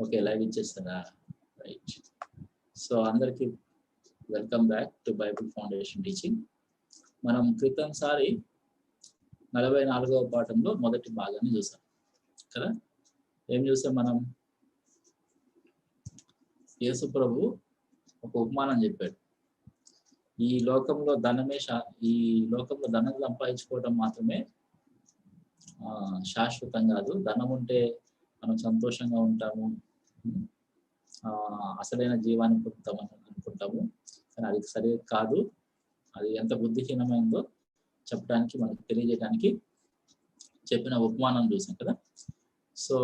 Okay, live ఇచ్చేస్తారా? Right. So అందరికీ welcome back to Bible foundation teaching. మనం క్రితంసారి 44వ పాఠంలో మొదటి భాగాన్ని చూసాం కదా. ఏం చూసాం మనం? యేసు ప్రభు ఒక ఉపమానం చెప్పాడు. ఈ లోకంలో ధనం సంపాదించుకోవడం మాత్రమే శాశ్వతం కాదు. ధనం ఉంటే మనం సంతోషంగా ఉంటాము, అసలైన జీవాన్ని పొందుతామని అనుకుంటాము. కానీ అది సరి కాదు. అది ఎంత బుద్ధిహీనమైందో చెప్పడానికి, మనకు తెలియజేయడానికి చెప్పిన ఉపమానం చూసాం కదా. సో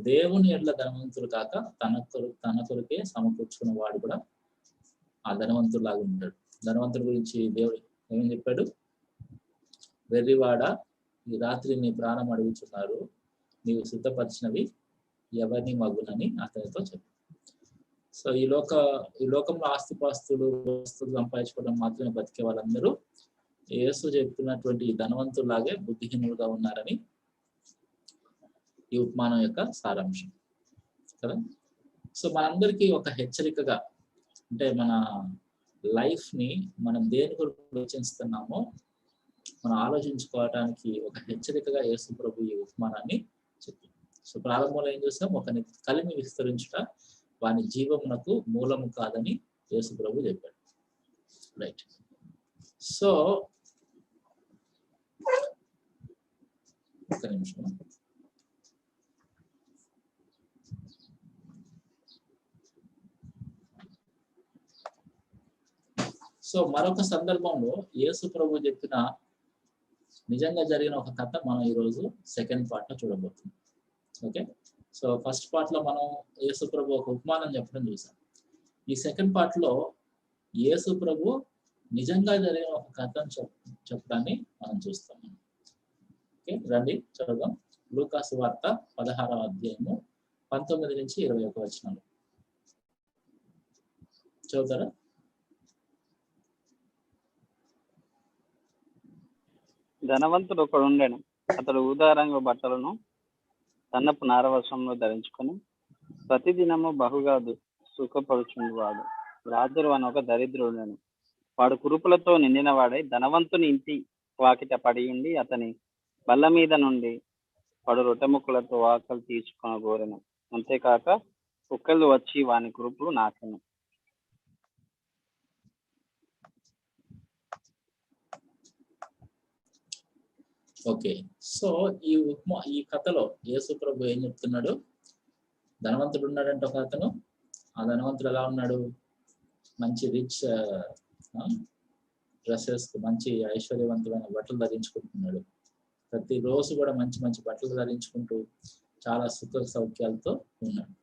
దేవుని ఎడ్ల ధనవంతులు కాక తన కొరకే సమకూర్చుకున్న వాడు కూడా ఆ ధనవంతులాగా ఉంటాడు. ధనవంతుడి గురించి దేవుడు ఏమని చెప్పాడు? వెర్రివాడ, ఈ రాత్రి నీ ప్రాణం అడుగుతున్నారు, నీవు సిద్ధపరిచినవి ఎవరిని మగునని అతనితో చెప్పాడు. సో ఈ లోకంలో ఆస్తిపాస్తులు వస్తువులు సంపాదించుకోవడం మాత్రమే బతికే వాళ్ళందరూ యేసు చెప్తున్నటువంటి ధనవంతులాగే బుద్ధిహీనులుగా ఉన్నారని ఈ ఉపమానం యొక్క సారాంశం కదా. సో మనందరికీ ఒక హెచ్చరికగా, అంటే మన లైఫ్ ని మనం దేని కొరకు ఆలోచిస్తున్నామో మనం ఆలోచించుకోవడానికి ఒక హెచ్చరికగా యేసు ప్రభు ఈ ఉపమానాన్ని చెప్పింది. సో ప్రారంభంలో ఏం చూస్తాం? ఒకని కలిమి విస్తరించుట వాని జీవమునకు మూలము కాదని యేసు ప్రభు చెప్పాడు. రైట్. సో ఒక నిమిషం. సో మరొక సందర్భంలో యేసు ప్రభు చెప్పిన నిజంగా జరిగిన ఒక కథ మనం ఈరోజు సెకండ్ పార్ట్ లో చూడబోతున్నాం. ఓకే. సో ఫస్ట్ పార్ట్ లో మనం యేసు ప్రభు ఒక ఉపమానం చెప్పడం చూసాం. ఈ సెకండ్ పార్ట్ లో యేసు ప్రభు నిజంగా జరిగిన ఒక కథను చెప్పడాన్ని మనం చూస్తాం. ఓకే, రండి చదువుదాం. లూకా సువార్త 16వ అధ్యాయము 19 నుంచి 21 వచనాలు చదువుతారా? ధనవంతుడు ఒకడు ఉండెను. అతడు ఊదారంగు బట్టలను సన్నపు నారవస్త్రంలో ధరించుకొని ప్రతిదినము బహుగా సుఖపరుచుండువాడు. లాజరు అని ఒక దరిద్రుడెను. వాడు కురుపులతో నిండిన వాడై ధనవంతుని ఇంటి వాకిట పడి ఉండి అతని బల్ల మీద నుండి వాడు రొట్టె ముక్కలతో ఆకలి తీర్చుకొనగోరెను. అంతేకాక కుక్కలు వచ్చి వాని కురుపులు నాకెను. ఓకే. సో ఈ కథలో యేసు ప్రభు ఏం చెప్తున్నాడు? ధనవంతుడు ఉన్నాడంటే ఒక అతను. ఆ ధనవంతుడు ఎలా ఉన్నాడు? మంచి రిచ్ డ్రెస్సెస్, మంచి ఐశ్వర్యవంతమైన బట్టలు ధరించుకుంటున్నాడు. ప్రతిరోజు కూడా మంచి మంచి బట్టలు ధరించుకుంటూ చాలా సుఖ సౌఖ్యాలతో ఉన్నాడు.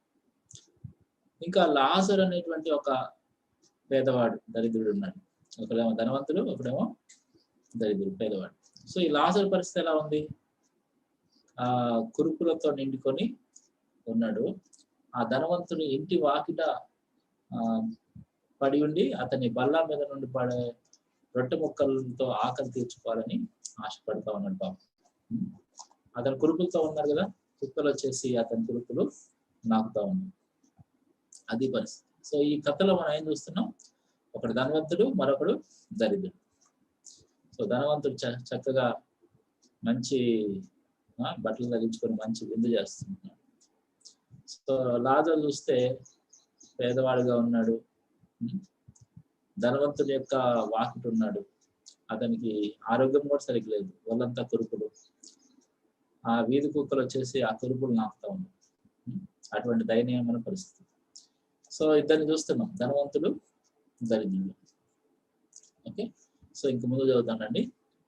ఇంకా లాజరు అనేటువంటి ఒక పేదవాడు, దరిద్రుడు ఉన్నాడు. ఒకడేమో ధనవంతుడు, ఒకడేమో దరిద్రుడు, పేదవాడు. సో ఈ లాజరు పరిస్థితి ఎలా ఉంది? కురుపులతో నిండుకొని ఉన్నాడు. ఆ ధనవంతుని ఇంటి వాకిట పడి ఉండి అతని బల్ల మీద నుండి పడే రొట్టె ముక్కలతో ఆకలి తీర్చుకోవాలని ఆశపడతా ఉన్నాడు పాపం. అతని కురుపులతో ఉన్నారు కదా, కుక్కలు వచ్చేసి అతని కురుపులు నాకుతా ఉన్నాయి. అది పరిస్థితి. సో ఈ కథలో మనం ఏం చూస్తున్నాం? ఒకడు ధనవంతుడు, మరొకడు దరిద్రుడు. సో ధనవంతుడు చక్కగా మంచి బట్టలు ధరించుకొని మంచి విందు చేస్తున్నాడు. సో లాజరు చూస్తే పేదవాడిగా ఉన్నాడు. ధనవంతుడి యొక్క వాకిట ఉన్నాడు. అతనికి ఆరోగ్యం కూడా సరిగ్గా లేదు, వాళ్ళంతా కురుపులు. ఆ వీధి కుక్కలు వచ్చేసి ఆ కురుపులు నాకుతా ఉన్నాయి. అటువంటి దయనీయమైన పరిస్థితి. సో ఇద్దరిని చూస్తున్నాం, ధనవంతుడు, దరిద్రుడు. ఓకే. సో ఇంక ముందు చదువుతానండి.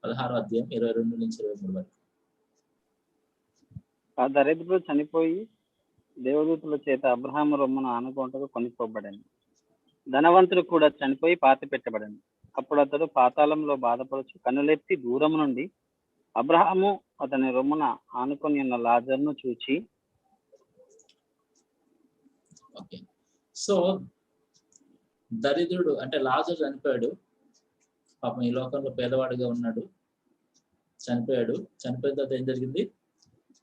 16వ అధ్యాయం 22 నుంచి 23 వరకు. ఆ దరిద్రుడు చనిపోయి దేవదూతుల చేత అబ్రహాము రొమ్మును ఆనుకొనుటకు కొనిపోబడెను. ధనవంతుడు కూడా చనిపోయి పాతి పెట్టబడెను. అప్పుడు అతడు పాతాళంలో బాధపడుచు కన్నులెత్తి దూరం నుండి అబ్రహాము అతని రొమ్మున ఆనుకొని ఉన్న లాజరును చూచి. ఓకే. సో దరిద్రుడు అంటే లాజరు చనిపోయాడు. పాపం ఈ లోకంలో పేదవాడిగా ఉన్నాడు, చనిపోయాడు. చనిపోయిన తర్వాత ఏం జరిగింది?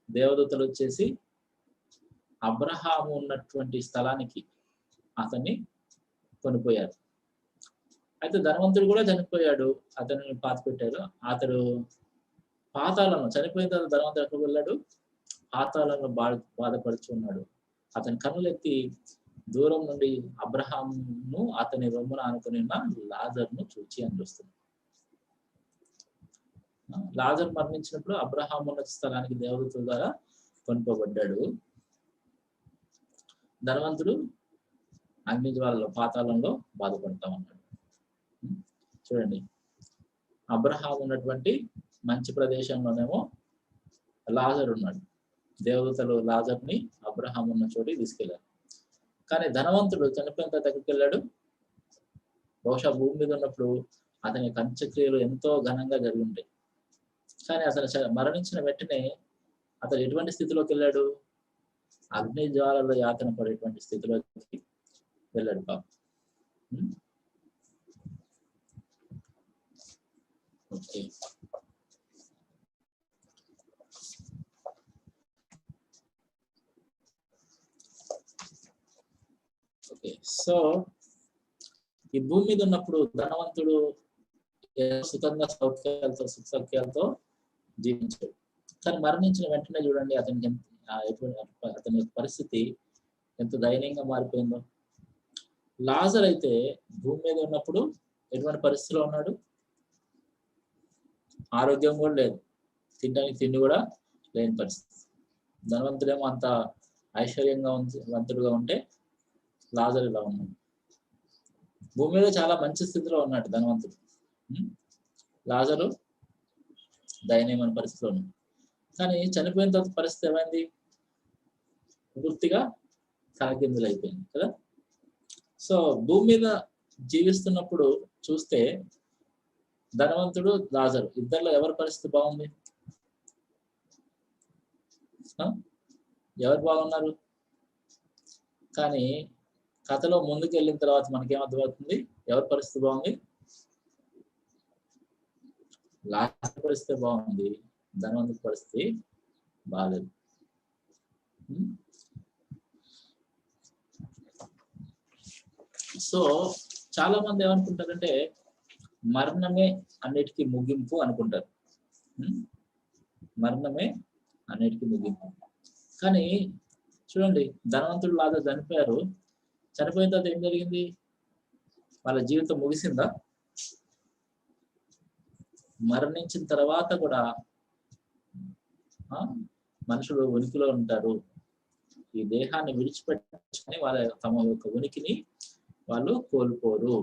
దేవదూతలు వచ్చేసి అబ్రహాము ఉన్నటువంటి స్థలానికి అతన్ని కొనిపోయారు. అయితే ధనవంతుడు కూడా చనిపోయాడు, అతన్ని పాతి పెట్టారు. అతడు పాతాళంలో చనిపోయిన తర్వాత ధనవంతుడు ఎక్కడికి వెళ్ళాడు? పాతాళంలో బాధపడుచున్నాడు. అతని కన్నులెత్తి దూరం నుండి అబ్రహామును అతని రొమ్మున ఆనుకుని ఉన్న లాజరును చూచి అని చూస్తుంది. లాజరు మరణించినప్పుడు అబ్రహాము ఉన్న స్థలానికి దేవదూత ద్వారా కొనుకోబడ్డాడు. ధనవంతుడు అగ్ని జ్వాలలో పాతాళంలో బాధపడతా ఉన్నాడు. చూడండి, అబ్రహాము ఉన్నటువంటి మంచి ప్రదేశంలోనేమో లాజరు ఉన్నాడు. దేవదూతలు లాజర్ని అబ్రహాము ఉన్న చోటికి తీసుకెళ్లారు. కానీ ధనవంతుడు చనిపోయిన తర్వాత ఎక్కడికి వెళ్ళాడు? బహుశా భూమి మీద ఉన్నప్పుడు అతని అంత్యక్రియలు ఎంతో ఘనంగా జరిగి ఉంటాయి. కానీ అతను మరణించిన వెంటనే అతను ఎటువంటి స్థితిలోకి వెళ్ళాడు? అగ్ని జ్వాలలో యాతన పడేటువంటి స్థితిలోకి వెళ్ళాడు పాపం. Okay, okay. సో ఈ భూమి మీద ఉన్నప్పుడు ధనవంతుడు సుఖంగా సుఖసౌఖ్యాలతో జీవించాడు. కానీ మరణించిన వెంటనే చూడండి అతని పరిస్థితి ఎంత దయనీయంగా మారిపోయిందో. లాజర్ అయితే భూమి మీద ఉన్నప్పుడు ఎటువంటి పరిస్థితిలో ఉన్నాడు? ఆరోగ్యం కూడా లేదు, తినడానికి తిండి కూడా లేని పరిస్థితి. ధనవంతుడేమో అంత ఐశ్వర్యంగా వంతుడుగా ఉంటే లాజర్ ఇలా ఉన్నాడు. భూమి మీద చాలా మంచి స్థితిలో ఉన్నాడు ధనవంతుడు. లాజరు దయనీయమైన పరిస్థితిలో ఉన్నాడు. కానీ చనిపోయిన తర్వాత పరిస్థితి ఏమైంది? పూర్తిగా తలకిందులు అయిపోయింది కదా. సో భూమి మీద జీవిస్తున్నప్పుడు చూస్తే ధనవంతుడు లాజరు ఇద్దరిలో ఎవరి పరిస్థితి బాగుంది? ఎవరు బాగున్నారు? కానీ కథలో ముందుకు వెళ్ళిన తర్వాత మనకేం అర్థమవుతుంది? ఎవరి పరిస్థితి బాగుంది? లాజరు పరిస్థితి బాగుంది, ధనవంతుడి పరిస్థితి బాగాలేదు. సో చాలా మంది ఏమనుకుంటారంటే మరణమే అన్నిటికీ ముగింపు అనుకుంటారు. మరణమే అన్నిటికీ ముగింపు. కానీ చూడండి, ధనవంతుడు లాగా చనిపోయారు. చనిపోయిన తర్వాత ఏం జరిగింది? వాళ్ళ జీవితం ముగిసిందా? మరణించిన తర్వాత కూడా మనుషులు ఉనికిలో ఉంటారు. ఈ దేహాన్ని విడిచిపెట్టుకొని వాళ్ళ తమ యొక్క ఉనికిని వాళ్ళు కోల్పోరు.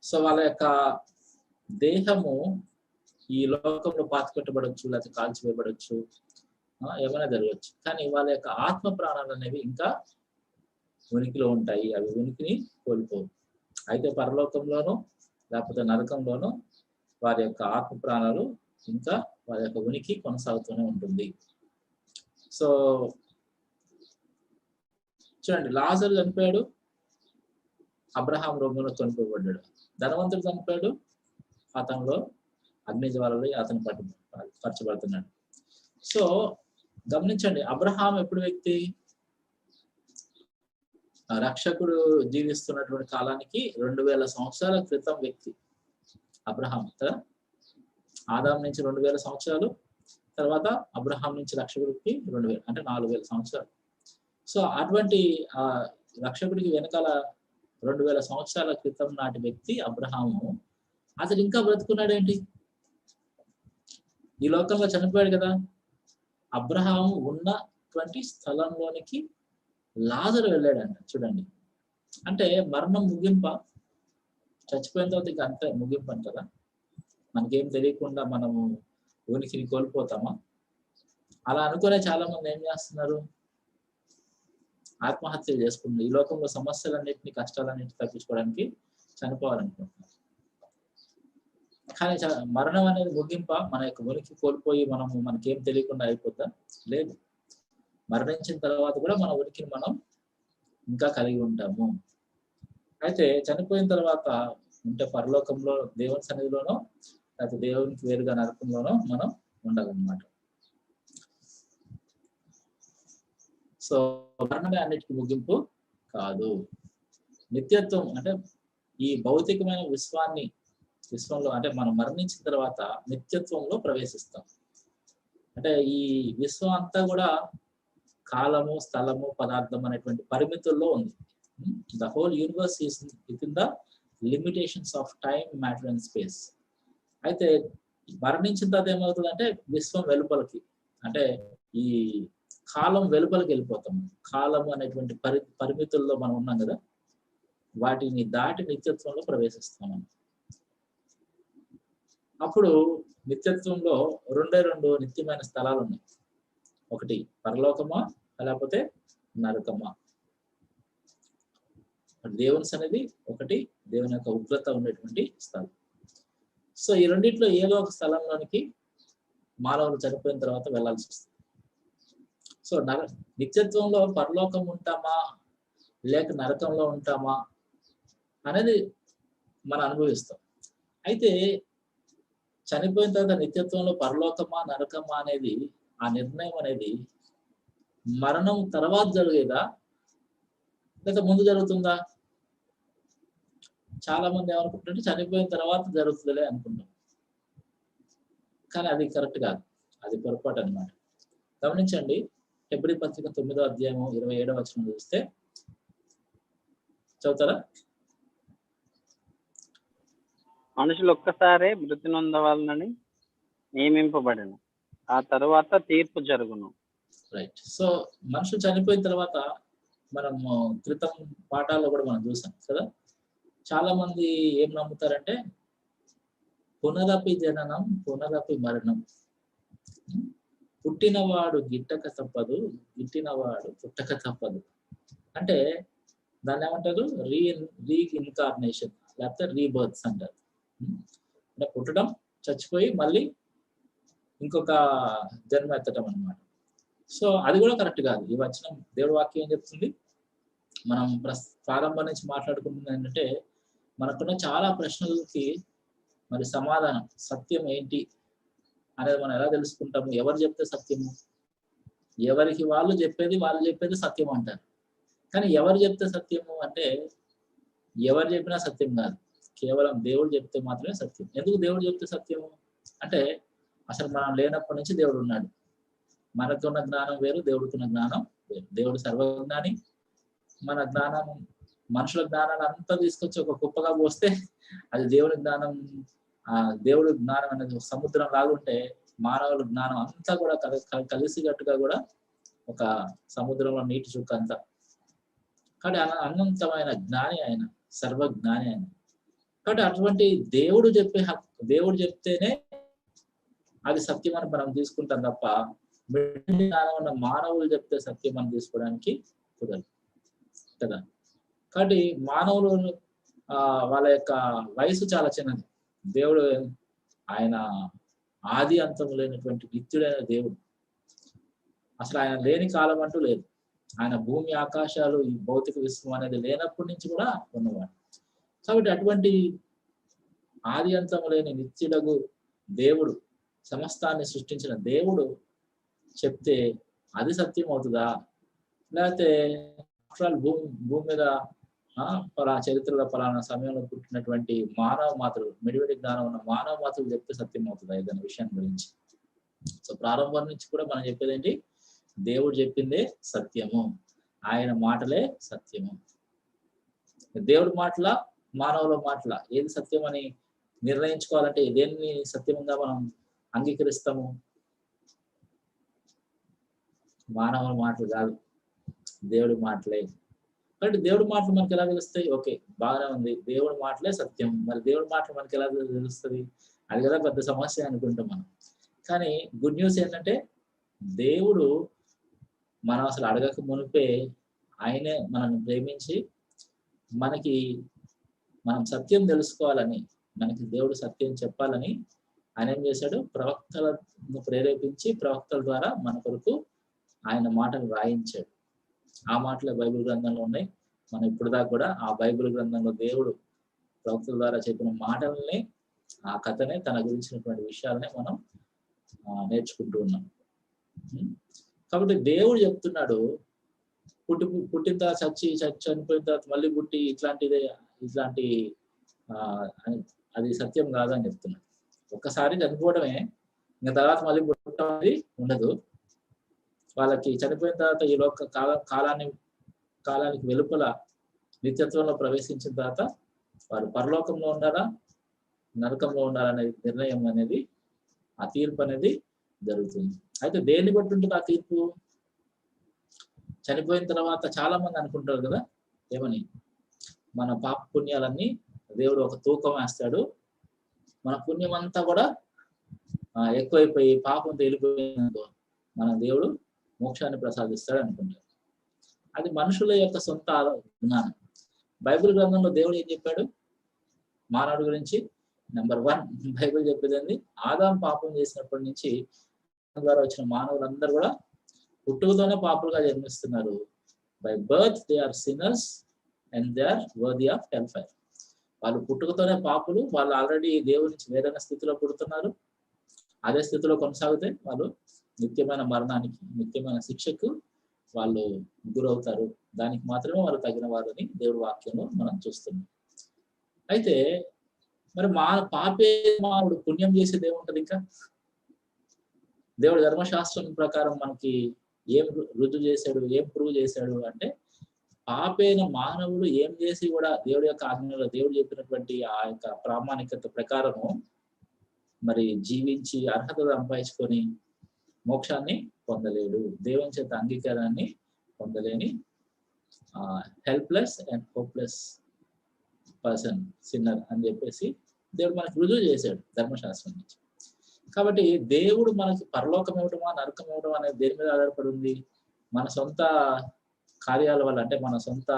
సో వాళ్ళ యొక్క దేహము ఈ లోకంలో పాతిపెట్టబడవచ్చు, లేకపోతే కాల్చివేయబడవచ్చు, ఏమైనా జరగవచ్చు. కానీ వాళ్ళ యొక్క ఆత్మ ప్రాణాలు అనేవి ఇంకా ఉనికిలో ఉంటాయి, అవి ఉనికిని కోల్పోవు. అయితే పరలోకంలోనూ లేకపోతే నరకంలోనూ వారి యొక్క ఆత్మ ప్రాణాలు ఇంకా వారి యొక్క ఉనికి కొనసాగుతూనే ఉంటుంది. సో చూడండి, లాజరు చనిపోయాడు, అబ్రహాం రొమ్మున కొనుక్కోబడ్డాడు. ధనవంతుడు చనిపోయాడు, అతనిలో అగ్ని జ్వాలలో అతను పరచబడుతున్నాడు. సో గమనించండి, అబ్రహాం ఎప్పుడు వ్యక్తి? రక్షకుడు జీవిస్తున్నటువంటి కాలానికి 2000 సంవత్సరాల క్రితం వ్యక్తి అబ్రహాం కదా. ఆదాం నుంచి 2000 సంవత్సరాలు, తర్వాత అబ్రహాం నుంచి రక్షకుడికి 2000, అంటే 4000 సంవత్సరాలు. సో అటువంటి రక్షకుడికి వెనకాల 2000 సంవత్సరాల క్రితం నాటి వ్యక్తి అబ్రహాము. అతను ఇంకా బ్రతుకున్నాడు ఏంటి? ఈ లోకంలో చనిపోయాడు కదా. అబ్రహాము ఉన్నటువంటి స్థలంలోనికి లాజరు వెళ్ళాడంట. చూడండి, అంటే మరణం ముగింప? చచ్చిపోయిన తర్వాత ఇక అంతే ముగింపు అంటారా? మనకేం తెలియకుండా మనము ఉనికిని కోల్పోతామా? అలా అనుకునే చాలా మంది ఏం చేస్తున్నారు? ఆత్మహత్యలు చేసుకుంటున్నారు. ఈ లోకంలో సమస్యలన్నింటినీ, కష్టాలన్నింటినీ తప్పించుకోవడానికి చనిపోవాలనుకుంటున్నారు. కానీ మరణం అనేది ముగింప? మన యొక్క ఉనికి కోల్పోయి మనకేం తెలియకుండా అయిపోతా? లేదు. మరణించిన తర్వాత కూడా మన ఉనికిని మనం ఇంకా కలిగి ఉంటాము. అయితే చనిపోయిన తర్వాత ఉంటే పరలోకంలో దేవుని సన్నిధిలోనో లేకపోతే దేవునికి వేరుగా నరకంలోనో మనం ఉండాలన్నమాట. సో మరణమే అన్నిటికీ ముగింపు కాదు. నిత్యత్వం అంటే ఈ భౌతికమైన విశ్వంలో అంటే మనం మరణించిన తర్వాత నిత్యత్వంలో ప్రవేశిస్తాం. అంటే ఈ విశ్వం అంతా కూడా కాలము, స్థలము, పదార్థం అనేటువంటి పరిమితుల్లో ఉంది. The whole universe is with in the limitations of time, matter and space. అయితే మరణించిన తర్వాత ఏమవుతుందంటే విశ్వం వెలుపలికి అంటే ఈ కాలం వెలుపలికి వెళ్ళిపోతాం. కాలము అనేటువంటి పరిమితుల్లో మనం ఉన్నాం కదా, వాటిని దాటి నిత్యత్వంలో ప్రవేశిస్తాం. అప్పుడు నిత్యత్వంలో రెండు నిత్యమైన స్థలాలు ఉన్నాయి. ఒకటి పరలోకమా లేకపోతే నరకమా. దేవుని సన్నిధి ఒకటి, దేవుని యొక్క ఉగ్రత ఉండేటువంటి స్థలం. సో ఈ రెండిట్లో ఏదో ఒక స్థలంలోనికి మానవులు చనిపోయిన తర్వాత వెళ్లాల్సి వస్తుంది. సో నిత్యత్వంలో పరలోకం ఉంటామా లేక నరకంలో ఉంటామా అనేది మనం అనుభవిస్తాం. అయితే చనిపోయిన తర్వాత నిత్యత్వంలో పరలోకమా నరకమా అనేది ఆ నిర్ణయం అనేది మరణం తర్వాత జరిగేదా లేక ముందు జరుగుతుందా? చాలా మంది ఏమనుకుంటుంటే చనిపోయిన తర్వాత జరుగుతుందిలే అనుకుంటాం. కానీ అది కరెక్ట్ కాదు, అది పొరపాటు అన్నమాట. గమనించండి, హెబ్రీ పత్రిక 9వ అధ్యాయం 27వ వచనం చూస్తే చదువుతారా? మనుషులు ఒక్కసారే మృతి నొందవాలని నియమింపబడిన, ఆ తరువాత తీర్పు జరుగును. రైట్. సో మనుషులు చనిపోయిన తర్వాత మనము క్రితం పాఠాల్లో కూడా మనం చూసాం కదా, చాలా మంది ఏం నమ్ముతారంటే పునరపి జననం పునరపి మరణం, పుట్టినవాడు గిట్టక తప్పదు, గిట్టినవాడు పుట్టక తప్పదు. అంటే దాన్ని ఏమంటారు? రీఇన్కార్నేషన్ లేకపోతే రీబర్త్స్ అంటారు. అంటే పుట్టడం, చచ్చిపోయి మళ్ళీ ఇంకొక జన్మ ఎత్తడం అన్నమాట. సో అది కూడా కరెక్ట్ కాదు. ఈ వచనం దేవుడి వాక్యం ఏం చెప్తుంది? మనం ప్రారంభం నుంచి మాట్లాడుకుంటుంది ఏంటంటే మనకున్న చాలా ప్రశ్నలకి మరి సమాధానం, సత్యం ఏంటి అనేది మనం ఎలా తెలుసుకుంటాము? ఎవరు చెప్తే సత్యము? ఎవరికి వాళ్ళు చెప్పేది సత్యం అంటారు. కానీ ఎవరు చెప్తే సత్యము అంటే ఎవరు చెప్పినా సత్యం కాదు, కేవలం దేవుడు చెప్తే మాత్రమే సత్యం. ఎందుకు దేవుడు చెప్తే సత్యము అంటే అసలు మనం లేనప్పటి నుంచి దేవుడు ఉన్నాడు. మనకున్న జ్ఞానం వేరు, దేవుడికున్న జ్ఞానం వేరు. దేవుడు సర్వజ్ఞాని. మన జ్ఞానం, మనుషుల జ్ఞానాన్ని అంతా తీసుకొచ్చి ఒక కుప్పగా పోస్తే అది దేవుడి జ్ఞానం. దేవుడి జ్ఞానం అనేది ఒక సముద్రం లాగుంటే మానవుల జ్ఞానం అంతా కూడా కలిసిగట్టుగా కూడా ఒక సముద్రంలో నీటి చుక్క అంతా. కాబట్టి అనంతమైన జ్ఞాని ఆయన, సర్వజ్ఞాని ఆయన. కాబట్టి అటువంటి దేవుడు చెప్తేనే అది సత్యం అని మనం తీసుకుంటాం తప్ప జ్ఞానం ఉన్న మానవులు చెప్తే సత్యం అని తీసుకోవడానికి కుదరదు కదా. కాబట్టి మానవులు వాళ్ళ యొక్క వయసు చాలా చిన్నది. దేవుడు ఆయన ఆది అంతం లేనటువంటి నిత్యుడైన దేవుడు. అసలు ఆయన లేని కాలం అంటూ లేదు. ఆయన భూమి ఆకాశాలు ఈ భౌతిక విశ్వం అనేది లేనప్పటి నుంచి కూడా ఉన్నవాడు. కాబట్టి అటువంటి ఆది అంతం లేని నిత్యుడగు దేవుడు, సమస్తాన్ని సృష్టించిన దేవుడు చెప్తే అది సత్యం అవుతుందా? లేకపోతే భూమి మీద చరిత్రలో పలానా సమయంలో పుట్టినటువంటి మానవ మాతృలు, మిడిమిడి జ్ఞానం ఉన్న మానవ మాతృలు చెప్తే సత్యం అవుతుందా ఏదైనా విషయం గురించి? సో ప్రారంభం నుంచి కూడా మనం చెప్పేది ఏంటి? దేవుడు చెప్పిందే సత్యము, ఆయన మాటలే సత్యము. దేవుడి మాటల, మానవుల మాటల ఏది సత్యం అని నిర్ణయించుకోవాలంటే దేన్ని సత్యంగా మనం అంగీకరిస్తాము? మానవుల మాటలు కాదు, దేవుడి మాటలే. కాబట్టి దేవుడి మాటలు మనకి ఎలా తెలుస్తాయి? ఓకే, బాగానే ఉంది, దేవుడి మాటలే సత్యం. మరి దేవుడి మాటలు మనకి ఎలా తెలుస్తుంది? అది కదా పెద్ద సమస్య అనుకుంటాం మనం. కానీ గుడ్ న్యూస్ ఏంటంటే దేవుడు మనం అసలు అడగక మునిపే ఆయనే మనల్ని ప్రేమించి మనం సత్యం తెలుసుకోవాలని, మనకి దేవుడు సత్యం చెప్పాలని ఆయన ఏం చేశాడు? ప్రవక్తలను ప్రేరేపించి ప్రవక్తల ద్వారా మన కొరకు ఆయన మాటలు రాయించాడు. ఆ మాటలే బైబిల్ గ్రంథంలో ఉన్నాయి. మనం ఇప్పుడు దాకా కూడా ఆ బైబిల్ గ్రంథంలో దేవుడు ప్రవక్తల ద్వారా చెప్పిన మాటల్ని, ఆ కథనే, తన గురించినటువంటి విషయాలనే మనం నేర్చుకుంటూ ఉన్నాం. కాబట్టి దేవుడు చెప్తున్నాడు, పుట్టిన తర్వాత చనిపోయిన తర్వాత మళ్ళీ పుట్టి ఇట్లాంటి అది సత్యం కాదని చెప్తున్నాడు. ఒక్కసారి చనిపోవడమే, ఇంకా తర్వాత మళ్ళీ పుట్టడం అనేది ఉండదు. వాళ్ళకి చనిపోయిన తర్వాత ఈ లోక కాలానికి వెలుపల నిత్యత్వంలో ప్రవేశించిన తర్వాత వారు పరలోకంలో ఉండాలా నరకంలో ఉండాలనే నిర్ణయం అనేది, ఆ తీర్పు అనేది జరుగుతుంది. అయితే దేన్ని బట్టి ఉంటుంది ఆ తీర్పు? చనిపోయిన తర్వాత చాలా మంది అనుకుంటారు కదా, ఏమని, మన పాప పుణ్యాలన్నీ దేవుడు ఒక తూకం వేస్తాడు, మన పుణ్యం అంతా కూడా ఎక్కువైపోయి పాపం తేలిపోయిందో మన దేవుడు మోక్షాన్ని ప్రసాదిస్తాడు అనుకుంటారు. అది మనుషుల యొక్క సొంత జ్ఞానం. బైబిల్ గ్రంథంలో దేవుడు ఏం చెప్పాడు మానవుడి గురించి? నెంబర్ 1 బైబిల్ చెప్పేది ఆదాం పాపం చేసినప్పటి నుంచి ద్వారా వచ్చిన మానవులందరూ కూడా పుట్టుకతోనే పాపులుగా జన్మిస్తున్నారు. By birth they are sinners and they are worthy of hellfire. వాళ్ళు పుట్టుకతోనే పాపులు, వాళ్ళు ఆల్రెడీ దేవుడి నుంచి వేరైన స్థితిలో పుడుతున్నారు. అదే స్థితిలో కొనసాగితే వాళ్ళు నిత్యమైన మరణానికి, నిత్యమైన శిక్షకు వాళ్ళు గురవుతారు. దానికి మాత్రమే వాళ్ళు తగిన వారని దేవుడి వాక్యంలో మనం చూస్తున్నాం. అయితే మరి పాపే మానవుడు పుణ్యం చేసేది ఏముంటది? ఇంకా దేవుడు ధర్మశాస్త్రం ప్రకారం మనకి ఏం రుజువు చేశాడు, ఏం ప్రూవ్ చేశాడు అంటే, పాపైన మానవుడు ఏం చేసి కూడా దేవుడి యొక్క ఆజ్ఞలో దేవుడు చెప్పినటువంటి ఆ యొక్క ప్రామాణికత ప్రకారము మరి జీవించి అర్హత సంపాదించుకొని మోక్షాన్ని పొందలేడు, దేవుని చేత అంగీకారాన్ని పొందలేని helpless and hopeless person, sinner అని చెప్పేసి దేవుడు మనకు రుజువు చేశాడు ధర్మశాస్త్రం నుంచి. కాబట్టి దేవుడు మనకి పరలోకం ఇవ్వడమా నరకం ఇవ్వడం అనేది దేని మీద ఆధారపడి ఉంది? మన సొంత కార్యాల వల్ల, అంటే మన సొంత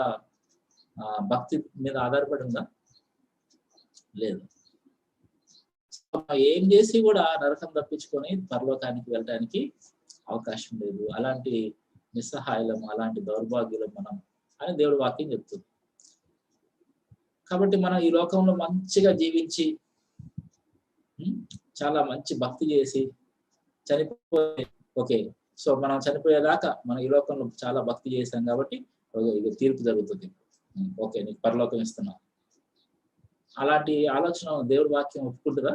భక్తి మీద ఆధారపడి ఉందా? లేదు. ఏం చేసి కూడా నరకం తప్పించుకొని పరలోకానికి వెళ్ళడానికి అవకాశం లేదు. అలాంటి నిస్సహాయులం, అలాంటి దౌర్భాగ్యులం మనం అని దేవుడు వాక్యం చెప్తుంది. కాబట్టి మనం ఈ లోకంలో మంచిగా జీవించి చాలా మంచి భక్తి చేసి చనిపోయి, ఓకే, సో మనం చనిపోయేదాకా మనం ఈ లోకంలో చాలా భక్తి చేశాం కాబట్టి ఇక తీర్పు జరుగుతుంది, ఓకే నీకు పరలోకం ఇస్తున్నా, అలాంటి ఆలోచన దేవుడి వాక్యం ఒప్పుకుంటుందా?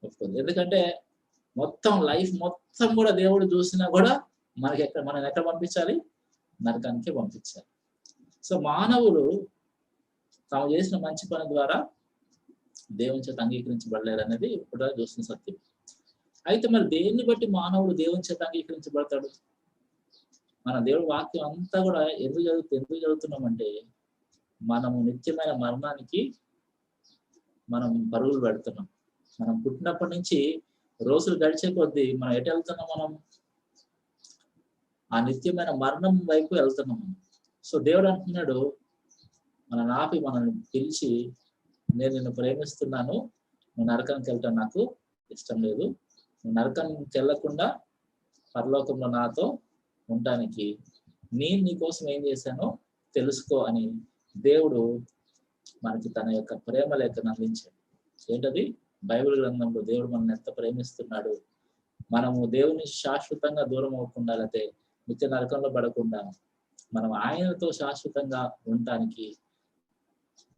ఒప్పుకోదు. ఎందుకంటే మొత్తం లైఫ్ మొత్తం కూడా దేవుడు చూసినా కూడా మనం ఎక్కడ పంపించాలి? నరకానికే పంపించాలి. సో మానవులు తాము చేసిన మంచి పని ద్వారా దేవుని చేత అంగీకరించబడలేరు అనేది ఇప్పుడు చూసిన సత్యం. అయితే మరి దేన్ని బట్టి మానవుడు దేవుని చేత అంగీకరించబడతాడు? మన దేవుడి వాక్యం అంతా కూడా ఎందుకు చదువుతున్నామంటే, మనము నిత్యమైన మరణానికి మనం పరుగులు పెడుతున్నాం. మనం పుట్టినప్పటి నుంచి రోజులు గడిచే కొద్దీ మనం ఎటు వెళ్తున్నాం? మనం ఆ నిత్యమైన మరణం వైపు వెళ్తున్నాం. సో దేవుడు అంటున్నాడు, మనల్ని మనల్ని పిలిచి, నేను నిన్ను ప్రేమిస్తున్నాను, నువ్వు నరకానికి వెళ్ళటం నాకు ఇష్టం లేదు, నువ్వు నరకానికి వెళ్ళకుండా పరలోకంలో నాతో ఉండటానికి నేను నీ కోసం ఏం చేశానో తెలుసుకో అని దేవుడు మనకి తన యొక్క ప్రేమ లేఖను అందించాడు. ఏంటది? బైబిల్ గ్రంథంలో దేవుడు మనల్ని ఎంత ప్రేమిస్తున్నాడు, మనము దేవుని శాశ్వతంగా దూరం అవ్వకుండా, లేకపోతే నిత్య నరకంలో పడకుండా మనం ఆయనతో శాశ్వతంగా ఉండటానికి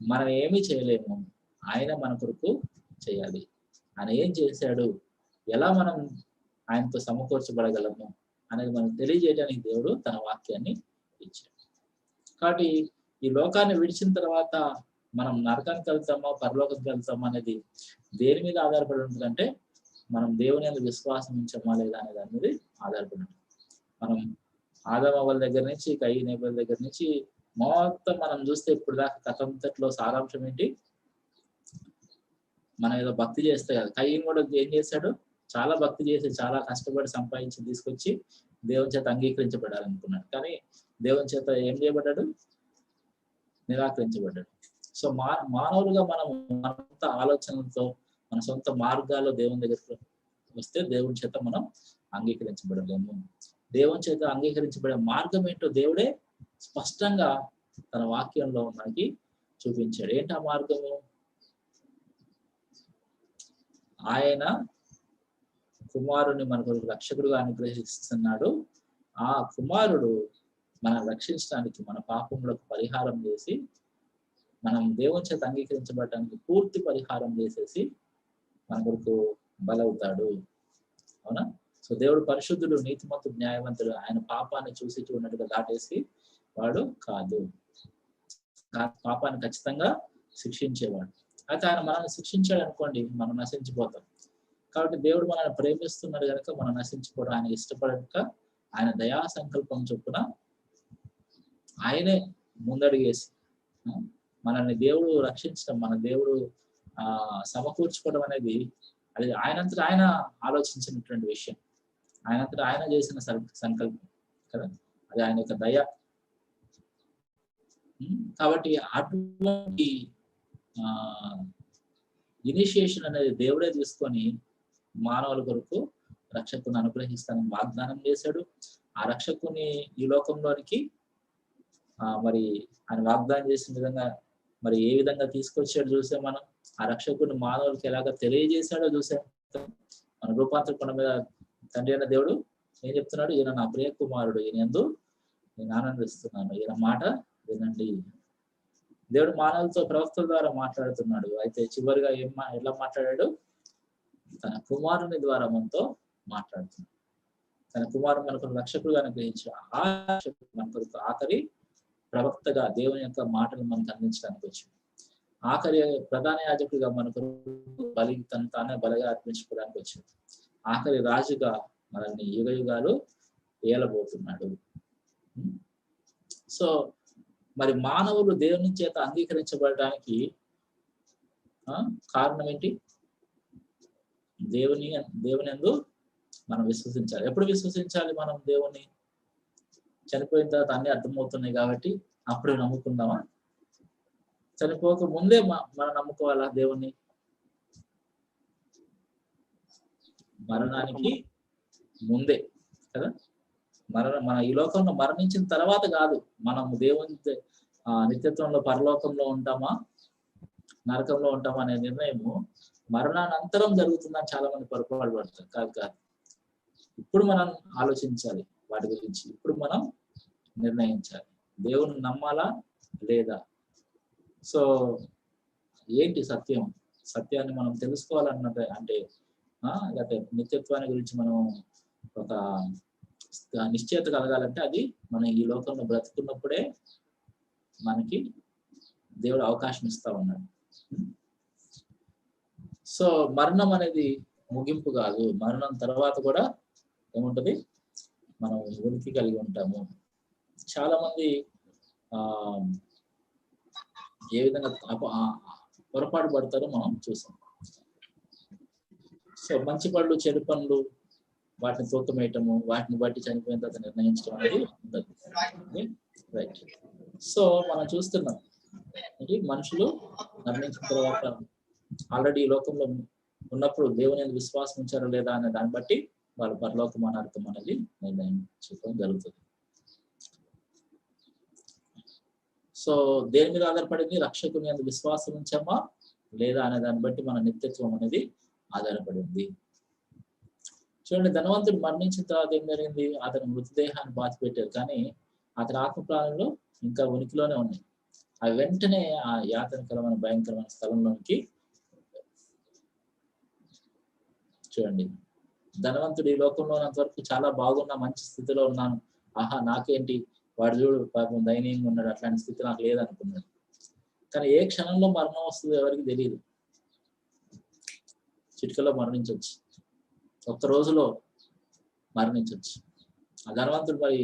మనం ఏమీ చేయలేము, ఆయన మన కొరకు చేయాలి. ఆయన ఏం చేశాడు, ఎలా మనం ఆయనతో సమకూర్చబడగలము అనేది మనకు తెలియజేయడానికి దేవుడు తన వాక్యాన్ని ఇచ్చాడు. కాబట్టి ఈ లోకాన్ని విడిచిన తర్వాత మనం నరకానికి వెళ్తామా పరలోకానికి వెళ్తామా అనేది దేని మీద ఆధారపడి ఉంటుందంటే, మనం దేవుని యందు విశ్వాసం ఉంచామా లేదా అనే దాని మీద ఆధారపడి ఉంటుంది. మనం ఆదాము అవ్వల దగ్గర నుంచి కయీను హేబెల్ దగ్గర నుంచి మొత్తం మనం చూస్తే ఇప్పుడు దాకా కథంతట్లో సారాంశం ఏంటి? మనం ఏదో భక్తి చేస్తే కదా. కయీను కూడా ఏం చేశాడు? చాలా భక్తి చేసి చాలా కష్టపడి సంపాదించి తీసుకొచ్చి దేవుని చేత అంగీకరించబడాలనుకున్నాడు. కానీ దేవుని చేత ఏం చేయబడ్డాడు? నిరాకరించబడ్డాడు. సో మానవులుగా మనం మన సొంత ఆలోచనలతో మన సొంత మార్గాల్లో దేవుని దగ్గరికి వస్తే దేవుని చేత మనం అంగీకరించబడలేము. దేవుని చేత అంగీకరించబడే మార్గం ఏంటో దేవుడే స్పష్టంగా తన వాక్యంలో మనకి చూపించాడు. ఏంటి ఆ మార్గము? ఆయన కుమారుని మనకు రక్షకుడుగా అనుగ్రహిస్తున్నాడు. ఆ కుమారుడు మనం రక్షించడానికి, మన పాపములకు పరిహారం చేసి, మనం దేవుని చేత అంగీకరించబడటానికి పూర్తి పరిహారం చేసేసి మన కొరకు బలవుతాడు. అవునా? సో దేవుడు పరిశుద్ధుడు, నీతిమంతుడు, న్యాయవంతుడు. ఆయన పాపాన్ని చూసి చూడనట్టుగా దాటేసి వాడు కాదు. పాపాన్ని ఖచ్చితంగా శిక్షించేవాడు. అయితే ఆయన మనల్ని శిక్షించాడు అనుకోండి, మనం నశించిపోతాం. కాబట్టి దేవుడు మనల్ని ప్రేమిస్తున్నాడు కనుక మనం నశించిపోవడం ఆయన ఇష్టపడక, ఆయన దయా సంకల్పం చొప్పున ఆయనే ముందడుగేసి మనల్ని దేవుడు రక్షించడం, మన దేవుడు సమకూర్చుకోవడం అనేది అది ఆయనంతటా ఆయన ఆలోచించినటువంటి విషయం, ఆయనంతటా ఆయన చేసిన సంకల్పం కదా, అది ఆయన యొక్క దయ. కాబట్టి అటువంటి ఇనిషియేషన్ అనేది దేవుడే తీసుకొని మానవుల కొరకు రక్షకుని అనుగ్రహిస్తానని వాగ్దానం చేశాడు. ఆ రక్షకుని ఈ లోకంలోనికి మరి ఆయన వాగ్దానం చేసిన విధంగా మరి ఏ విధంగా తీసుకొచ్చాడో చూసాం మనం. ఆ రక్షకుని మానవులకి ఎలాగ తెలియజేశాడో చూసాం. మన రూపాంతర కొండ మీద తండ్రి అయిన దేవుడు ఏం చెప్తున్నాడు? ఈయన నా ప్రియ కుమారుడు, ఈయన యందు నేను ఆనందిస్తున్నాను, ఈయన మాట వినండి. దేవుడు మానవులతో ప్రవక్తల ద్వారా మాట్లాడుతున్నాడు. అయితే చివరిగా ఎలా మాట్లాడాడు? తన కుమారుని ద్వారా మనతో మాట్లాడుతున్నాడు. తన కుమారుడు మనకు రక్షకుడుగా అనుగ్రహించాడు. ఆ రక్షకుడు మన కొరకు ఆఖరి ప్రవక్తగా దేవుని యొక్క మాటలు మనకు అందించడానికి వచ్చాడు. ఆఖరి ప్రధాన యాజకుడిగా మన కొరకు తను తానే బలిగా అర్పించుకోవడానికి వచ్చాడు. ఆఖరి రాజుగా మనల్ని యుగ యుగాలు ఏలబోతున్నాడు. సో మరి మానవులు దేవుని చేత అంగీకరించబడడానికి కారణం ఏంటి? దేవుని యందు మనం విశ్వసించాలి. ఎప్పుడు విశ్వసించాలి మనం దేవుని? చనిపోయిన తర్వాత అన్ని అర్థమవుతున్నాయి కాబట్టి అప్పుడు నమ్ముకుందామా? చనిపోక ముందే మనం నమ్ముకోవాలా దేవుణ్ణి? మరణానికి ముందే కదా. మన ఈ లోకంలో మరణించిన తర్వాత కాదు, మనం దేవుని నిత్యత్వంలో పరలోకంలో ఉంటామా నరకంలో ఉంటామా అనే నిర్ణయము మరణానంతరం జరుగుతుందని చాలా మంది పొరపాటు పడతారు. కాదు, ఇప్పుడు మనం ఆలోచించాలి వాటి గురించి. ఇప్పుడు మనం నిర్ణయించాలి, దేవుని నమ్మాలా లేదా. సో ఏంటి సత్యం? సత్యాన్ని మనం తెలుసుకోవాలన్నది అంటే లేకపోతే నిత్యత్వాన్ని గురించి మనం ఒక నిశ్చయత కలగాలంటే అది మనం ఈ లోకంలో బ్రతుకున్నప్పుడే మనకి దేవుడు అవకాశం ఇస్తా ఉన్నాడు. సో మరణం అనేది ముగింపు కాదు. మరణం తర్వాత కూడా ఏముంటది? మనం ఉనికి కలిగి ఉంటాము. చాలా మంది ఏ విధంగా పొరపాటు పడతారో మనం చూసాం. సో మంచి పళ్ళు చెడు పనులు వాటిని తూకమేయటము, వాటిని బట్టి చనిపోయిన తర్వాత నిర్ణయించడం అనేది ఉండదు. రైట్. సో మనం చూస్తున్నాం అంటే మనుషులు మరణించిన తర్వాత ఆల్రెడీ ఈ లోకంలో ఉన్నప్పుడు దేవుని విశ్వాసం ఉంచారో లేదా అనే దాన్ని బట్టి వాళ్ళు పరలోకం అనార్థం అనేది నిర్ణయించడం జరుగుతుంది. సో దేని మీద ఆధారపడింది? రక్షకుని అందు విశ్వాసం ఉంచామా లేదా అనే దాన్ని బట్టి మన నిత్యత్వం అనేది ఆధారపడింది. చూడండి, ధనవంతుడు మరణించిన తర్వాత ఏం జరిగింది? అతని మృతదేహాన్ని బాధ పెట్టారు, కానీ అతని ఆత్మ ప్రాణంలో ఇంకా ఉనికిలోనే ఉన్నాయి. అవి వెంటనే ఆ యాతనకరమైన భయంకరమైన స్థలంలోనికి చూడండి. ధనవంతుడు ఈ లోకంలో ఉన్నంత వరకు చాలా బాగున్నా, మంచి స్థితిలో ఉన్నాను, ఆహా నాకేంటి, వాడు చూడు పాపం దయనీయంగా ఉన్నాడు, అట్లాంటి స్థితి నాకు లేదనుకున్నాడు. కానీ ఏ క్షణంలో మరణం వస్తుందో ఎవరికి తెలియదు. చిటికలో మరణించవచ్చు, ఒక్క రోజులో మరణించవచ్చు. ఆ ధనవంతుడు మరి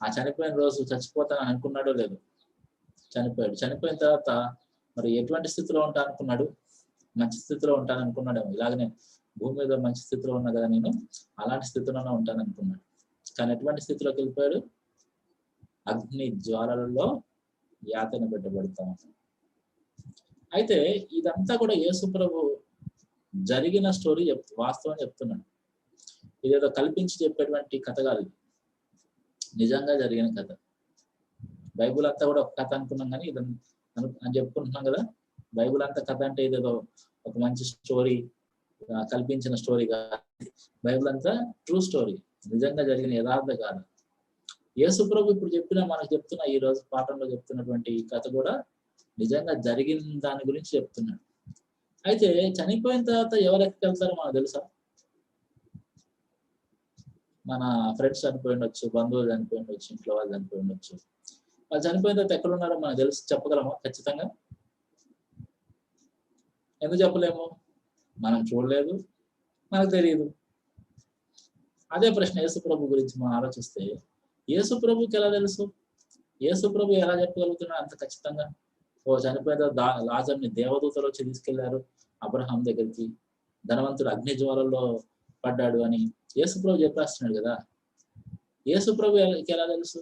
ఆ చనిపోయిన రోజు చచ్చిపోతానని అనుకున్నాడో లేదు, చనిపోయాడు. చనిపోయిన తర్వాత మరి ఎటువంటి స్థితిలో ఉంటా అనుకున్నాడు? మంచి స్థితిలో ఉంటాను అనుకున్నాడేమో. ఇలాగనే భూమి మీద మంచి స్థితిలో ఉన్నా కదా నేను, అలాంటి స్థితిలోనే ఉంటాను అనుకున్నాడు. కానీ ఎటువంటి స్థితిలోకి వెళ్ళిపోయాడు? అగ్ని జ్వాలలలో యాతన పెట్టబడతాం. అయితే ఇదంతా కూడా యేసు ప్రభు జరిగిన స్టోరీ వాస్తవం చెప్తున్నాడు. ఇదేదో కల్పించి చెప్పేటువంటి కథ కాదు, నిజంగా జరిగిన కథ. బైబుల్ అంతా కూడా ఒక కథ అనుకున్నాం, కానీ ఇది అని చెప్పుకుంటున్నాం కదా. బైబుల్ అంతా కథ అంటే ఇదేదో ఒక మంచి స్టోరీ, కల్పించిన స్టోరీ కాదు. బైబుల్ అంతా ట్రూ స్టోరీ, నిజంగా జరిగిన యథార్థ కాదు. యేసు ప్రభు ఇప్పుడు మనకు చెప్తున్న ఈ రోజు పాఠంలో చెప్తున్నటువంటి ఈ కథ కూడా నిజంగా జరిగిన దాని గురించి చెప్తున్నాడు. అయితే చనిపోయిన తర్వాత ఎవరు ఎక్కడికెళ్తారో మనకు తెలుసా? మన ఫ్రెండ్స్ చనిపోయి ఉండొచ్చు, బంధువులు చనిపోయి ఉండొచ్చు, ఇంట్లో వాళ్ళు చనిపోయి ఉండొచ్చు. వాళ్ళు చనిపోయిన తర్వాత ఎక్కడ ఉన్నారో మనకు తెలుసు, చెప్పగలమా ఖచ్చితంగా? ఎందుకు చెప్పలేము? మనం చూడలేదు, మనకు తెలియదు. అదే ప్రశ్న యేసు ప్రభు గురించి మనం ఆలోచిస్తే, యేసు ప్రభుకి ఎలా తెలుసు? యేసు ప్రభు ఎలా చెప్పగలుగుతున్నాడు అంత ఖచ్చితంగా? చనిపోయిన లాజర్ని దేవదూతలు వచ్చి తీసుకెళ్లారు అబ్రహాం దగ్గరికి, ధనవంతుడు అగ్ని జ్వాలల్లో పడ్డాడు అని యేసు ప్రభు చెప్పేస్తున్నాడు కదా. యేసు ప్రభు ఎలా తెలుసు?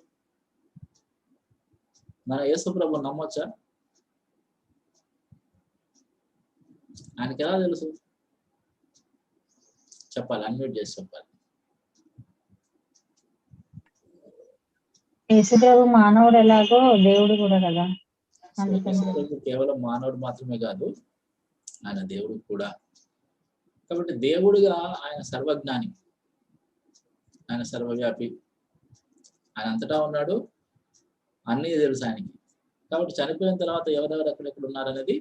మన యేసు ప్రభు నమ్మొచ్చా? ఆయనకి ఎలా తెలుసు? చెప్పాలి, అన్మ్యూట్ చేసి చెప్పాలి. యేసుప్రభు మానవుడు ఎలాగో దేవుడు కూడా కదా. కేవలం మానవుడు మాత్రమే కాదు, ఆయన దేవుడు కూడా. కాబట్టి దేవుడుగా ఆయన సర్వజ్ఞాని, ఆయన సర్వవ్యాపి, ఆయన అంతటా ఉన్నాడు, అన్నీ తెలుసు ఆయనకి. కాబట్టి చనిపోయిన తర్వాత ఎవరెవరు ఎక్కడెక్కడ ఉన్నారనేది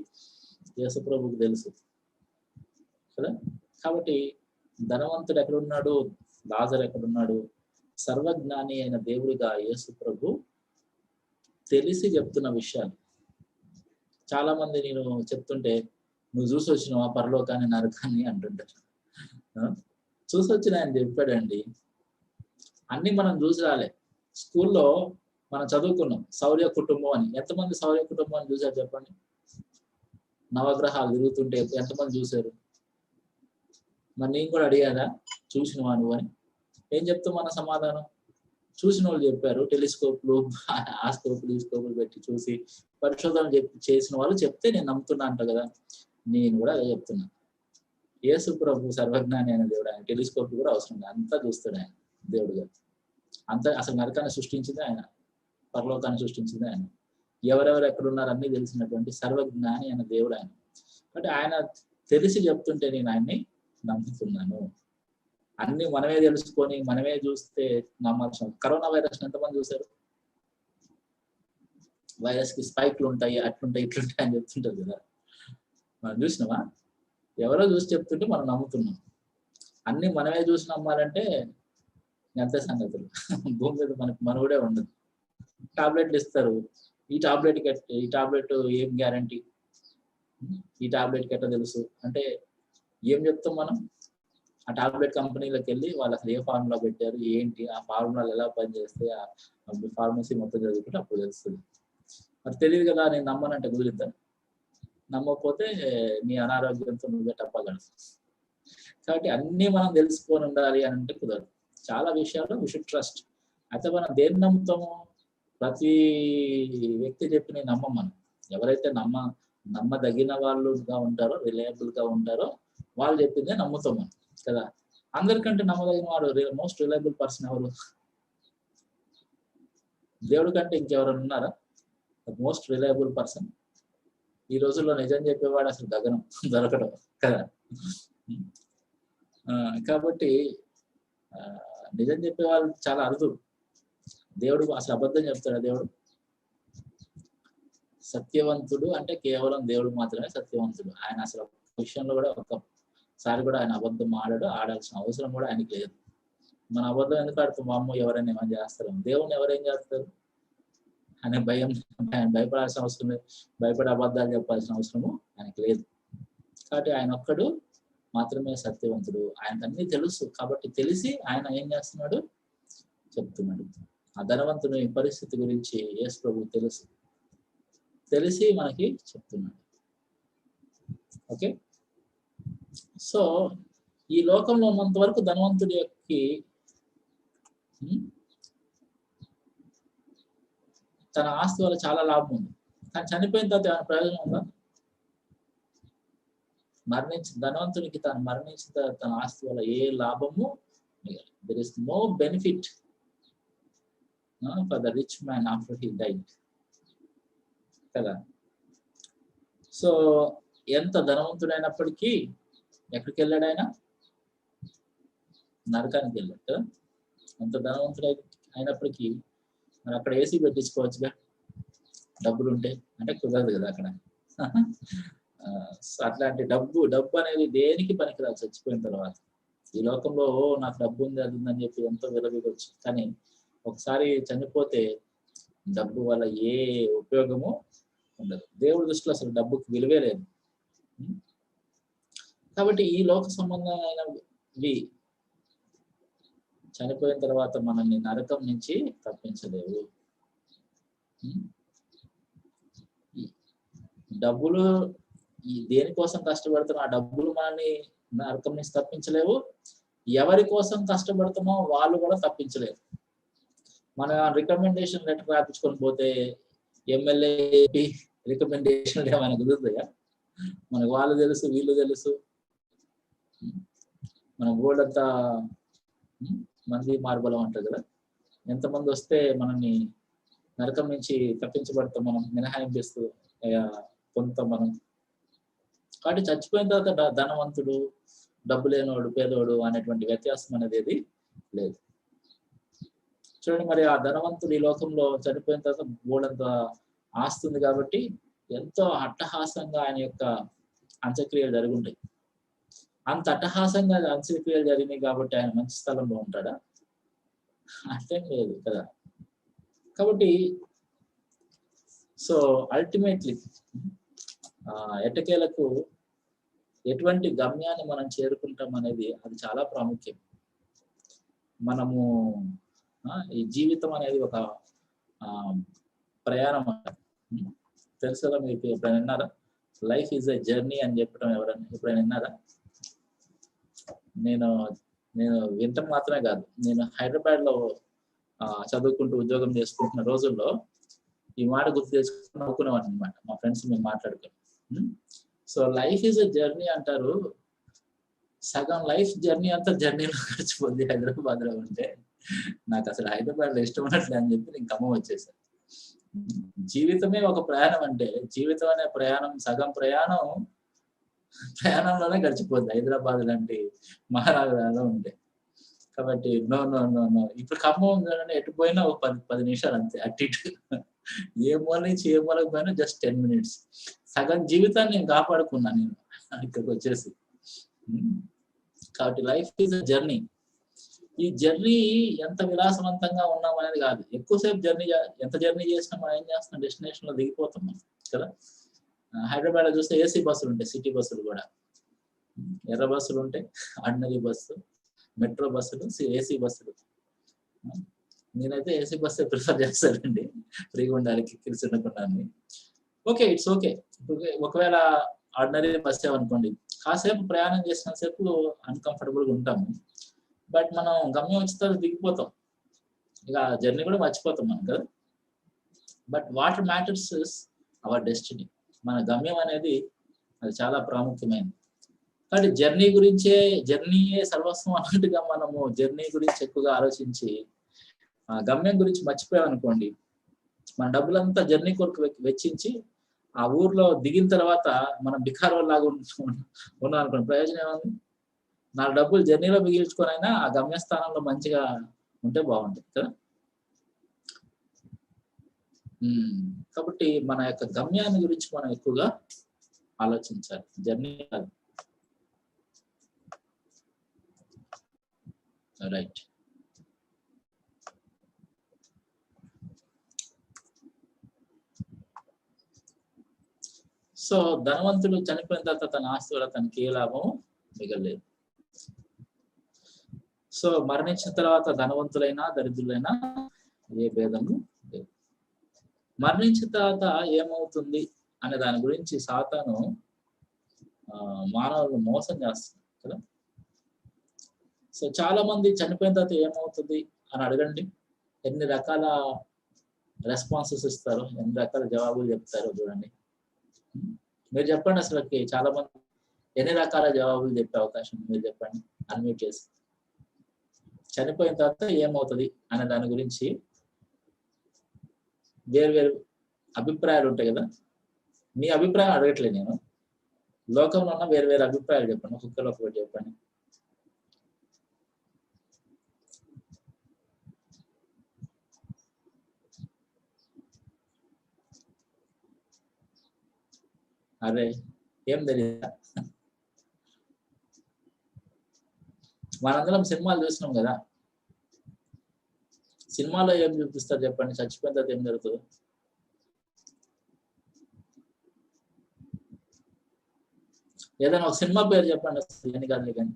యేసు ప్రభువుకు తెలుసు కదా. కాబట్టి ధనవంతుడు ఎక్కడున్నాడు, లాజరు ఎక్కడున్నాడు, సర్వజ్ఞాని అయిన దేవుడిగా యేసు ప్రభు తెలిసి చెప్తున్న విషయాలు. చాలా మంది నేను చెప్తుంటే, నువ్వు చూసి వచ్చినావా పరలోకాన్ని నరకాన్ని అంటుంటారు. చూసి వచ్చిన ఆయన చెప్పాడండి. అన్ని మనం చూసి రాలే. స్కూల్లో మనం చదువుకున్నాం శౌర్య కుటుంబం అని. ఎంతమంది శౌర్య కుటుంబం అని చూసారు చెప్పండి? నవగ్రహాలు తిరుగుతుంటే ఎంతమంది చూశారు? మరి నేను కూడా అడిగారా చూసినవా నువ్వు అని? ఏం చెప్తాం మన సమాధానం? చూసిన వాళ్ళు చెప్పారు, టెలిస్కోప్లు ఆ స్కోప్లు ఈ స్కోప్లు పెట్టి చూసి పరిశోధన చేసిన వాళ్ళు చెప్తే నేను నమ్ముతున్నా అంట కదా. నేను కూడా అదే చెప్తున్నా. యేసు ప్రభు సర్వజ్ఞాని అయిన దేవుడు, ఆయన టెలిస్కోప్ కూడా అవసరం లేదు, అంతా చూస్తాడు ఆయన దేవుడుగా. అంతా అసలు నరకాన్ని సృష్టించింది ఆయన, పరలోకాన్ని సృష్టించింది ఆయన, ఎవరెవరు ఎక్కడున్నారు అన్ని తెలిసినటువంటి సర్వజ్ఞాని అయిన దేవుడు ఆయన. అంటే ఆయన తెలిసి చెప్తుంటే నేను ఆయన్ని నమ్ముతున్నాను. అన్ని మనమే తెలుసుకొని మనమే చూస్తే నమ్మాల్సిన. కరోనా వైరస్ ఎంతమంది చూశారు? వైరస్ కి స్పైక్లు ఉంటాయి, అట్లుంటాయి ఇట్లుంటాయి అని చెప్తుంటారు కదా. మనం చూసినామా? ఎవరో చూసి చెప్తుంటే మనం నమ్ముతున్నాం. అన్ని మనమే చూసి నమ్మాలంటే ఎంత సంగతులు. భూమి మీద మనకు మనుగడే ఉండదు. టాబ్లెట్లు ఇస్తారు, ఈ టాబ్లెట్ ఏం గ్యారంటీ, ఈ టాబ్లెట్కి ఎట్లా తెలుసు అంటే ఏం చెప్తాం మనం? ఆ టాబ్లెట్ కంపెనీలోకి వెళ్ళి వాళ్ళు అసలు ఏ ఫార్ములా పెట్టారు, ఏంటి, ఆ ఫార్ములాలు ఎలా పనిచేస్తే ఆ ఫార్మసీ మొత్తం చదువుకుంటే అప్పుడు తెలుస్తుంది. మరి తెలియదు కదా, నేను నమ్మనంటే కుదిరిద్దాను? నమ్మకపోతే నీ అనారోగ్యంతో నువ్వే టప్పగలవు. కాబట్టి అన్నీ మనం తెలుసుకొని ఉండాలి అని అంటే కుదరదు. చాలా విషయాలు వి షుడ్ ట్రస్ట్. అయితే మనం దేన్ని నమ్ముతాము? ప్రతి వ్యక్తి చెప్పి నమ్మం మనం. ఎవరైతే నమ్మదగిన వాళ్ళుగా ఉంటారో, రిలయబుల్ గా ఉంటారో వాళ్ళు చెప్పిందే నమ్ముతాం మనం కదా. అందరికంటే నమ్మదగిన వాడు మోస్ట్ రిలయబుల్ పర్సన్ ఎవరు? దేవుడి కంటే ఇంకెవరైనా ఉన్నారా మోస్ట్ రిలయబుల్ పర్సన్? ఈ రోజుల్లో నిజం చెప్పేవాడు అసలు గగనం దొరకడం కదా. కాబట్టి నిజం చెప్పేవాళ్ళు చాలా అరుదు. దేవుడు అసలు అబద్ధం చెప్తాడు. దేవుడు సత్యవంతుడు అంటే కేవలం దేవుడు మాత్రమే సత్యవంతుడు. ఆయన అసలు విషయంలో కూడా ఒక్కసారి కూడా ఆయన అబద్ధం ఆడాల్సిన అవసరం కూడా ఆయనకి లేదు. మన అబద్ధం ఎందుకు ఆడుతాం? అమ్మో ఎవరైనా ఏమైనా చేస్తారు, దేవుని ఎవరేం చేస్తారు అనే భయపడాల్సిన అవసరం లేదు. భయపడే అబద్ధాలు చెప్పాల్సిన అవసరము ఆయనకి లేదు. కాబట్టి ఆయన ఒక్కడు మాత్రమే సత్యవంతుడు. ఆయనకు అన్ని తెలుసు. కాబట్టి తెలిసి ఆయన ఏం చేస్తున్నాడు? చెప్తున్నాడు. ఆ ధనవంతుని పరిస్థితి గురించి యేసు ప్రభువు తెలిసి మనకి చెప్తున్నాడు. ఓకే, సో ఈ లోకంలో ఉన్నంత వరకు ధనవంతుడికి తన ఆస్తి వల్ల చాలా లాభం ఉంది. కానీ చనిపోయిన తర్వాత ఏమైనా ప్రయోజనం ఉందా? ధనవంతునికి తను మరణించిన తర్వాత తన ఆస్తి వల్ల ఏ లాభము? There is no benefit for the rich man after he died కదా. సో ఎంత ధనవంతుడైనప్పటికీ ఎక్కడికి వెళ్ళాడు ఆయన? నరకానికి వెళ్ళాడు కదా. ఎంత ధనవంతుడు అయినప్పటికీ మరి అక్కడ ఏసీ పెట్టించుకోవచ్చుగా డబ్బులు ఉంటే, అంటే కుదరదు కదా అక్కడ. అట్లాంటి డబ్బు అనేది దేనికి పనికిరాదు చచ్చిపోయిన తర్వాత. ఈ లోకంలో నాకు డబ్బు ఉంది అది ఉందని చెప్పి ఎంతో విలవిగొచ్చు, కానీ ఒకసారి చనిపోతే డబ్బు వల్ల ఏ ఉపయోగము ఉండదు. దేవుడి దృష్టిలో అసలు డబ్బుకి విలువే లేదు. కాబట్టి ఈ లోక సంబంధమైనవి చనిపోయిన తర్వాత మనల్ని నరకం నుంచి తప్పించలేవు. డబ్బులు దేనికోసం కష్టపడుతున్నా ఆ డబ్బులు మనల్ని నరకం నుంచి తప్పించలేవు. ఎవరి కోసం కష్టపడుతామో వాళ్ళు కూడా తప్పించలేరు. మన రికమెండేషన్ లెటర్ రాపించుకొని పోతే ఎమ్మెల్యే రికమెండేషన్ ఏమైనా కుదురుతాయా? మనకు వాళ్ళు తెలుసు, వీళ్ళు తెలుసు. మన బోర్డు అంతా మంది మార్బలం అంటారు కదా. ఎంతమంది వస్తే మనల్ని నరకం నుంచి తప్పించబడతాం, మనం మినహాయింపిస్తూ పొందుతాం మనం. కాబట్టి చచ్చిపోయిన తర్వాత ధనవంతుడు, డబ్బు లేనోడు, పేదోడు అనేటువంటి వ్యత్యాసం అనేది ఏది లేదు. చూడండి, మరి ఆ ధనవంతుడు ఈ లోకంలో చనిపోయిన తర్వాత బోర్డంత ఆస్తుంది కాబట్టి ఎంతో అట్టహాసంగా ఆయన యొక్క అంత్యక్రియలు జరుగుంటాయి. అంత అట్టహాసంగా అంత్యక్రియలు జరిగినాయి కాబట్టి ఆయన మంచి స్థలంలో ఉంటాడా? అట్లేం లేదు కదా. కాబట్టి సో అల్టిమేట్లీ ఎట్టకేలకు ఎటువంటి గమ్యాన్ని మనం చేరుకుంటాం అనేది అది చాలా ప్రాముఖ్యం. మనము ఈ జీవితం అనేది ఒక ప్రయాణం అంటారు. తెలుసు కదా మీకు, ఎప్పుడైనా విన్నారా? లైఫ్ ఈజ్ ఎ జర్నీ అని చెప్పడం ఎప్పుడైనా విన్నారా? నేను వింటం మాత్రమే కాదు, నేను హైదరాబాద్ లో చదువుకుంటూ ఉద్యోగం చేసుకుంటున్న రోజుల్లో ఈ మాట గుర్తు తెచ్చుకుని నవ్వుకునేవాడిని అనమాట. మా ఫ్రెండ్స్ మేము మాట్లాడుకుని. So life is a journey అంటారు, సగం లైఫ్ జర్నీ అంతా జర్నీలో గడిచిపోద్ది హైదరాబాద్ లో ఉంటే. నాకు అసలు హైదరాబాద్ లో ఇష్టం ఉన్నట్లే అని చెప్పి నేను ఖమ్మం వచ్చేసాను. జీవితమే ఒక ప్రయాణం అంటే, జీవితం అనే ప్రయాణం సగం ప్రయాణంలోనే గడిచిపోద్ది హైదరాబాద్ లాంటి మహానగరాల్లో ఉంటే. కాబట్టి నో నో నో నో ఇప్పుడు ఖమ్మం ఎటు పోయినా ఒక 10 నిమిషాలు అంతే, అటు ఇటు. ఏ మూల నుంచి ఏ మూలకు పోయినా జస్ట్ 10 minutes. సగం జీవితాన్ని నేను కాపాడుకున్నాను నేను ఇక్కడికి వచ్చేసి. కాబట్టి లైఫ్ ఈజ్ అ జర్నీ. ఈ జర్నీ ఎంత విలాసవంతంగా ఉన్నాం అనేది కాదు, ఎక్కువసేపు ఎంత జర్నీ చేసినా మనం ఏం చేస్తున్నాం, డెస్టినేషన్ లో దిగిపోతాం మనం కదా. హైదరాబాద్ లో చూస్తే ఏసీ బస్సులు ఉంటాయి, సిటీ బస్సులు కూడా. ఎర్ర బస్సులు ఉంటాయి, ఆర్డినరీ బస్సు, మెట్రో బస్సులు, ఏసీ బస్సులు. నేనైతే ఏసీ బస్సే ప్రిఫర్ చేస్తానండి, ఫ్రీగా ఉండాలి, కిక్కిరిసి ఉండకుండా. Okay, it's okay. ఒకవేళ ఆర్డినరీ బస్ అనుకోండి, కాసేపు ప్రయాణం చేసినంతసేపు అన్కంఫర్టబుల్గా ఉంటాము, బట్ మనం గమ్యం వచ్చిన తర్వాత దిగిపోతాం, ఇక జర్నీ కూడా మర్చిపోతాం మనం కదా. But what matters is our destiny. మన గమ్యం అనేది అది చాలా ప్రాముఖ్యమైనది. కాబట్టి జర్నీయే సర్వస్వం అన్నట్టుగా మనము జర్నీ గురించి ఎక్కువగా ఆలోచించి గమ్యం గురించి మర్చిపోయామనుకోండి, మన డబ్బులంతా జర్నీ కొరకు వెచ్చించి ఆ ఊర్లో దిగిన తర్వాత మనం బికారోల్లాగా ఉన్నాం అనుకోండి, ప్రయోజనం ఏముంది? నా డబ్బులు జర్నీలో మిగిల్చుకొనైనా ఆ గమ్యస్థానంలో మంచిగా ఉంటే బాగుంటుంది కదా. కాబట్టి మన యొక్క గమ్యాన్ని గురించి మనం ఎక్కువగా ఆలోచించాలి, జర్నీ కాదు. రైట్. సో ధనవంతుడు చనిపోయిన తర్వాత తన ఆస్తి వల్ల తనకి ఏ లాభం మిగలలేదు. సో మరణించిన తర్వాత ధనవంతులైనా దరిద్రులైనా ఏ భేదము లేదు. మరణించిన తర్వాత ఏమవుతుంది అనే దాని గురించి సాతాను మానవులను మోసం చేస్తుంది కదా. సో చాలా మంది చనిపోయిన తర్వాత ఏమవుతుంది అని అడగండి, ఎన్ని రకాల రెస్పాన్సెస్ ఇస్తారు, ఎన్ని రకాల జవాబులు చెప్తారో చూడండి. మీరు చెప్పండి, అసలు చాలా మంది ఎన్ని రకాల జవాబులు చెప్పే అవకాశం మీరు చెప్పండి, అన్మ్యూట్ చేసి. చనిపోయిన తర్వాత ఏమవుతుంది అనే దాని గురించి వేరు అభిప్రాయాలు ఉంటాయి కదా. మీ అభిప్రాయం అడగట్లేదు నేను, లోకంలో ఉన్న వేరు అభిప్రాయాలు చెప్పండి, ఒక్కొక్కరు ఒకటి చెప్పండి. అరే ఏం తెలియదా? మనందరం సినిమాలు చూసినాం కదా, సినిమాలో ఏం చూపిస్తారు చెప్పండి? చచ్చిపోయిన తర్వాత ఏం జరుగుతుంది? ఏదైనా ఒక సినిమా పేరు చెప్పండి, ఎన్ని కాదు కానీ.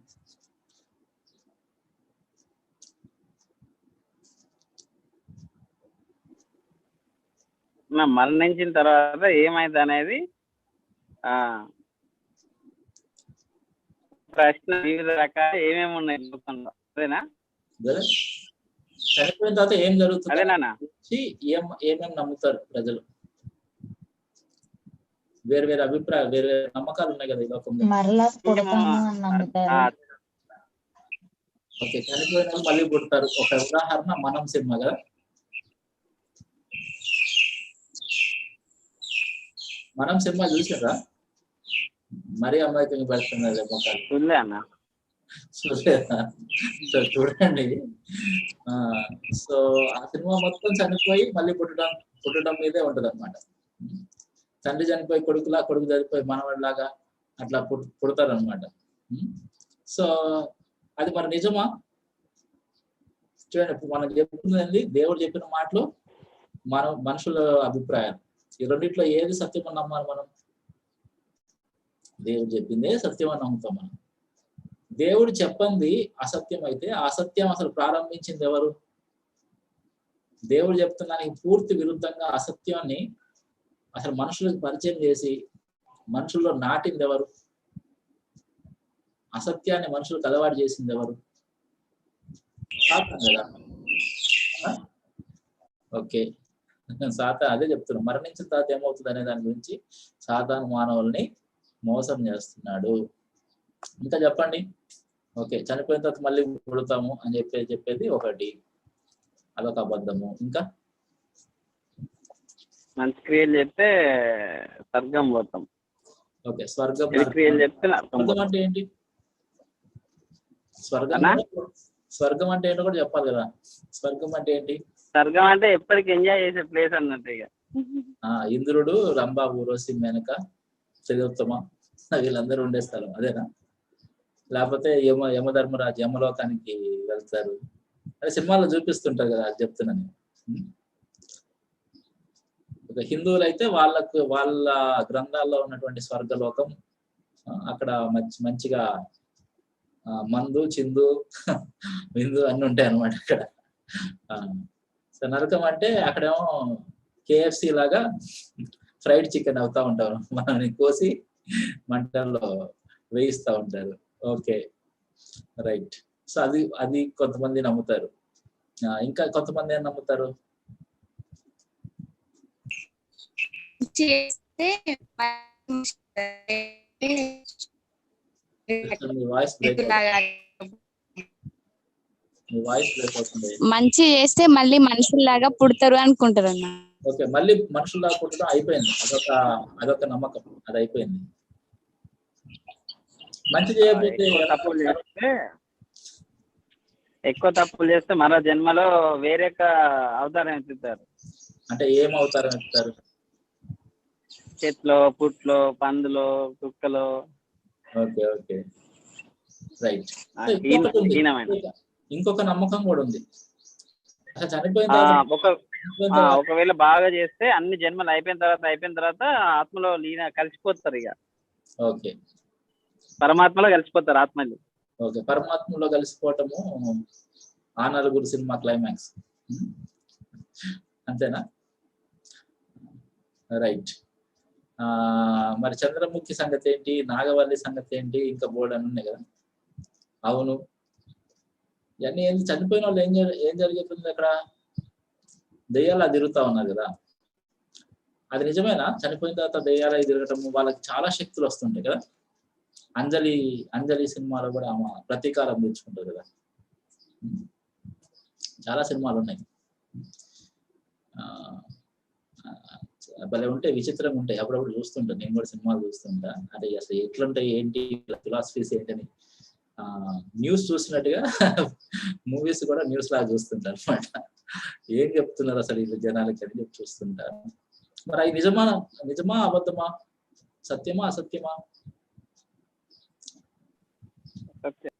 మరణించిన తర్వాత ఏమైంది అనేది ప్రశ్న వివిధ రకాల ఏమేమి ఉన్నాయి లోకంలో, అదేనా? చనిపోయిన తర్వాత ఏం జరుగుతుంది అదేనా? ఏమేమి నమ్ముతారు ప్రజలు? వేరు వేరే అభిప్రాయాలు, వేరు వేరే నమ్మకాలు ఉన్నాయి కదా ఈ లోకంలో. మరలా పుడతాము అని నమ్ముతారు. ఓకే, చనిపోయిన వాళ్ళు మళ్ళీ పుడతారు. ఒక ఉదాహరణ మనం సినిమా కదా. మనం సినిమా చూసారా? మరీ అమాయకంగా పెడుతున్నారు మొక్కలు. చూడలేదా? సో చూడండి. సో ఆ సినిమా మొత్తం చనిపోయి మళ్ళీ పుట్టడం మీదే ఉంటది అనమాట. తండ్రి చనిపోయి కొడుకులా, కొడుకు చనిపోయి మనవాడిలాగా అట్లా పుడతారు అనమాట. సో అది మన నిజమా? చూడండి, మనం చెప్తున్నది దేవుడు చెప్పిన మాటలు, మనుషుల అభిప్రాయాలు. ఈ రెండిట్లో ఏది సత్యం అని నమ్మాలి మనం? దేవుడు చెప్పిందే సత్యం అని నమ్ముతాం మనం. దేవుడు చెప్పంది అసత్యం అయితే అసత్యం అసలు ప్రారంభించింది ఎవరు? దేవుడు చెప్తున్నానికి పూర్తి విరుద్ధంగా అసత్యాన్ని అసలు మనుషులకు పరిచయం చేసి మనుషుల్లో నాటింది ఎవరు? అసత్యాన్ని మనుషులకు అలవాటు చేసింది ఎవరు? సాతాను కదా. ఓకే, సాతాను అదే చెప్తున్నాం. మరణించిన తర్వాత ఏమవుతుంది అనే దాని గురించి సాతాను మానవుల్ని మోసం చేస్తున్నాడు. ఇంకా చెప్పండి. ఓకే, చనిపోయిన తర్వాత మళ్ళీ పుడతాము అని చెప్పేది ఒకటి, అదొక అబద్ధము. ఇంకా మంచి క్రియలు చెప్తే స్వర్గం పోతాం. ఓకే, స్వర్గం క్రియలు చెప్తే స్వర్గం అంటే ఏంటి? స్వర్గం అంటే ఏంటో కూడా చెప్పాలి కదా. స్వర్గం అంటే ఏంటి? స్వర్గం అంటే ఎప్పటికి ఎంజాయ్ చేసే ప్లేస్ అన్నట్టు. ఇక ఇంద్రుడు, రంభా, ఊర్వశి, మేనక, త్రిలోత్తమ వీళ్ళందరూ ఉండే స్థలం అదేనా? లేకపోతే యమధర్మరాజు యమలోకానికి వెళ్తారు, అదే సినిమాలో చూపిస్తుంటారు కదా, అది చెప్తున్నాను. ఒక హిందువులు అయితే వాళ్ళ గ్రంథాల్లో ఉన్నటువంటి స్వర్గలోకం, అక్కడ మంచిగా మందు, చిందు, విందు అన్ని ఉంటాయి అన్నమాట అక్కడ. సో నరకం అంటే అక్కడేమో KFC లాగా ఫ్రైడ్ చికెన్ అవుతా ఉంటారు, మనల్ని కోసి మంటల్లో వేయిస్తూ ఉంటారు. Okay, right. సో అది కొంతమంది నమ్ముతారు. ఇంకా కొంతమంది ఏం నమ్ముతారు? మంచి చేస్తే మళ్ళీ మనుషుల్లాగా పుడతారు అనుకుంటారు అన్న. ఓకే, మళ్ళీ మనుషుల్లాగా పుట్టడం అయిపోయింది, అదొక నమ్మకం, అది అయిపోయింది. మంచి చేయకపోతే ఎక్కువ తప్పులు చేస్తే మరో జన్మలో వేరే అవతారం ఎత్తుతారు. అంటే ఏం అవతారం ఎత్తుతారు? చెట్లో, పుట్లో, పందులో, కుక్కలో. Okay okay, right. ఇంకొక నమ్మకం కూడా ఉంది. ఒకవేళ బాగా చేస్తే అన్ని జన్మలు అయిపోయిన తర్వాత ఆత్మలో కలిసిపోతారు. ఇక ఓకే, పరమాత్మలో కలిసిపోతారు ఆత్మలు. ఓకే, పరమాత్మలో కలిసిపోవటము ఆ నలుగురు సినిమా క్లైమాక్స్, అంతేనా? రైట్. మరి చంద్రముఖి సంగతి ఏంటి? నాగవల్లి సంగతి ఏంటి? ఇంకా బోర్డు అని ఉన్నాయి కదా. అవును, ఇవన్నీ చనిపోయిన వాళ్ళు ఏం జరుగుతుంది అక్కడ? దెయ్యాలు తిరుగుతా ఉన్నారు కదా, అది నిజమేనా? చనిపోయిన తర్వాత దెయ్యాలు తిరగటము, వాళ్ళకి చాలా శక్తులు వస్తుంటాయి కదా. అంజలి సినిమాలో కూడా ఆమె ప్రతీకారం తెచ్చుకుంటారు కదా. చాలా సినిమాలు ఉన్నాయి, భలే ఉంటాయి, విచిత్రంగా ఉంటాయి. అప్పుడప్పుడు చూస్తుంటా, నేను కూడా సినిమాలు చూస్తుంటా. అంటే అసలు ఎట్లుంటాయి, ఏంటి ఫిలాసఫీస్ ఏంటని న్యూస్ చూసినట్టుగా మూవీస్ కూడా న్యూస్ లాగా చూస్తుంటారు అనమాట. ఏం చెప్తున్నారు అసలు వీళ్ళు జనాలకి అని చెప్పి చూస్తుంటారు. మరి అది నిజమా అబద్ధమా? సత్యమా అసత్యమా? సత్యం.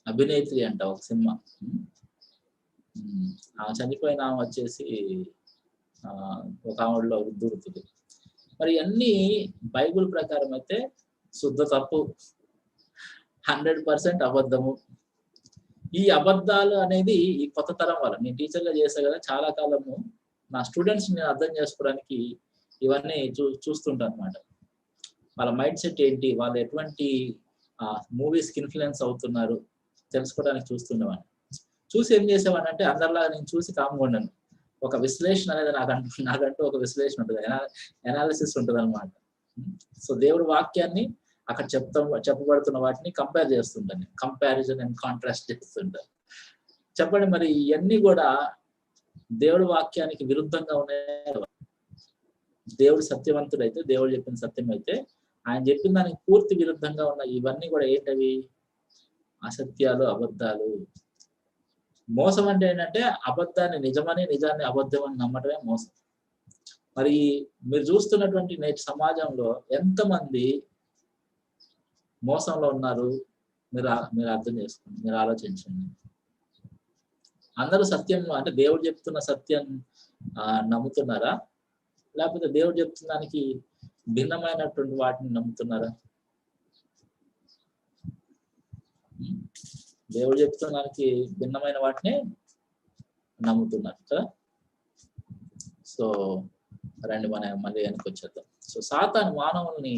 అభినేత్రి అంట ఒక సినిమా. ఆమె చనిపోయిన ఆమె వచ్చేసి ఒక ఆవిడలో దూరుతుంది. మరి అన్ని బైబుల్ ప్రకారం అయితే శుద్ధ తప్పు, 100% అబద్ధము. ఈ అబద్ధాలు అనేది ఈ కొత్త తరం వాళ్ళు, నేను టీచర్గా చేసా కదా చాలా కాలము, నా స్టూడెంట్స్ నేను అర్థం చేసుకోవడానికి ఇవన్నీ చూస్తుంటాను అనమాట. వాళ్ళ మైండ్ సెట్ ఏంటి, వాళ్ళు ఎటువంటి మూవీస్కి ఇన్ఫ్లుయెన్స్ అవుతున్నారు తెలుసుకోవడానికి చూస్తుండేవాడిని. చూసి ఏం చేసేవాడిని అంటే అందరిలాగా నేను చూసి కామ్గా ఉన్నాను. ఒక విశ్లేషణ అనేది నాకంటూ ఒక విశ్లేషణ ఉంటుంది, ఎనాలిసిస్ ఉంటుంది అనమాట. సో దేవుడి వాక్యాన్ని అక్కడ చెప్పబడుతున్న వాటిని కంపేర్ చేస్తుంటాను, కంపారిజన్ అండ్ కాంట్రాస్ట్ చేస్తుంటాను. చెప్పండి మరి ఇవన్నీ కూడా దేవుడి వాక్యానికి విరుద్ధంగా ఉన్నాయి. దేవుడు సత్యవంతుడు అయితే, దేవుడు చెప్పిన సత్యం అయితే, ఆయన చెప్పిన దానికి పూర్తి విరుద్ధంగా ఉన్న ఇవన్నీ కూడా ఏంటవి? అసత్యాలు, అబద్ధాలు. మోసం అంటే ఏంటంటే అబద్ధాన్ని నిజమని, నిజాన్ని అబద్ధం అని నమ్మటమే మోసం. మరి మీరు చూస్తున్నటువంటి నేటి సమాజంలో ఎంతమంది మోసంలో ఉన్నారు మీరు అర్థం చేసుకోండి, మీరు ఆలోచించండి. అందరూ సత్యం అంటే దేవుడు చెప్తున్న సత్యం నమ్ముతున్నారా, లేకపోతే దేవుడు చెప్తున్న దానికి భిన్నమైనటువంటి వాటిని నమ్ముతున్నారా? దేవుడు చెప్తున్న దానికి భిన్నమైన వాటిని నమ్ముతున్నారు కదా. సో రండి మనం మళ్ళీ వెనక్కి వచ్చేద్దాం. సో సాతాను మానవుల్ని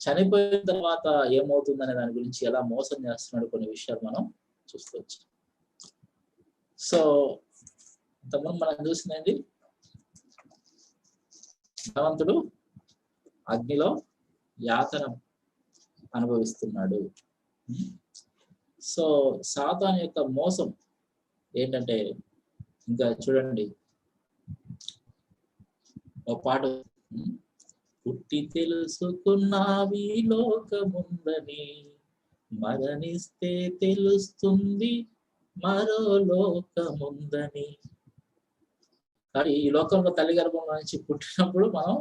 చనిపోయిన తర్వాత ఏమవుతుందనే దాని గురించి ఎలా మోసం చేస్తున్నాడు కొన్ని విషయాలు మనం చూసుకోవచ్చు. సో ఇంతకుముందు మనం చూసిందండి, భగవంతుడు అగ్నిలో యాతన అనుభవిస్తున్నాడు. సో సాతాను యొక్క మోసం ఏంటంటే, ఇంకా చూడండి ఒక పాట, పుట్టి తెలుసుకున్నావి లోకముందని, మరణిస్తే తెలుస్తుంది మరో లోకముందని. కానీ ఈ లోకంలో తల్లి గర్భంలో నుంచి పుట్టినప్పుడు మనం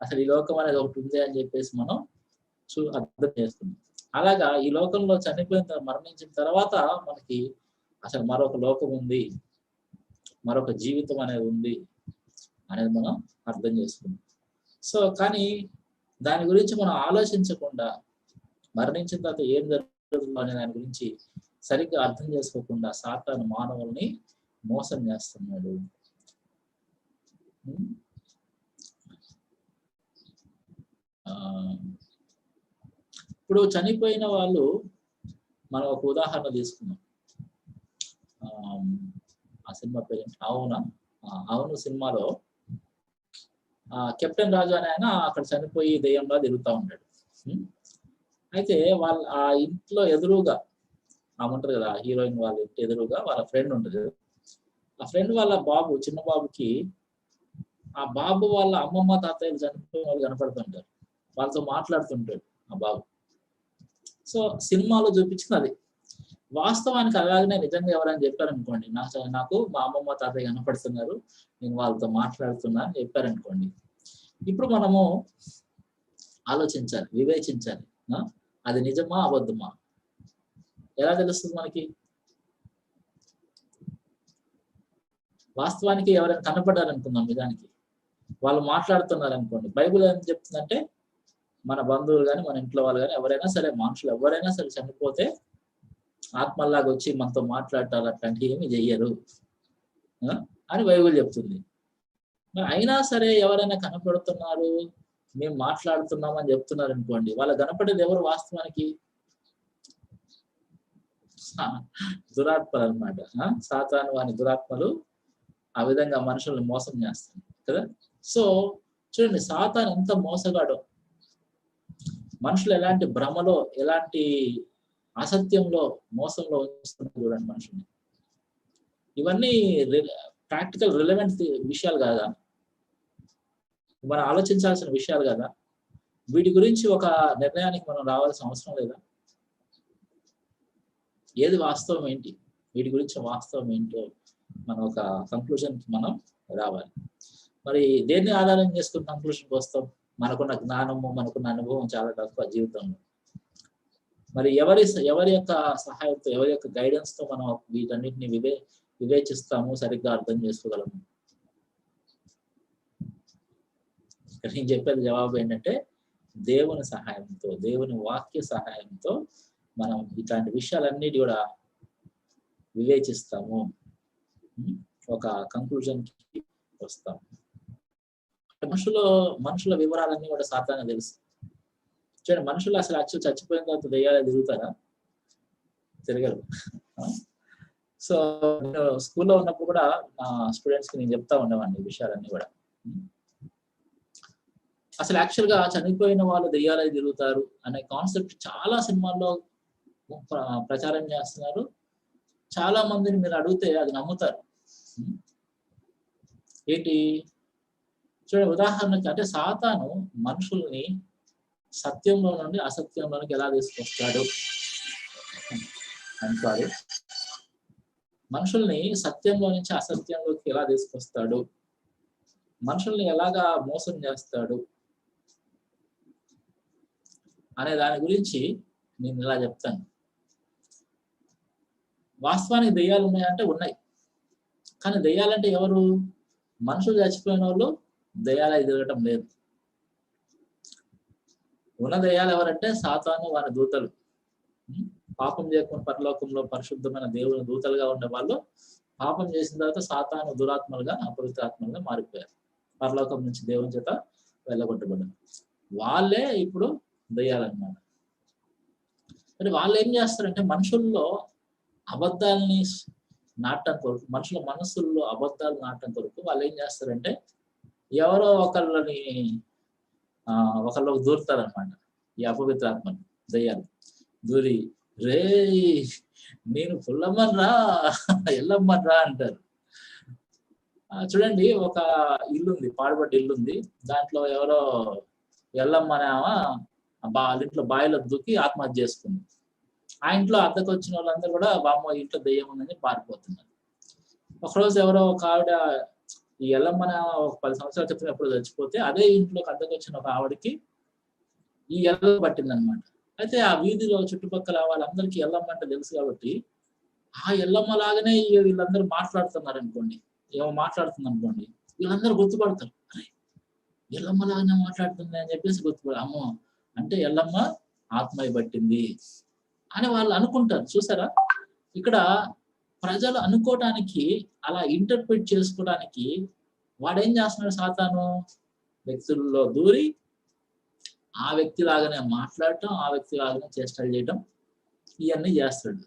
అసలు ఈ లోకం అనేది ఒకటి ఉంది అని చెప్పేసి మనం అర్థం చేస్తున్నాం. అలాగా ఈ లోకంలో చనిపోయిన మరణించిన తర్వాత మనకి అసలు మరొక లోకం ఉంది, మరొక జీవితం అనేది ఉంది అనేది మనం అర్థం చేసుకున్నాం. సో కానీ దాని గురించి మనం ఆలోచించకుండా, మరణించిన తర్వాత ఏం జరుగుతుందో అనే దాని గురించి సరిగ్గా అర్థం చేసుకోకుండా సాతాను మానవుల్ని మోసం చేస్తున్నాడు. ఇప్పుడు చనిపోయిన వాళ్ళు, మనం ఒక ఉదాహరణ తీసుకున్నాం. ఆ సినిమా పేరు అవును సినిమాలో కెప్టెన్ రాజు అనే ఆయన అక్కడ చనిపోయి దెయ్యంలా తిరుగుతూ ఉంటాడు. అయితే ఆ ఇంట్లో ఎదురుగా ఉంటారు కదా, హీరోయిన్ వాళ్ళ ఇంటి ఎదురుగా వాళ్ళ ఫ్రెండ్ ఉంటుంది. ఆ ఫ్రెండ్ వాళ్ళ బాబు, చిన్న బాబుకి ఆ బాబు వాళ్ళ అమ్మమ్మ తాతయ్యలు చనిపోయిన వాళ్ళు కనపడుతుంటారు, వాళ్ళతో మాట్లాడుతుంటాడు ఆ బాబు. సో సినిమాలో చూపించింది అది. వాస్తవానికి అలాగనే నిజంగా ఎవరైనా చెప్పారనుకోండి, నాకు మా అమ్మమ్మ తాతయ్య కనపడుతున్నారు, నేను వాళ్ళతో మాట్లాడుతున్నా అని చెప్పారనుకోండి, ఇప్పుడు మనము ఆలోచించాలి, వివేచించాలి, అది నిజమా అబద్ధమా? ఎలా తెలుస్తుంది మనకి? వాస్తవానికి ఎవరైనా కనపడ్డారనుకుందాం, నిజానికి వాళ్ళు మాట్లాడుతున్నారు అనుకోండి, బైబిల్ ఏం చెప్తుందంటే మన బంధువులు కానీ మన ఇంట్లో వాళ్ళు కానీ ఎవరైనా సరే, మనుషులు ఎవరైనా సరే చనిపోతే ఆత్మల్లాగా వచ్చి మనతో మాట్లాడటారు, అట్లాంటివి ఏమి చెయ్యరు అని బైబిల్ చెప్తుంది. మరి అయినా సరే ఎవరైనా కనపడుతున్నారు, మేము మాట్లాడుతున్నాం అని చెప్తున్నారు అనుకోండి, వాళ్ళు కనపడేది ఎవరు వాస్తవానికి? దురాత్మలు అనమాట. సాతాను వాని దురాత్మలు ఆ విధంగా మనుషుల్ని మోసం చేస్తాయి కదా. సో చూడండి, సాతాను ఎంత మోసగాడో, మనుషులు ఎలాంటి భ్రమలో, ఎలాంటి అసత్యంలో, మోసంలో ఉంచుతున్నారు చూడండి మనుషుల్ని. ఇవన్నీ ప్రాక్టికల్ రిలవెంట్ విషయాలు కాదా? మనం ఆలోచించాల్సిన విషయాలు కదా. వీటి గురించి ఒక నిర్ణయానికి మనం రావాల్సిన అవసరం లేదా? ఏది వాస్తవం ఏంటి, వీటి గురించి వాస్తవం ఏంటో మనం ఒక కంక్లూజన్కి మనం రావాలి. మరి దేన్ని ఆధారం చేసుకుని కంక్లూషన్కి వస్తాం? మనకున్న జ్ఞానము, మనకున్న అనుభవం చాలా తక్కువ జీవితంలో. మరి ఎవరి యొక్క సహాయంతో, ఎవరి యొక్క గైడెన్స్ తో మనం వీటన్నిటిని వివేచిస్తాము, సరిగ్గా అర్థం చేసుకోగలము? ఇక్కడ నేను చెప్పేది జవాబు ఏంటంటే, దేవుని సహాయంతో, దేవుని వాక్య సహాయంతో మనం ఇట్లాంటి విషయాలన్నిటి కూడా వివేచిస్తాము, ఒక కంక్లూజన్కి వస్తాము. మనుషుల వివరాలన్నీ కూడా సాతానికి తెలుసు. చూడండి, మనుషులు అసలు యాక్చువల్ చచ్చిపోయిన తర్వాత దెయ్యాలు తిరుగుతారా? తిరగరు. సో నేను స్కూల్లో ఉన్నప్పుడు కూడా నా స్టూడెంట్స్కి నేను చెప్తా ఉండేవాడిని ఈ విషయాలన్నీ కూడా. అసలు యాక్చువల్గా చనిపోయిన వాళ్ళు దెయ్యాలై తిరుగుతారు అనే కాన్సెప్ట్ చాలా సినిమాల్లో ప్రచారం చేస్తున్నారు. చాలా మందిని మీరు అడిగితే అది నమ్ముతారు. ఏంటి చూడండి, ఉదాహరణకి అంటే సాతాను మనుషుల్ని సత్యంలో నుండి అసత్యంలోనికి ఎలా తీసుకొస్తాడు? సారీ, మనుషుల్ని సత్యంలో నుంచి అసత్యంలోకి ఎలా తీసుకొస్తాడు? మనుషుల్ని ఎలాగా మోసం చేస్తాడు అనే దాని గురించి నేను ఇలా చెప్తాను. వాస్తవానికి దెయ్యాలు ఉన్నాయంటే ఉన్నాయి, కానీ దెయ్యాలంటే ఎవరు? మనుషులు చచ్చిపోయిన వాళ్ళు దెయ్యాలు తిరగటం లేదు. ఉన్న దెయ్యాలు ఎవరంటే సాతాను, వారి దూతలు. పాపం చేయకుండా పరలోకంలో పరిశుద్ధమైన దేవుని దూతలుగా ఉండే వాళ్ళు పాపం చేసిన తర్వాత సాతాను దురాత్మలుగా, అపవిత్రాత్మలుగా మారిపోయారు. పరలోకం నుంచి దేవుని చేత వెళ్ళగొట్టబడ్డారు. వాళ్ళే ఇప్పుడు దెయ్యాలన్నమాట. మరి వాళ్ళు ఏం చేస్తారంటే మనుషుల్లో అబద్ధాలని నాటడం కొరకు, మనుషుల మనస్సుల్లో అబద్ధాలు నాటడం కొరకు వాళ్ళు ఏం చేస్తారంటే ఎవరో ఒకళ్ళని ఒకళ్ళకి దూరుతారనమాట. ఈ అపవిత్రాత్మలు, దయ్యాలు దూరి, రే నేను పుల్లమ్మన్రా, ఎల్లమ్మన్రా అంటారు. చూడండి, ఒక ఇల్లుంది, పాడుబడ్డ ఇల్లుంది. దాంట్లో ఎవరో ఎల్లమ్మ అనేమా వాళ్ళ ఇంట్లో బావిలో దూకి ఆత్మహత్య చేసుకుంది. ఆ ఇంట్లో అద్దెకు వచ్చిన వాళ్ళందరూ కూడా బామ్మ ఇంట్లో దెయ్యం ఉందని పారిపోతున్నారు. ఒకరోజు ఎవరో ఒక ఆవిడ, ఈ ఎల్లమ్మన ఒక 10 సంవత్సరాల క్రితం ఎప్పుడు చచ్చిపోతే అదే ఇంట్లోకి అద్దెకు వచ్చిన ఒక ఆవిడకి ఈ ఎల్లమ్మ పట్టిందనమాట. అయితే ఆ వీధిలో చుట్టుపక్కల వాళ్ళందరికీ ఎల్లమ్మ అంటే తెలుసు కాబట్టి ఆ ఎల్లమ్మ లాగానే వీళ్ళందరూ మాట్లాడుతున్నారు అనుకోండి, ఏమో మాట్లాడుతుంది అనుకోండి, వీళ్ళందరూ గుర్తుపడతారు. అరే ఎల్లమ్మ లాగానే మాట్లాడుతుంది అని చెప్పేసి గుర్తుపడ, అమ్మో అంటే ఎల్లమ్మ ఆత్మయ్య పట్టింది అని వాళ్ళు అనుకుంటారు. చూసారా, ఇక్కడ ప్రజలు అనుకోవటానికి, అలా ఇంటర్ప్రిట్ చేసుకోవడానికి వాడేం చేస్తున్నాడు? సాతాను వ్యక్తుల్లో దూరి ఆ వ్యక్తి లాగానే మాట్లాడటం, ఆ వ్యక్తి లాగానే చేష్టలు చేయటం, ఇవన్నీ చేస్తాడు.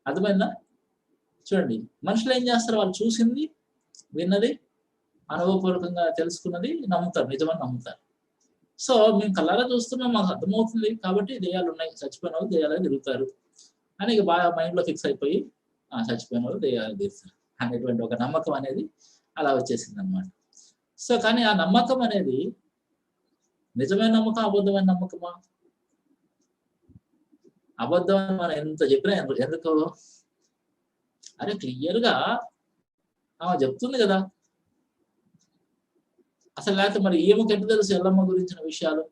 అర్థమైందా? చూడండి, మనుషులు ఏం చేస్తారు? వాళ్ళు చూసింది, విన్నది, అనుభవపూర్వకంగా తెలుసుకున్నది నమ్ముతారు, నిజమని నమ్ముతారు. సో మేము కళ్ళారా చూస్తున్నాం, మాకు అర్థమవుతుంది కాబట్టి దెయ్యాలు ఉన్నాయి, చచ్చిపోయిన వాళ్ళు దెయ్యాలు తిరుగుతారు అని ఇక బాగా మైండ్లో ఫిక్స్ అయిపోయి చచ్చిపోయిన వాళ్ళు దెయ్యాలు తిరుగుతారు అనేటువంటి ఒక నమ్మకం అనేది అలా వచ్చేసింది అనమాట. సో కానీ ఆ నమ్మకం అనేది నిజమైన నమ్మకం, అబద్ధమైన నమ్మకమా? అబద్ధం మనం ఎంత చెప్పినా ఎందుకు? అరే క్లియర్గా చెప్తుంది కదా అసలు. లేకపోతే మరి ఏమో ఎట్లా తెలుసు ఎల్లమ్మ గురించిన విషయాలు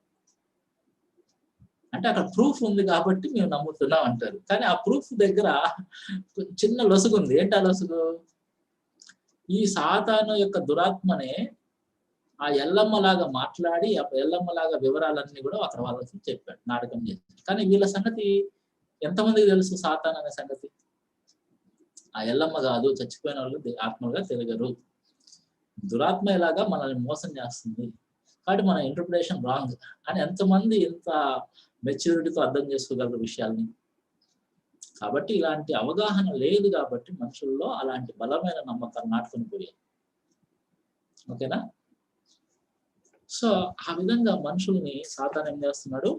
అంటే అక్కడ ప్రూఫ్ ఉంది కాబట్టి మేము నమ్ముతున్నాం అంటారు. కానీ ఆ ప్రూఫ్ దగ్గర చిన్న లొసుగు ఉంది. ఏంటి ఆ లొసుగు? ఈ సాతాను యొక్క దురాత్మనే ఆ ఎల్లమ్మలాగా మాట్లాడి, ఆ ఎల్లమ్మలాగా వివరాలన్నీ కూడా అక్కడ వాళ్ళకి చెప్పాడు, నాటకం చేశాడు. కానీ వీళ్ళ సంగతి ఎంతమందికి తెలుసు? సాతాను అనే సంగతి ఆ ఎల్లమ్మ కాదు, చచ్చిపోయిన వాళ్ళు ఆత్మలుగా తిరగరు, దురాత్మ ఇలాగా మనల్ని మోసం చేస్తుంది కాబట్టి మన ఇంటర్ప్రిటేషన్ రాంగ్ అని ఎంతమంది ఎంత మెచ్యూరిటీతో అర్థం చేసుకోగలరు విషయాల్ని? కాబట్టి ఇలాంటి అవగాహన లేదు కాబట్టి మనుషుల్లో అలాంటి బలమైన నమ్మకాలు నాటుకొని పోయాయి. ఓకేనా? సో ఆ విధంగా మనుషుల్ని సాతాను ఏం చేస్తున్నాడు?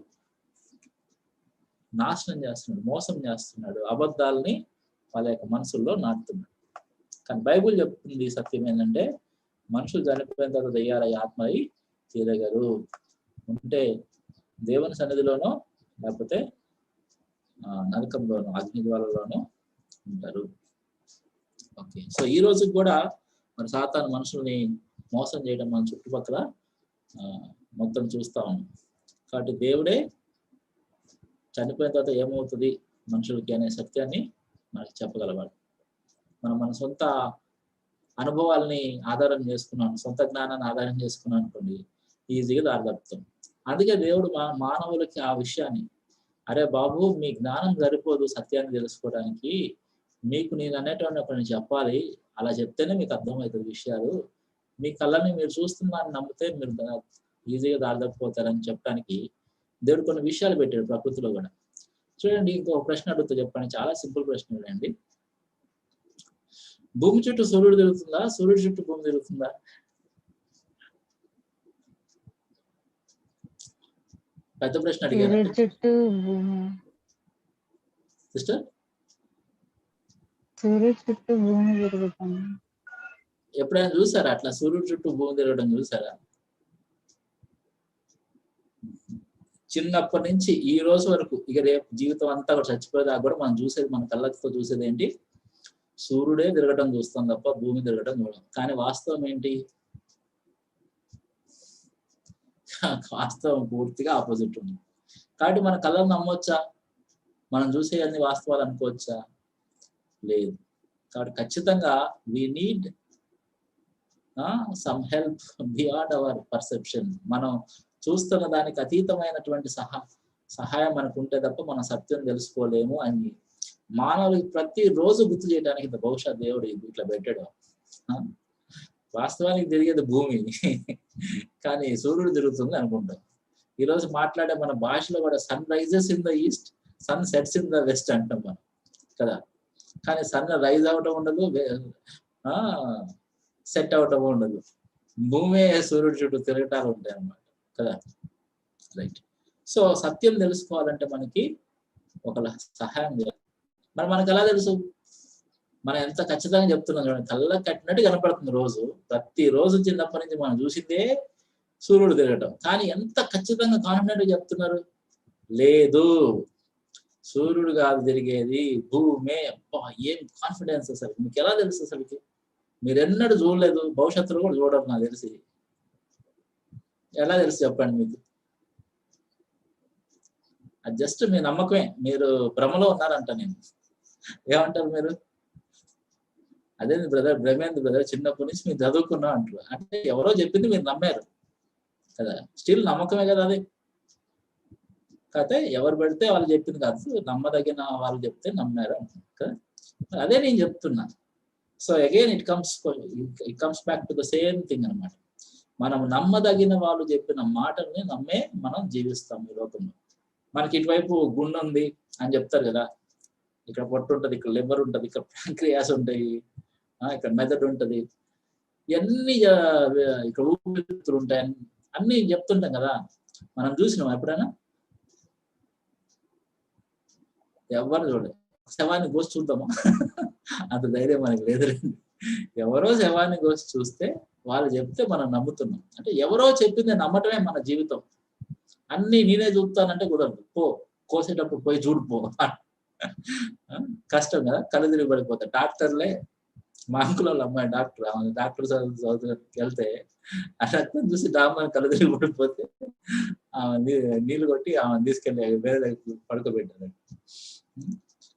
నాశనం చేస్తున్నాడు, మోసం చేస్తున్నాడు, అబద్ధాలని వాళ్ళ యొక్క మనసుల్లో నాటుతున్నాడు. కానీ బైబుల్ చెప్తుంది సత్యం ఏంటంటే మనుషులు చనిపోయిన తర్వాత దెయ్యాల ఆత్మయి తిరగరు. ఉంటే దేవుని సన్నిధిలోనో లేకపోతే నరకంలోనో, అగ్ని జ్వాలలోనో ఉంటారు. ఓకే, సో ఈ రోజుకి కూడా మరి సాతాను మనుషుల్ని మోసం చేయడం మన చుట్టుపక్కల మొత్తం చూస్తా ఉన్నాం. కాబట్టి దేవుడే చనిపోయిన తర్వాత ఏమవుతుంది మనుషులకి అనే సత్యాన్ని మనకి చెప్పగలవాడు. మనం మన సొంత అనుభవాల్ని ఆధారం చేసుకున్నాం, సొంత జ్ఞానాన్ని ఆధారం చేసుకున్నాం అనుకోండి, ఈజీగా దారి తప్పుతాం. అందుకే దేవుడు మానవులకి ఆ విషయాన్ని, అరే బాబు మీ జ్ఞానం సరిపోదు సత్యాన్ని తెలుసుకోవడానికి, మీకు నేను అనేటువంటి ఒకరిని చెప్పాలి, అలా చెప్తేనే మీకు అర్థమవుతుంది విషయాలు, మీ కళ్ళని మీరు చూస్తున్నారని నమ్మితే మీరు ఈజీగా దారి తప్పిపోతారని చెప్పడానికి దేవుడు కొన్ని విషయాలు పెట్టాడు ప్రకృతిలో కూడా. చూడండి, ఇంకో ప్రశ్న అడుగుతూ చెప్పండి, చాలా సింపుల్ ప్రశ్న అండి. భూమి చుట్టూ సూర్యుడు తిరుగుతుందా, సూర్యుడు చుట్టూ భూమి తిరుగుతుందా? పెద్ద ప్రశ్న అడిగారు సిస్టర్. సూర్యుడు చుట్టూ భూమి తిరుగుతుంది. ఎప్పుడైనా చూసారా అట్లా సూర్యుడు చుట్టూ భూమి తిరగడం చూసారా? చిన్నప్పటి నుంచి ఈ రోజు వరకు, ఇక రేపు జీవితం అంతా కూడా చచ్చిపోయేదాకా కూడా మనం చూసేది, మన కళ్ళతో చూసేది ఏంటి? సూర్యుడే తిరగటం చూస్తాం తప్ప భూమి తిరగటం చూడం. కానీ వాస్తవం ఏంటి? వాస్తవం పూర్తిగా ఆపోజిట్ ఉంది. కాబట్టి మన కళ్ళను నమ్మొచ్చా? మనం చూసే అన్ని వాస్తవాలు అనుకోవచ్చా? లేదు. కాబట్టి ఖచ్చితంగా we need some help beyond our perception. మనం చూస్తున్న దానికి అతీతమైనటువంటి సహాయం మనకు ఉంటే తప్ప మనం సత్యం తెలుసుకోలేము అని మానవుడికి ప్రతిరోజు గుర్తు చేయడానికి బహుశా దేవుడు ఇట్లా పెట్టాడు. వాస్తవానికి తిరిగేది భూమి, కానీ సూర్యుడు తిరుగుతుంది అనుకుంటాం. ఈరోజు మాట్లాడే మన భాషలో కూడా sun rises in the east, sun sets in the west అంటాం మనం కదా. కానీ సన్ రైజ్ అవటం ఉండదు, సెట్ అవటం ఉండదు. భూమి సూర్యుడు చుట్టూ తిరగటాలు ఉంటాయి అన్నమాట కదా. రైట్. సో సత్యం తెలుసుకోవాలంటే మనకి ఒక సహాయం చేయాలి. మరి మనకు ఎలా తెలుసు? మనం ఎంత ఖచ్చితంగా చెప్తున్నాం చూడండి, కళ్ళ కట్టినట్టు కనపడుతుంది రోజు, ప్రతిరోజు చిన్నప్పటి నుంచి మనం చూసిందే సూర్యుడు తిరగటం. కానీ ఎంత ఖచ్చితంగా కాన్ఫిడెంట్ చెప్తున్నారు? లేదు, సూర్యుడు కాదు తిరిగేది, భూమే. ఏం కాన్ఫిడెన్స్ అసలు! మీకు ఎలా తెలుసు అసలుకి? మీరు ఎన్నడూ చూడలేదు, భవిష్యత్తులో కూడా చూడరు నాకు తెలిసి. ఎలా తెలుసు చెప్పండి మీకు? అది జస్ట్ మీ నమ్మకమే, మీరు భ్రమలో ఉన్నారంట. నేను ఏమంటారు మీరు? అదే బ్రదర్, భ్రమేంది బ్రదర్, చిన్నప్పటి నుంచి మీరు చదువుకున్నాం అంటారు. అంటే ఎవరో చెప్పింది మీరు నమ్మారు కదా, స్టిల్ నమ్మకమే కదా అది. కాకపోతే ఎవరు పెడితే వాళ్ళు చెప్పింది కాదు, నమ్మదగిన వాళ్ళు చెప్తే నమ్మారు అంటున్నారు కదా. అదే నేను చెప్తున్నా. So again it comes back to the same thing అనమాట. మనం నమ్మదగిన వాళ్ళు చెప్పిన మాటల్ని నమ్మే మనం జీవిస్తాం ఈ లోకంలో. మనకి ఇటువైపు గుండె ఉంది అని చెప్తారు కదా, ఇక్కడ పొట్టు ఉంటుంది, ఇక్కడ లివర్ ఉంటుంది, ఇక్కడ ప్యాంక్రియాస్ ఉంటాయి, ఇక్కడ మెదడు ఉంటుంది, ఇవన్నీ ఇక్కడ ఊపిరితిత్తులు ఉంటాయి, అన్ని చెప్తుంటాం కదా. మనం చూసినాం ఎప్పుడైనా? ఎవరు చూడలేదు. శవాన్ని కోసి చూద్దామా? అంత ధైర్యం మనకి లేదు. ఎవరో శవాన్ని కోసి చూస్తే వాళ్ళు చెప్తే మనం నమ్ముతున్నాం. అంటే ఎవరో చెప్పింది నమ్మటమే మన జీవితం. అన్ని నేనే చూస్తానంటే కుదరదు. కోసేటప్పుడు పోయి చూడిపో, కష్టం కదా, కళ్ళు తిరిగి పడిపోతాయి. డాక్టర్లే, మా అంకుల అమ్మాయి డాక్టర్, ఆమె డాక్టర్ చదువుకి వెళ్తే ఆ రక్తం చూసి డామ్మని కళ్ళు తిరిగి పడిపోతే ఆమె నీళ్ళు కొట్టి ఆమె తీసుకెళ్ళి వేరే దగ్గర పడుకోబెట్టారు.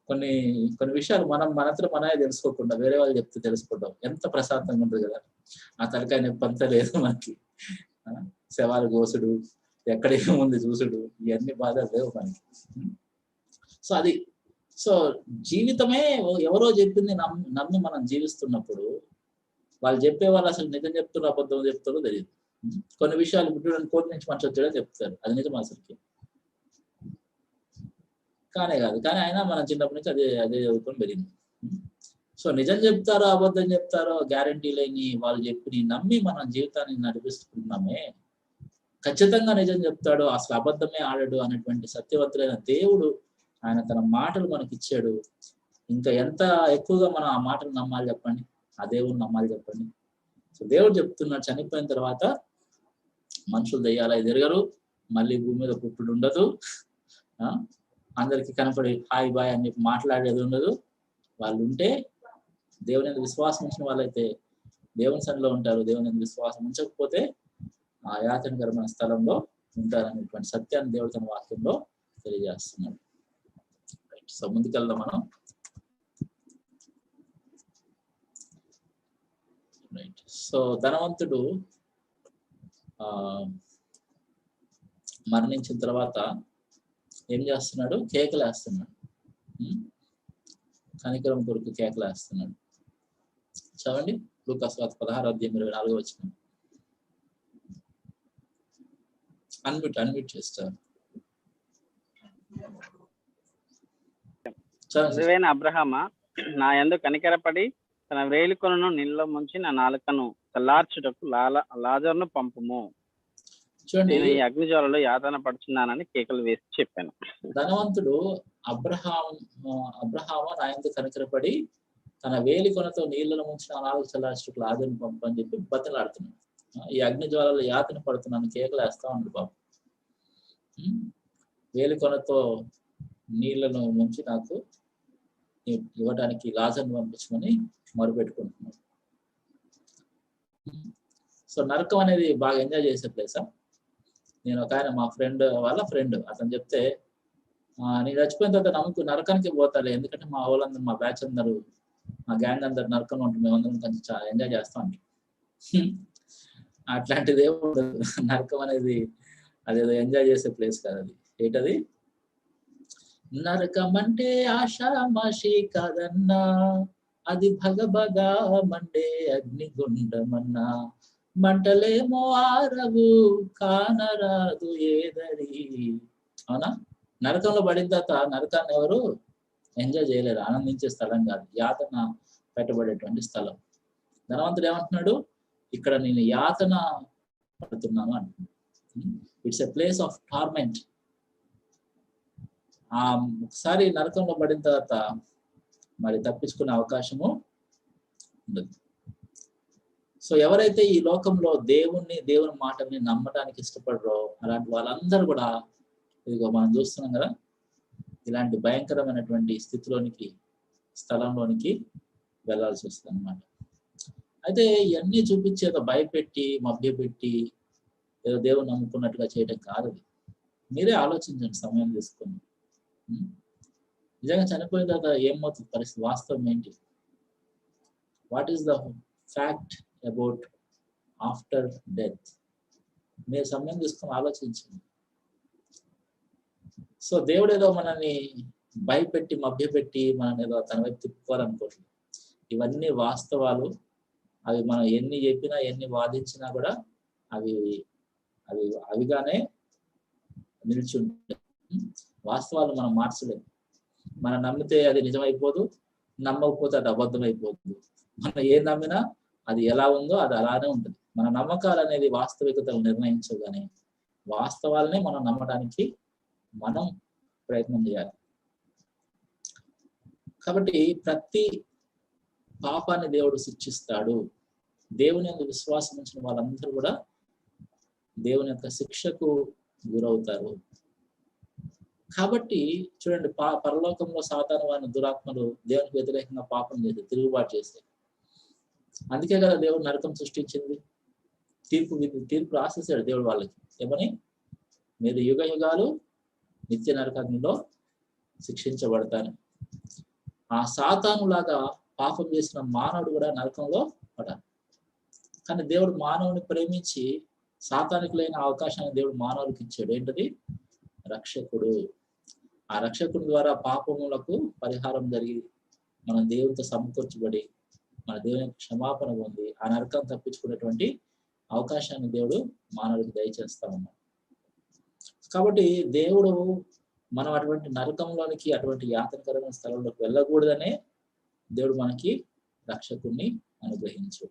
కొన్ని విషయాలు మనంతలో మనమే తెలుసుకోకుండా వేరే వాళ్ళు చెప్తే తెలుసుకుంటాం. ఎంత ప్రశాంతంగా ఉంటుంది కదా. ఆ తలకాయ నొప్పి అంతా లేదు మనకి. శవాలు కోసుడు, ఎక్కడ ఏముంది చూసుడు, ఇవన్నీ బాధలు లేవు మనకి. సో అది, సో జీవితమే ఎవరో చెప్పింది నమ్మి మనం జీవిస్తున్నప్పుడు వాళ్ళు చెప్పే వాళ్ళు అసలు నిజం చెప్తున్నారు అబద్ధం చెప్తారో తెలియదు. కొన్ని విషయాలు ఇప్పుడు కోర్టు నుంచి మనిషి వచ్చాడో చెప్తారు, అది నిజం అసలుకి కానే కాదు. కానీ అయినా మనం చిన్నప్పటి నుంచి అదే చదువుకొని పెరిగింది. సో నిజం చెప్తారో అబద్ధం చెప్తారో గ్యారంటీ లేని వాళ్ళు చెప్పి నమ్మి మన జీవితాన్ని నడిపిస్తున్నామే. ఖచ్చితంగా నిజం చెప్తాడు, అసలు అబద్ధమే ఆడాడు అనేటువంటి సత్యవంతులైన దేవుడు ఆయన తన మాటలు మనకి ఇచ్చాడు. ఇంకా ఎంత ఎక్కువగా మనం ఆ మాటలు నమ్మాలి చెప్పండి, ఆ దేవుడిని నమ్మాలి చెప్పండి. సో దేవుడు చెప్తున్నాడు, చనిపోయిన తర్వాత మనుషులు దెయ్యాలు తిరగరు, మళ్ళీ భూమి మీద పుట్టుడు ఉండదు, అందరికి కనపడి హాయ్ బాయ్ అని చెప్పి మాట్లాడేది ఉండదు. వాళ్ళు ఉంటే దేవుని విశ్వాసం ఉంచిన వాళ్ళైతే దేవుని సన్నిధిలో ఉంటారు. దేవుని విశ్వాసం ఉంచకపోతే ఆ యాతనకరమైన స్థలంలో ఉంటారనేటువంటి సత్యాన్ని దేవుడు తన వాక్యంలో తెలియజేస్తున్నాడు. సో ముందుకెళ్దాం మనం. రైట్. సో ధనవంతుడు మరణించిన తర్వాత ఏం చేస్తున్నాడు? కేకలేస్తున్నాడు. కనికరం కొరకు కేకలేస్తున్నాడు. చదవండి లూకా సువార్త 16:24. అన్మ్యూట్ చేస్తారు. చదివేన అబ్రహామా, నా యందు కనికరపడి తన వేలికొనను నీళ్ళలో ముంచి నా నాలుకను చల్లార్చుటకు లాజరును పంపుము. చూడండి, నేను ఈ అగ్నిజ్వాలలో యాతన పడుచున్నానని కేకలు వేసి చెప్పాను. ధనవంతుడు అబ్రహాము నా యందు కనికరపడి తన వేలి కొనతో నీళ్ళను ముంచిన నాలుగు చల్లార్చుటకు లాజరును పంపు అని చెప్పి బతిలాడుతున్నాడు. ఈ అగ్నిజ్వాలలో యాతన పడుతున్నాను కేకలేస్తా ఉన్నాడు బాబు. వేలి కొనతో నీళ్లను ముంచి నాకు ఇవ్వడానికి లాజర్ను పంపించమని మొరుపెట్టుకుంటున్నాడు. సో నరకం అనేది బాగా ఎంజాయ్ చేసే ప్లేసా? నేను ఒక ఆయన, మా ఫ్రెండ్ వాళ్ళ ఫ్రెండ్, అతను చెప్తే నేను చచ్చిపోయిన తర్వాత నరకానికి పోతాడు, ఎందుకంటే మా వాళ్ళందరూ, మా బ్యాచ్ అందరూ, మా గ్యాంగ్ అందరు నరకంలో ఉంటుంది, మేమందరం కొంచెం చాలా ఎంజాయ్ చేస్తా ఉంటాం. అట్లాంటిది ఏమో నరకం అనేది అదేదో ఎంజాయ్ చేసే ప్లేస్ కాదు. అది ఏంటది? నరకం అంటే ఆషామాషి కాదన్నా, అది భగభగా మండే అగ్నిగుండమన్నా, మంటలేమో ఆరవు కానరాదు ఏదరి. అవునా? నరకంలో పడిన తర్వాత నరకాన్ని ఎవరు ఎంజాయ్ చేయలేరు, ఆనందించే స్థలం కాదు, యాతన పెట్టబడేటువంటి స్థలం. ధనవంతుడు ఏమంటున్నాడు? ఇక్కడ నేను యాతన పడుతున్నాను అంటున్నాడు. It's a place of torment. ఒకసారి నరకంలో పడిన తర్వాత మరి తప్పించుకునే అవకాశము ఉండదు. సో ఎవరైతే ఈ లోకంలో దేవుని మాటని నమ్మడానికి ఇష్టపడరో అలాంటి వాళ్ళందరూ కూడా ఇదిగో మనం చూస్తున్నాం కదా, ఇలాంటి భయంకరమైనటువంటి స్థలంలోనికి వెళ్ళాల్సి వస్తుంది అన్నమాట. అయితే ఇవన్నీ చూపించేదో భయపెట్టి మభ్యపెట్టి ఏదో దేవుని నమ్ముకున్నట్టుగా చేయడం కాదు. మీరే ఆలోచించండి సమయం తీసుకొని. నిజంగా చనిపోయిన తర్వాత ఏమవుతుంది పరిస్థితి? వాస్తవం ఏంటి? What is the fact about after death? మీరు సమయం తీసుకొని ఆలోచించండి. సో దేవుడు ఏదో మనల్ని భయపెట్టి మభ్యపెట్టి మనల్ని ఏదో తన వైపు తిప్పుకోవాలనుకోవట్లేదు. ఇవన్నీ వాస్తవాలు. అవి మనం ఎన్ని చెప్పినా ఎన్ని వాదించినా కూడా అవి అవి అవిగానే నిల్చుంటాయి. వాస్తవాలు మనం మార్చలేము. మనం నమ్మితే అది నిజమైపోదు, నమ్మకపోతే అది అబద్ధం అయిపోతుంది. మనం ఏం నమ్మినా అది ఎలా ఉందో అది అలానే ఉంటుంది. మన నమ్మకాలు అనేది వాస్తవికతలు నిర్ణయించవు, కానీ వాస్తవాలనే మనం నమ్మడానికి మనం ప్రయత్నం చేయాలి. కాబట్టి ప్రతి పాపాన్ని దేవుడు శిక్షిస్తాడు. దేవుని యొక్క విశ్వాసం ఉంచిన వాళ్ళందరూ కూడా దేవుని యొక్క శిక్షకు గురవుతారు. కాబట్టి చూడండి, పరలోకంలో సాతాను వారిని దురాత్మలు దేవునికి వ్యతిరేకంగా పాపం చేసి తిరుగుబాటు చేస్తాయి. అందుకే కదా దేవుడు నరకం సృష్టించింది. తీర్పు రాసేసాడు దేవుడు వాళ్ళకి. ఏమని? మీరు యుగ యుగాలు నిత్య నరకంలో శిక్షించబడతారు. ఆ సాతాను లాగా పాపం చేసిన మానవుడు కూడా నరకంలో పడాలి. కానీ దేవుడు మానవుని ప్రేమించి సాతానికి లేని అవకాశాన్ని దేవుడు మానవుడికి ఇచ్చాడు. ఏంటది? రక్షకుడు. ఆ రక్షకుడి ద్వారా పాపములకు పరిహారం జరిగి మనం దేవునితో సమకూర్చబడి మన దేవుని క్షమాపణ పొంది ఆ నరకం తప్పించుకునేటువంటి అవకాశాన్ని దేవుడు మానవుడికి దయచేస్తా ఉన్నాడు. కాబట్టి దేవుడు మనం అటువంటి నరకంలోనికి, అటువంటి యాతనకరమైన స్థలంలోకి వెళ్ళకూడదనే దేవుడు మనకి రక్షకుడిని అనుగ్రహించు.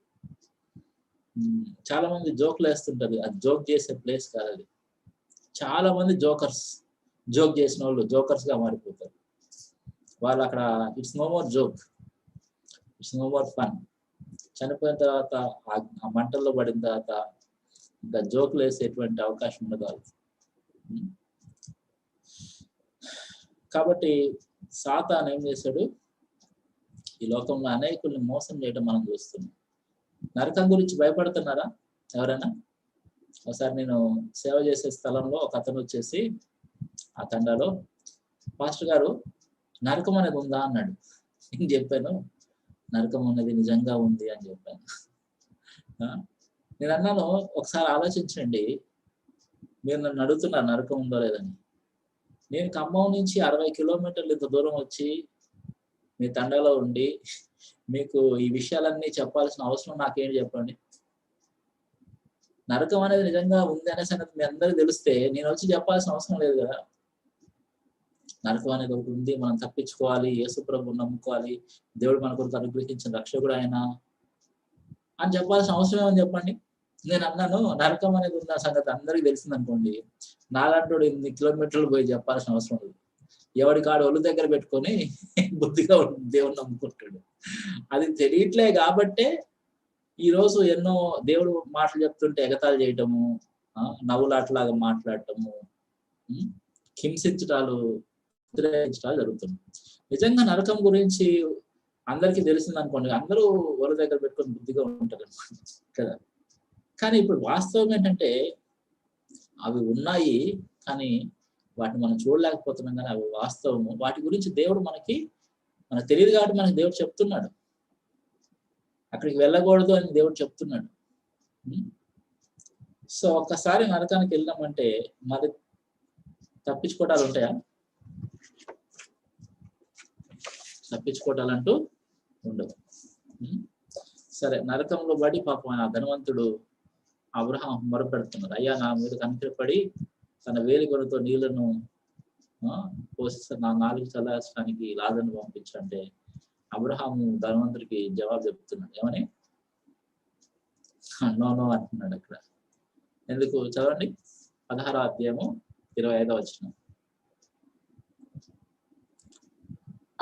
చాలా మంది జోక్లు వేస్తుంటారు. అది జోక్ చేసే ప్లేస్ కాదు. అది చాలా మంది జోక్ చేసిన వాళ్ళు జోకర్స్ గా మారిపోతారు. వాళ్ళు అక్కడ it's no more joke, it's no more fun. చనిపోయిన తర్వాత ఆ మంటల్లో పడిన తర్వాత ఇంకా జోకులు వేసేటువంటి అవకాశం ఉండదు వాళ్ళకి. కాబట్టి సాతాను ఏం చేశాడు? ఈ లోకంలో అనేకుల్ని మోసం చేయడం మనం చూస్తున్నాం. నరకం గురించి భయపడుతున్నారా ఎవరైనా? ఒకసారి నేను సేవ చేసే స్థలంలో ఒక అతను వచ్చేసి ఆ తండాలో, పాస్టర్ గారు నరకం అనేది ఉందా అన్నాడు. నేను చెప్పాను, నరకం అనేది నిజంగా ఉంది అని చెప్పాను. నేను అన్నాను, ఒకసారి ఆలోచించండి, మీరు నన్ను అడుగుతున్నారు నరకం ఉందో లేదని. నేను ఖమ్మం నుంచి 60 కిలోమీటర్లు ఇంత దూరం వచ్చి మీ తండాలో ఉండి మీకు ఈ విషయాలన్నీ చెప్పాల్సిన అవసరం నాకేంటి చెప్పండి. నరకం అనేది నిజంగా ఉంది అనే సంగతి మీ అందరికీ తెలిస్తే నేను వచ్చి చెప్పాల్సిన అవసరం లేదు కదా. నరకం అనేది ఒకటి ఉంది, మనం తప్పించుకోవాలి, యేసు ప్రభువుని నమ్ముకోవాలి, దేవుడు మన కొరకు అనుగ్రహించిన రక్షకుడు ఆయన అని చెప్పాల్సిన అవసరం ఏమని చెప్పండి. నేను అన్నాను, నరకం అనేది ఉన్న సంగతి అందరికీ తెలిసింది అనుకోండి, నాలాంటి 8 కిలోమీటర్లు పోయి చెప్పాల్సిన అవసరం లేదు. ఎవడి కాడు ఒళ్ళు దగ్గర పెట్టుకొని బుద్ధిగా దేవుడిని నమ్ముకుంటాడు. అది తెలియట్లే కాబట్టే ఈరోజు ఎన్నో దేవుడు మాటలు చెప్తుంటే ఎగతాళి చేయటము, నవ్వులాట్లాగా మాట్లాడటము, హింసించటాలు జరుగుతుంది. నిజంగా నరకం గురించి అందరికీ తెలిసింది అనుకోండి, అందరూ ఒళ్ళ దగ్గర పెట్టుకొని బుద్ధిగా ఉంటారు అనమాట కదా. కానీ ఇప్పుడు వాస్తవం ఏంటంటే అవి ఉన్నాయి, కానీ వాటిని మనం చూడలేకపోతున్నాం. కానీ అవి వాస్తవము. వాటి గురించి దేవుడు మనకు తెలియదు కాబట్టి మనకి దేవుడు చెప్తున్నాడు, అక్కడికి వెళ్ళకూడదు అని దేవుడు చెప్తున్నాడు. సో ఒక్కసారి నరకానికి వెళ్ళామంటే మరి తప్పించుకోవటాలు ఉంటాయా? తప్పించుకోవటాలంటూ ఉండవు. సరే, నరకంలో పడి పాపం ఆ ధనవంతుడు అబ్రహాం మొరపెడుతున్నారు, అయ్యా నా మీద కనికరపడి తన వేలిగొరతో నీళ్లను పోషిస్తే నా నాలుగు చల్లార్చడానికి లాజరును పంపించంటే అబ్రహాము ధనవంతుడికి జవాబు చెప్తున్నాడు, ఏమని? నో నో అంటున్నాడు. అక్కడ ఎందుకు? చదవండి, 16వ అధ్యాయము 25వ వచనం.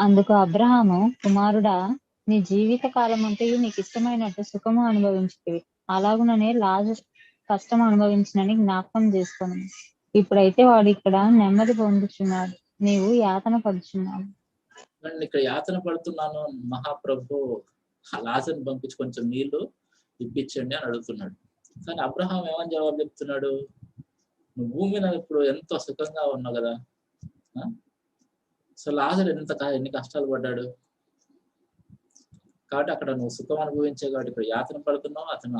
అందుకు అబ్రహాము, కుమారుడా, నీ జీవిత కాలం అంతయు నీకు ఇష్టమైనట్టు సుఖము అనుభవించితివి, అలాగుననే లాజరు కష్టం అనుభవించినని జ్ఞాపకం చేసుకొని ఇప్పుడైతే వాడు ఇక్కడ నెమ్మది పొందుచున్నాడు, నీవు యాతన పడుచున్నావు. ఇక్కడ యాతన పడుతున్నాను మహాప్రభు, లాజరుని పంపించి కొంచెం నీళ్లు ఇప్పించండి అని అడుగుతున్నాడు. కానీ అబ్రహాం ఏమని జవాబు చెప్తున్నాడు? నువ్వు భూమి మీద ఇప్పుడు ఎంతో సుఖంగా ఉన్నావు కదా, సో లాజరు ఎన్ని కష్టాలు పడ్డాడు కాబట్టి అక్కడ నువ్వు సుఖం అనుభవించే కాబట్టి ఇక్కడ యాతన పడుతున్నావు, అతను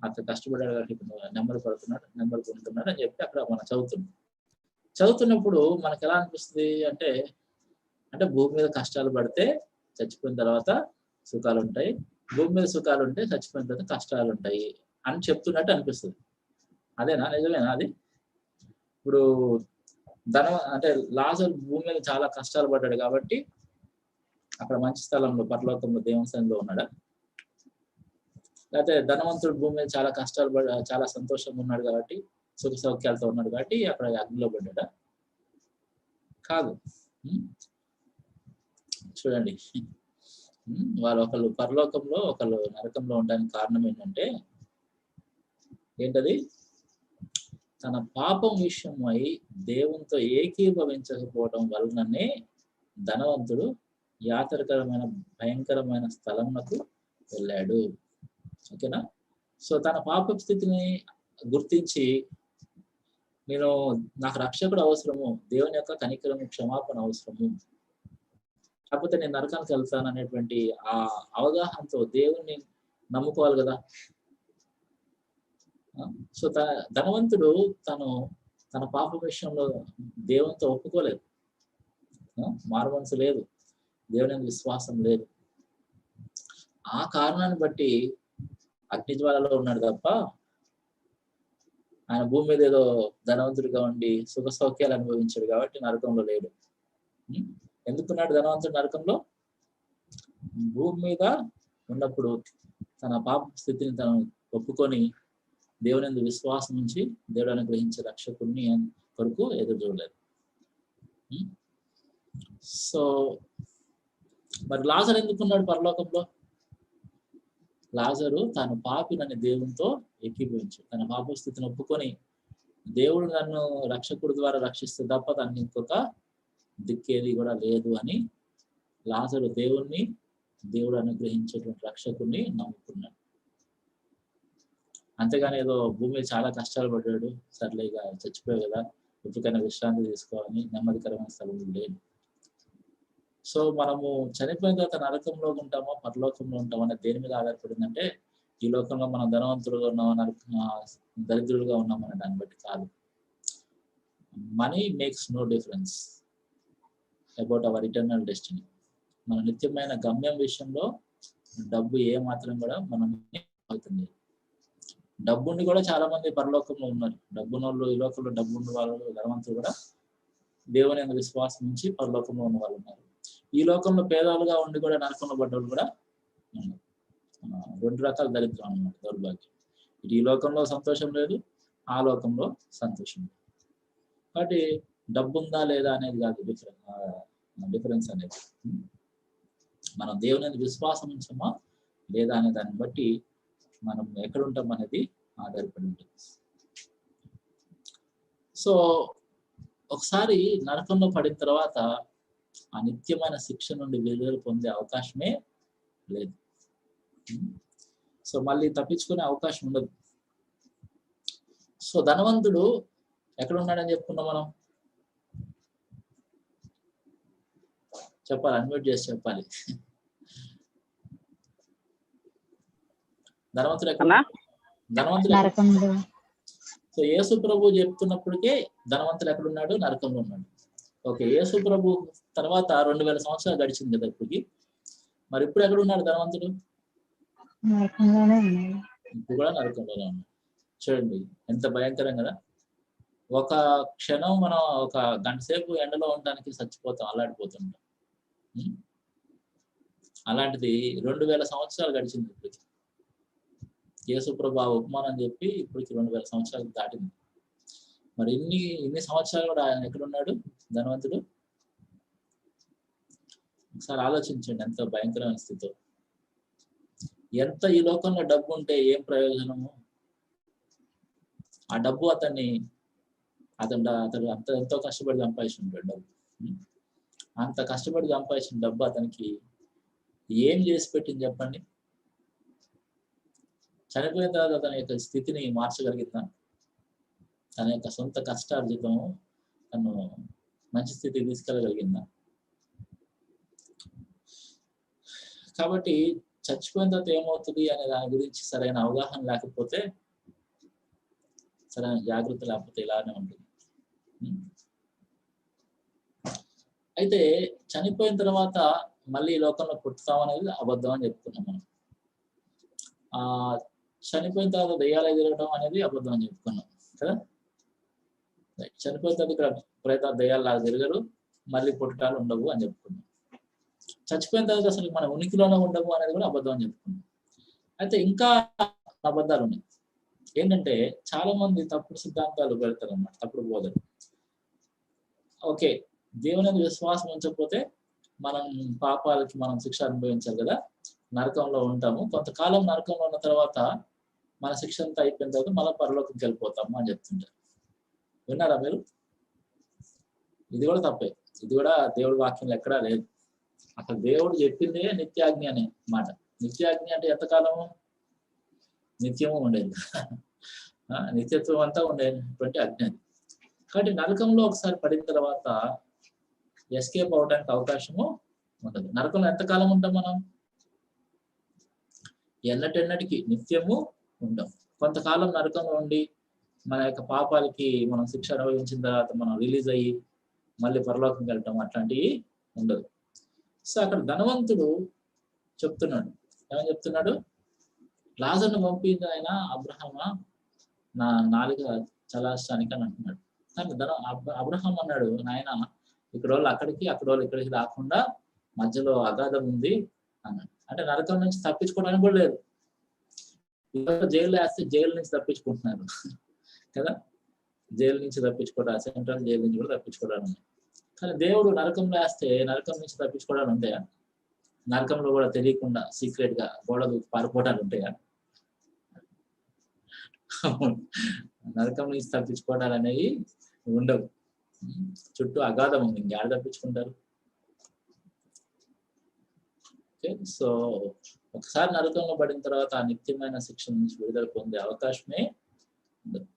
అతను కష్టపడ్డాడు కాబట్టి ఇప్పుడు నువ్వు నెమ్మది పొందుతున్నాడు అని చెప్పి అక్కడ మనం చదువుతున్నప్పుడు మనకు ఎలా అనిపిస్తుంది అంటే భూమి మీద కష్టాలు పడితే చచ్చిపోయిన తర్వాత సుఖాలు ఉంటాయి, భూమి మీద సుఖాలు ఉంటే చచ్చిపోయిన తర్వాత కష్టాలు ఉంటాయి అని చెప్తున్నట్టు అనిపిస్తుంది. అదేనా? నిజమేనా అది? ఇప్పుడు లాజరు భూమి మీద చాలా కష్టాలు పడ్డాడు కాబట్టి అక్కడ మంచి స్థలంలో పరలోకంలో దేవుని సన్నిధిలో ఉన్నాడా? లేకపోతే ధనవంతుడు భూమి మీద చాలా కష్టాలు చాలా సంతోషంగా ఉన్నాడు కాబట్టి సుఖ సౌఖ్యాలతో ఉన్నాడు కాబట్టి అక్కడ అగ్నిలో పడ్డాడా? కాదు. చూడండి, వాళ్ళు ఒకళ్ళు పరలోకంలో ఒకళ్ళు నరకంలో ఉండడానికి కారణం ఏంటది? తన పాపం విషయమై దేవునితో ఏకీభవించకపోవడం వలననే ధనవంతుడు యాతరకరమైన భయంకరమైన స్థలంకు వెళ్ళాడు. ఓకేనా? సో తన పాప స్థితిని గుర్తించి నాకు రక్షకుడు అవసరము, దేవుని యొక్క కనికరము క్షమాపణ అవసరము, కాకపోతే నేను నరకానికి వెళ్తాను అనేటువంటి ఆ అవగాహనతో దేవుణ్ణి నమ్ముకోవాలి కదా. సో ధనవంతుడు తన పాప విషయంలో దేవునితో ఒప్పుకోలేదు, మారుమనసు లేదు, దేవుని విశ్వాసం లేదు. ఆ కారణాన్ని బట్టి అగ్నిజ్వాలలో ఉన్నాడు తప్ప ఆయన భూమి మీద ఏదో ధనవంతుడిగా ఉండి సుఖ సౌఖ్యాలు అనుభవించాడు కాబట్టి నరకంలో లేడు. ఎందుకున్నాడు ధనవంతుడు నరకంలో? భూమి మీద ఉన్నప్పుడు తన పాప స్థితిని తను ఒప్పుకొని దేవుని విశ్వాసం నుంచి దేవుడు అనుగ్రహించే రక్షకుడిని కొరకు ఎదురు చూడలేదు. సో మరి లాజరు ఎందుకున్నాడు పరలోకంలో? లాజరు తాను పాపినని దేవునితో ఏకీభవించాడు, తన పాప స్థితిని ఒప్పుకొని దేవుడు నన్ను రక్షకుడి ద్వారా రక్షిస్తే తప్ప తనకి ఇంకొక దిక్కేది కూడా లేదు అని లాజరు దేవుడు అనుగ్రహించేటువంటి రక్షకుడిని నమ్ముకున్నాడు. అంతేగాని ఏదో భూమి మీద చాలా కష్టాలు పడ్డాడు, సర్లే ఇక చచ్చిపోయావు కదా, ఎప్పటికైనా విశ్రాంతి తీసుకోవాలని నెమ్మదికరమైన స్థలం లేదు. సో మనము చనిపోయిన తర్వాత నరకంలో ఉంటామో పరలోకంలో ఉంటామో అనేది దేని మీద ఆధారపడిందంటే, ఈ లోకంలో మనం ధనవంతులుగా ఉన్నామా దరిద్రులుగా ఉన్నామనే దాన్ని బట్టి కాదు. Money makes no difference about our eternal destiny. మన నిత్యమైన గమ్యం విషయంలో డబ్బు ఏ మాత్రం కూడా మనం అవుతుంది. డబ్బుని కూడా చాలా మంది పరలోకంలో ఉన్నారు. డబ్బునోళ్ళు, ఈ లోకంలో డబ్బున్న వాళ్ళు, ధనవంతులు కూడా దేవుని యందు విశ్వాసం నుంచి పరలోకంలో ఉన్న వాళ్ళు ఉన్నారు. ఈ లోకంలో పేదలుగా ఉండి కూడా నరకంలో పడ్డవాళ్ళు కూడా ఉన్నారు. రెండు రకాల దరిద్రం అన్నమాట, దౌర్భాగ్యం. ఇటు ఈ లోకంలో సంతోషం లేదు, ఆ లోకంలో సంతోషం లేదు. కాబట్టి డబ్బు ఉందా లేదా అనేది కాదు డిఫరెన్స్ అనేది. మనం దేవుని విశ్వాసం ఉంచామా లేదా అనే దాన్ని బట్టి మనం ఎక్కడ ఉంటాం అనేది ఆధారపడి ఉంటుంది. సో ఒకసారి నరకంలో పడిన తర్వాత ఆ నిత్యమైన శిక్ష నుండి విడుదల పొందే అవకాశమే లేదు. సో మళ్ళీ తప్పించుకునే అవకాశం ఉండదు. సో ధనవంతుడు ఎక్కడ ఉన్నాడని చెప్పుకున్నాం మనం? చెప్పాలి, అన్మ్యూట్ చేసి చెప్పాలి. ధనవంతుడు ఎక్కడ? ధనవంతుడు. సో యేసు ప్రభు చెప్తున్నప్పటికే ధనవంతుడు ఎక్కడున్నాడు? నరకంలో ఉన్నాడు. ఓకే, యేసు ప్రభు తర్వాత 2000 సంవత్సరాలు గడిచింది కదా ఇప్పటికి. మరి ఇప్పుడు ఎక్కడ ఉన్నాడు ధనవంతుడు? ఇప్పుడు కూడా నరకంలోనే ఉన్నాడు. చూడండి ఎంత భయంకరం కదా. ఒక క్షణం మనం ఒక గంట సేపు ఎండలో ఉండడానికి చచ్చిపోతాం, అల్లాడిపోతుంటాం. అలాంటిది 2000 సంవత్సరాలు గడిచింది ఇప్పటికి. యేసు ప్రభు ఆ ఉపమానం చెప్పి ఇప్పటికి 2000 సంవత్సరాలు దాటింది. మరి ఇన్ని సంవత్సరాలు కూడా ఆయన ఎక్కడున్నాడు ధనవంతుడు? ఒకసారి ఆలోచించండి ఎంత భయంకరమైన స్థితితో. ఎంత ఈ లోకంలో డబ్బు ఉంటే ఏం ప్రయోజనము? ఆ డబ్బు అతను ఎంతో కష్టపడి సంపాదించుంటాడు డబ్బు. అంత కష్టపడి సంపాదించిన డబ్బు అతనికి ఏం చేసి పెట్టింది చెప్పండి? చనిపోయిన తర్వాత తన యొక్క స్థితిని మార్చగలిగిందా? తన యొక్క సొంత కష్టార్జితము తను మంచి స్థితికి తీసుకెళ్ళగలిగిందా? కాబట్టి చచ్చిపోయిన తర్వాత ఏమవుతుంది అనే దాని గురించి సరైన అవగాహన లేకపోతే, సరైన జాగ్రత్త లేకపోతే ఇలానే ఉంటుంది. అయితే చనిపోయిన తర్వాత మళ్ళీ ఈ లోకంలో పుట్టుతాం అనేది అబద్ధం అని చెప్పుకున్నాం మనం. చనిపోయిన తర్వాత దెయ్యాలు ఎగరడం అనేది అబద్ధం అని చెప్పుకున్నాం కదా. చనిపోయిన తర్వాత ఇక్కడ ప్రేత దెయ్యాలు లాగా తిరగరు, మళ్ళీ పుట్టటాలు ఉండవు అని చెప్పుకున్నాం. చచ్చిపోయిన తర్వాత అసలు మన ఉనికిలోనే ఉండవు అనేది కూడా అబద్ధం అని చెప్పుకున్నాం. అయితే ఇంకా అబద్ధాలు ఉన్నాయి. ఏంటంటే చాలా మంది తప్పుడు సిద్ధాంతాలు పెడతారు అన్నమాట, తప్పుడు బోధలు. ఓకే, దేవుని విశ్వాసం ఉంచకపోతే మనం పాపాలకి మనం శిక్ష అనుభవించాలి కదా, నరకంలో ఉంటాము, కొంతకాలం నరకంలో ఉన్న తర్వాత మన శిక్ష అంతా అయిపోయిన తర్వాత మళ్ళీ పరలోకంకి వెళ్ళిపోతాము అని చెప్తుంటారు. విన్నారా మీరు? ఇది కూడా తప్పే. ఇది కూడా దేవుడి వాక్యంలో ఎక్కడా లేదు. అసలు దేవుడు చెప్పిందే నిత్యాజ్ఞ అనే మాట. నిత్యాజ్ఞ అంటే ఎంతకాలము? నిత్యము ఉండేది, నిత్యత్వం అంతా ఉండేటువంటి అజ్ఞ. కాబట్టి నరకంలో ఒకసారి పడిన తర్వాత ఎస్కేప్ అవడానికి అవకాశము ఉండదు. నరకంలో ఎంతకాలం ఉంటాం మనం? ఎన్నటెన్నటికి నిత్యము ఉంటాం. కొంతకాలం నరకంలో ఉండి మన యొక్క పాపాలకి మనం శిక్ష అనుభవించిన తర్వాత మనం రిలీజ్ అయ్యి మళ్ళీ పరలోకంకి వెళ్ళటం అట్లాంటివి ఉండదు. సో అక్కడ ధనవంతుడు చెప్తున్నాడు, ఏమని చెప్తున్నాడు? లాజరును పంపింది ఆయన అబ్రహామా నా నాలుక చలాస్తానికి అని అంటున్నాడు. కానీ అబ్రహాం అన్నాడు, నాయన ఇక్కడ వాళ్ళు అక్కడికి, అక్కడ వాళ్ళు ఇక్కడికి రాకుండా మధ్యలో అగాధం ఉంది అన్నాడు. అంటే నరకం నుంచి తప్పించుకోవడానికి కూడా లేదు. జైలు వేస్తే జైలు నుంచి తప్పించుకుంటున్నారు కదా, జైలు నుంచి తప్పించుకోవడం, సెంట్రల్ జైలు నుంచి కూడా తప్పించుకోవడానికి. కానీ దేవుడు నరకంలో వేస్తే నరకం నుంచి తప్పించుకోవడానికి ఉంటాయా? నరకంలో కూడా తెలియకుండా సీక్రెట్ గా గోడలు పారిపోవడానికి ఉంటాయా? నరకం నుంచి తప్పించుకోవడాలు అనేవి ఉండవు. చుట్టూ అగాధం ఉంది, ఇంకేడ తప్పించుకుంటారు? ఓకే, సో ఒకసారి నరకంలో పడిన తర్వాత ఆ నిత్యమైన శిక్ష నుంచి విడుదల పొందే అవకాశమే ఉండదు.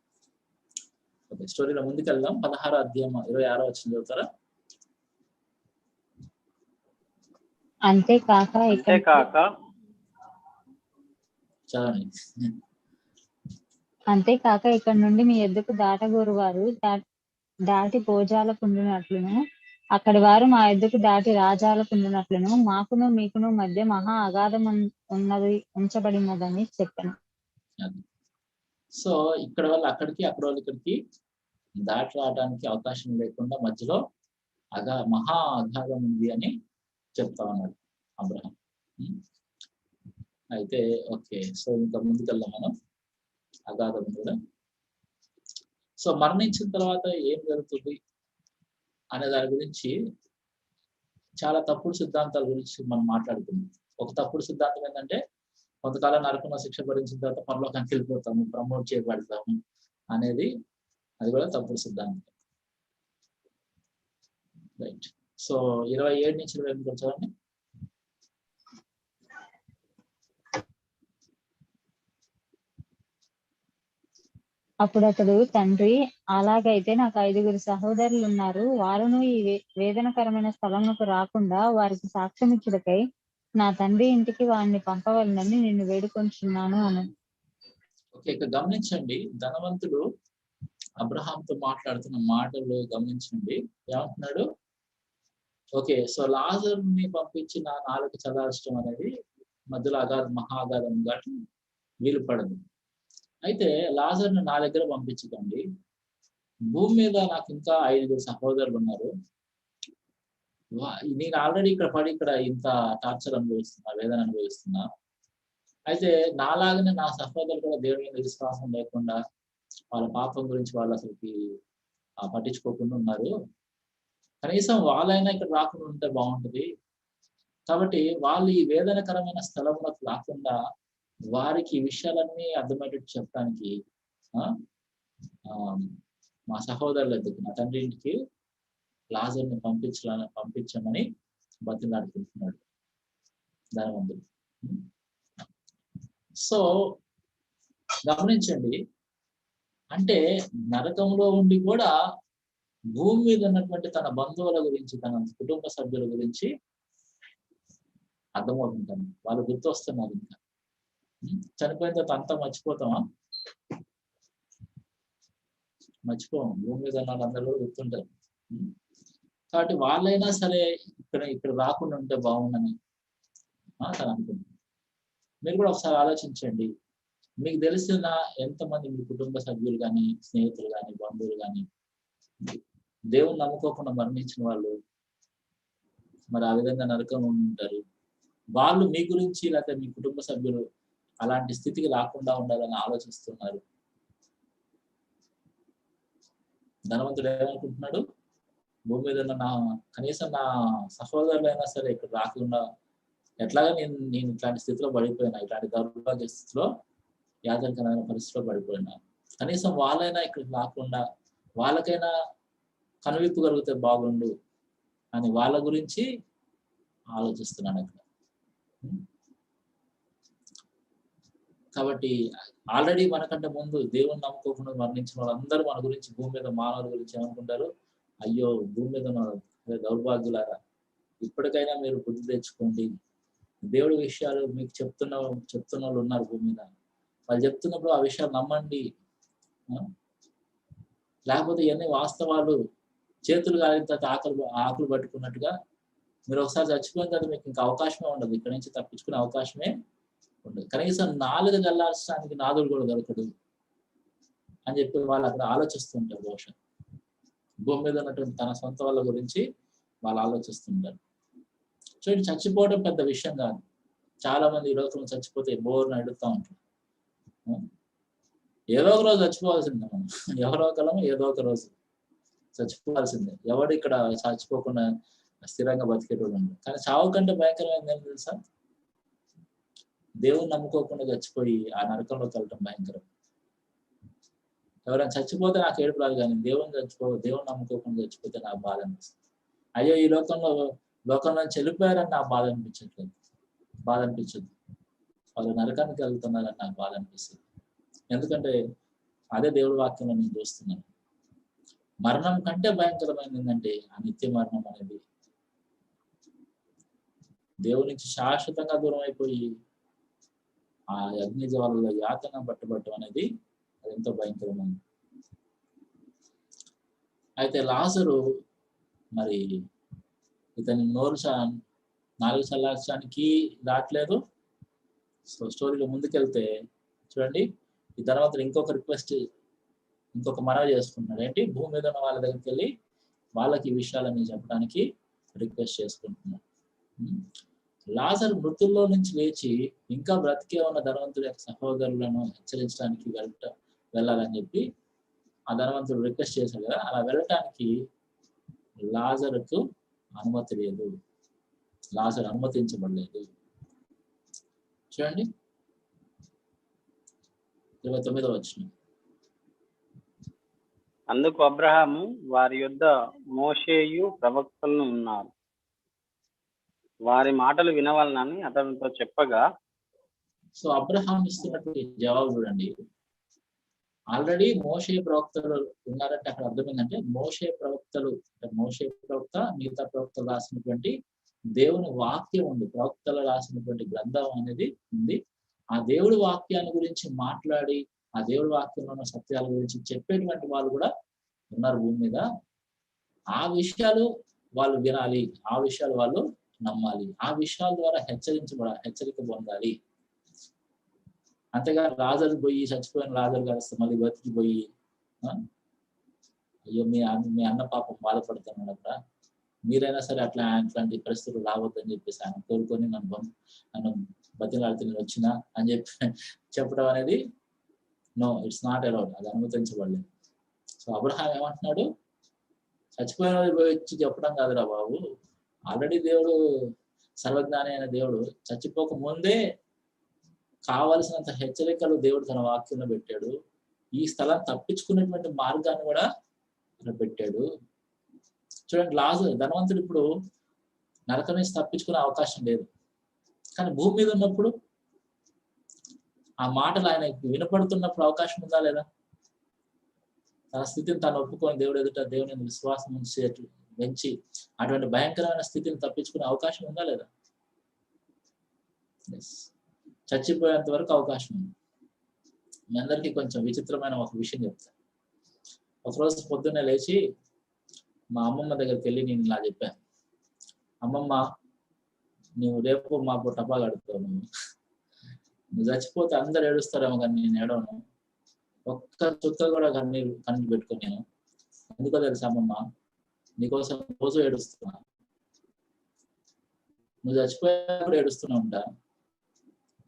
ఓకే, స్టోరీలో ముందుకెళ్దాం. 16వ అధ్యాయం 26వ వచనం చదువుతారా? అంతేకాక చదవండి. అంతేకాక ఇక్కడ నుండి మీ ఎద్దుకు దాటగోరు వారు దాటి భోజాల పుండినట్లును, అక్కడి వారు మా ఎద్దుకు దాటి రాజాల పుండినట్లును మాకును మీకును మధ్య మహా అగాధం ఉన్నది ఉంచబడినదని చెప్పాను. సో ఇక్కడ వాళ్ళు అక్కడికి, అక్కడ వాళ్ళు ఇక్కడికి దాటి రావడానికి అవకాశం లేకుండా మధ్యలో మహా అగాధం ఉంది అని చెప్తా ఉన్నాడు అబ్రహాం. అయితే ఓకే, సో ఇంకా ముందుకెళ్దాం మనం. అగాధం కూడా. సో మరణించిన తర్వాత ఏం జరుగుతుంది అనే దాని గురించి చాలా తప్పుడు సిద్ధాంతాల గురించి మనం మాట్లాడుతున్నాం. ఒక తప్పుడు సిద్ధాంతం ఏంటంటే కొంతకాలం నరకంలో శిక్ష భరించిన తర్వాత పరలోకానికి వెళ్ళిపోతాము, ప్రమోట్ చేయబడతాము అనేది, అది కూడా తప్పుడు సిద్ధాంతం. రైట్. సో 27 నుంచి 28 వచ్చారండి. అప్పుడు అతడు, తండ్రి అలాగైతే నాకు 5 సహోదరులు ఉన్నారు, వారును ఈ వేదనకరమైన స్థలమునకు రాకుండా వారికి సాక్ష్యం ఇచ్చుటకై నా తండ్రి ఇంటికి వారిని పంపవలనని నిన్ను వేడుకొంచున్నాను అని. ఓకే, ఇక్కడ గమనించండి, ధనవంతుడు అబ్రహాంతో మాట్లాడుతున్న మాటలు గమనించండి. ఏమంటున్నాడు? ఓకే, సో లాజరుని పంపించి నా నాలుగు చదాష్టం అనేది మధ్యలో మహా అగాధం కాబట్టి వీలు పడదు. అయితే లాజర్ని నా దగ్గర పంపించకండి, భూమి మీద నాకు ఇంకా 5 సహోదరులు ఉన్నారు, నేను ఆల్రెడీ ఇక్కడ పడి ఇక్కడ ఇంత టార్చర్ అనుభవిస్తున్నా, వేదన అనుభవిస్తున్నా. అయితే నాలాగనే నా సహోదరులు కూడా దేవుడి మీద విశ్వాసం లేకుండా వాళ్ళ పాపం గురించి వాళ్ళు అసలుకి పట్టించుకోకుండా ఉన్నారు. కనీసం వాళ్ళైనా ఇక్కడ రాకుండా ఉంటే బాగుంటుంది. కాబట్టి వాళ్ళు ఈ వేదనకరమైన స్థలంలోకి రాకుండా వారికి ఈ విషయాలన్నీ అర్థమయ్యేటట్టు చెప్పడానికి మా సహోదరుల దగ్గర నా తండ్రి ఇంటికి లాజర్ని పంపించమని బతిలాడుకుంటున్నాడు ధనవంతుడు. సో గమనించండి, అంటే నరకంలో ఉండి కూడా భూమి మీద ఉన్నటువంటి తన బంధువుల గురించి, తన కుటుంబ సభ్యుల గురించి అర్థమవుతుంటాను. వాళ్ళు గుర్తొస్తున్నారు. ఇంకా చనిపోయిన తర్వాత అంతా మర్చిపోతామా? మర్చిపోము. భూమి మీద ఉన్న వాళ్ళందరూ కూడా గుర్తుంటారు. కాబట్టి వాళ్ళైనా సరే ఇక్కడ రాకుండా ఉంటే బాగుందని తను అనుకుంటున్నాను. మీరు కూడా ఒకసారి ఆలోచించండి. మీకు తెలిసిన ఎంతమంది మీ కుటుంబ సభ్యులు కానీ, స్నేహితులు కానీ, బంధువులు కానీ దేవుని నమ్ముకోకుండా మరణించిన వాళ్ళు మరి ఆ విధంగా నరకంలో ఉంటారు. వాళ్ళు మీ గురించి లేకపోతే మీ కుటుంబ సభ్యులు అలాంటి స్థితికి రాకుండా ఉండాలని ఆలోచిస్తున్నారు. ధనవంతుడు ఏమనుకుంటున్నాడు? భూమి మీద ఉన్న కనీసం నా సహోదరులైనా సరే ఇక్కడ రాకుండా, ఎట్లాగా నేను ఇట్లాంటి స్థితిలో పడిపోయినా, ఇట్లాంటి దౌర్భాగ్య స్థితిలో, యాదరికమైన పరిస్థితిలో పడిపోయినా, కనీసం వాళ్ళైనా ఇక్కడికి రాకుండా వాళ్ళకైనా కనువిప్పు కలిగితే బాగుండు అని వాళ్ళ గురించి ఆలోచిస్తున్నాను అక్కడ. కాబట్టి ఆల్రెడీ మనకంటే ముందు దేవుని నమ్ముకోకుండా మరణించిన వాళ్ళందరూ మన గురించి, భూమి మీద మానవుల గురించి ఏమనుకుంటారు? అయ్యో భూమి మీద దౌర్భాగ్యులారా, ఇప్పటికైనా మీరు బుద్ధి తెచ్చుకోండి. దేవుడి విషయాలు మీకు చెప్తున్న వాళ్ళు ఉన్నారు భూమి మీద. వాళ్ళు చెప్తున్నప్పుడు ఆ విషయాలు నమ్మండి. లేకపోతే ఇవన్నీ వాస్తవాలు చేతులు కాలిన తర్వాత ఆకులు పట్టుకున్నట్టుగా మీరు ఒకసారి చచ్చిపోయిన తర్వాత మీకు ఇంకా అవకాశమే ఉండదు, ఇక్కడి నుంచి తప్పించుకునే అవకాశమే ఉండదు. కనీసం నాలుగు జల్లార్చడానికి నాదుడు కూడా దొరకడు అని చెప్పి వాళ్ళు అక్కడ ఆలోచిస్తుంటారు. బహుశా భూమి మీద ఉన్నటువంటి తన సొంత వాళ్ళ గురించి వాళ్ళు ఆలోచిస్తుంటారు. చూడండి, చచ్చిపోవడం పెద్ద విషయం కాదు. చాలా మంది ఈ లోకంలో చచ్చిపోతే బోర్ని అడుగుతూ ఉంటారు. ఏదో ఒక రోజు చచ్చిపోవాల్సిందే. మనం ఎవరో ఒకరము ఏదో ఒక రోజు చచ్చిపోవాల్సిందే. ఎవడు ఇక్కడ చచ్చిపోకుండా స్థిరంగా బతికేటోడు ఉండదు. కానీ చావు కంటే భయంకరమైంది ఏం తెలుసా? దేవుని నమ్ముకోకుండా చచ్చిపోయి ఆ నరకంలోకి వెళ్ళటం భయంకరం. ఎవరైనా చచ్చిపోతే నాకు ఏడుపు రాదు, కానీ దేవుని నమ్ముకోకుండా చచ్చిపోతే నాకు బాధ అనిపిస్తుంది. అయ్యో ఈ లోకంలో నుంచి వెళ్ళిపోయారని నాకు బాధ అనిపించదు. వాళ్ళు నరకానికి వెళ్తున్నారని నాకు బాధ అనిపిస్తుంది. ఎందుకంటే అదే దేవుడి వాక్యంలో నేను చూస్తున్నాను. మరణం కంటే భయంకరమైనది ఏంటంటే ఆ నిత్య మరణం అనేది. దేవుడి నుంచి శాశ్వతంగా దూరం అయిపోయి ఆ అగ్ని జ్వాలలో యాతన పట్టబట్టం అనేది అది ఎంతో భయంకరమైనది. అయితే లాజరు మరి ఇతని నోరు 4 సంవత్సరానికి దాటలేదు. సో స్టోరీలో ముందుకెళ్తే చూడండి, ఈ తర్వాత ఇంకొక మనవి చేసుకుంటున్నాడు. ఏంటి, భూమి మీద ఉన్న వాళ్ళ దగ్గరికి వెళ్ళి వాళ్ళకి ఈ విషయాలన్నీ చెప్పడానికి రిక్వెస్ట్ చేసుకుంటున్నాడు. లాజరు మృతుల్లో నుంచి లేచి ఇంకా బ్రతికే ఉన్న ధనవంతుడి యొక్క సహోదరులను హెచ్చరించడానికి వెళ్ళాలని చెప్పి ఆ ధనవంతుడు రిక్వెస్ట్ చేశాడు కదా, అలా వెళ్ళటానికి లాజరుకు అనుమతి లేదు. లాజరు అనుమతించబడలేదు. చూడండి 29వ వచనం. అందుకు అబ్రహాము వారి యొద్ద మోషేయు ప్రవక్తలను ఉన్నారు, వారి మాటలు వినవలనని అతనితో చెప్పగా. సో అబ్రహాం ఇస్తున్నటువంటి జవాబు చూడండి. ఆల్రెడీ మోషే ప్రవక్తలు ఉన్నారంటే అక్కడ అర్థం ఏంటంటే మోషే ప్రవక్త మిగతా ప్రవక్తలు రాసినటువంటి దేవుని వాక్యం ఉంది, ప్రవక్తలు రాసినటువంటి గ్రంథం అనేది ఉంది. ఆ దేవుడి వాక్యాన్ని గురించి మాట్లాడి ఆ దేవుడి వాక్యంలో ఉన్న సత్యాల గురించి చెప్పేటువంటి వాళ్ళు కూడా ఉన్నారు భూమి మీద. ఆ విషయాలు వాళ్ళు వినాలి, ఆ విషయాలు వాళ్ళు నమ్మాలి, ఆ విషయాల ద్వారా హెచ్చరిక పొందాలి. అంతేగా లాజరు పోయి చచ్చిపోయిన లాజరు కలిస్తే మళ్ళీ బతికిపోయి అయ్యో మీ అన్న పాపం బాధపడుతున్నాడు అక్కడ, మీరైనా సరే అట్లాంటి పరిస్థితులు రావద్దని చెప్పేసి ఆయన కోరుకొని నన్ను బతిలాడితే నేను వచ్చినా అని చెప్పడం అనేది నో, ఇట్స్ నాట్ అలౌడ్, అది అనుమతించబడలేదు. సో అబ్రహాం ఏమంటున్నాడు, చచ్చిపోయిన వాళ్ళు పోయి వచ్చి చెప్పడం కాదురా బాబు, ఆల్రెడీ దేవుడు సర్వజ్ఞాని అయిన దేవుడు చచ్చిపోక ముందే కావలసినంత హెచ్చరికలు దేవుడు తన వాక్యంలో పెట్టాడు. ఈ స్థలం తప్పించుకునేటువంటి మార్గాన్ని కూడా పెట్టాడు. చూడండి, ధనవంతుడు ఇప్పుడు నరకం నుంచి తప్పించుకునే అవకాశం లేదు, కానీ భూమి మీద ఉన్నప్పుడు ఆ మాటలు ఆయన వినపడుతున్నప్పుడు అవకాశం ఉందా లేదా? తన స్థితిని తాను ఒప్పుకొని దేవుడు ఎదుట దేవుని విశ్వాసం పెంచి అటువంటి భయంకరమైన స్థితిని తప్పించుకునే అవకాశం ఉందా లేదా? చచ్చిపోయేంత వరకు అవకాశం ఉంది. మీ అందరికీ కొంచెం విచిత్రమైన ఒక విషయం చెప్తాను. ఒకరోజు పొద్దున్నే లేచి మా అమ్మమ్మ దగ్గరికి వెళ్ళి నేను ఇలా చెప్పాను, అమ్మమ్మ నువ్వు రేపు మాకు టపా కడుతావు, నువ్వు చచ్చిపోతే అందరు ఏడుస్తారేమో కానీ నేను ఏడవను, ఒక్క చుక్క కూడా కన్నీళ్ళు పెట్టుకొని నేను. ఎందుకో తెలుసా అమ్మమ్మ, నీకోసం రోజు ఏడుస్తున్నా, నువ్వు చచ్చిపోయినప్పుడు ఏడుస్తూనే ఉంటా,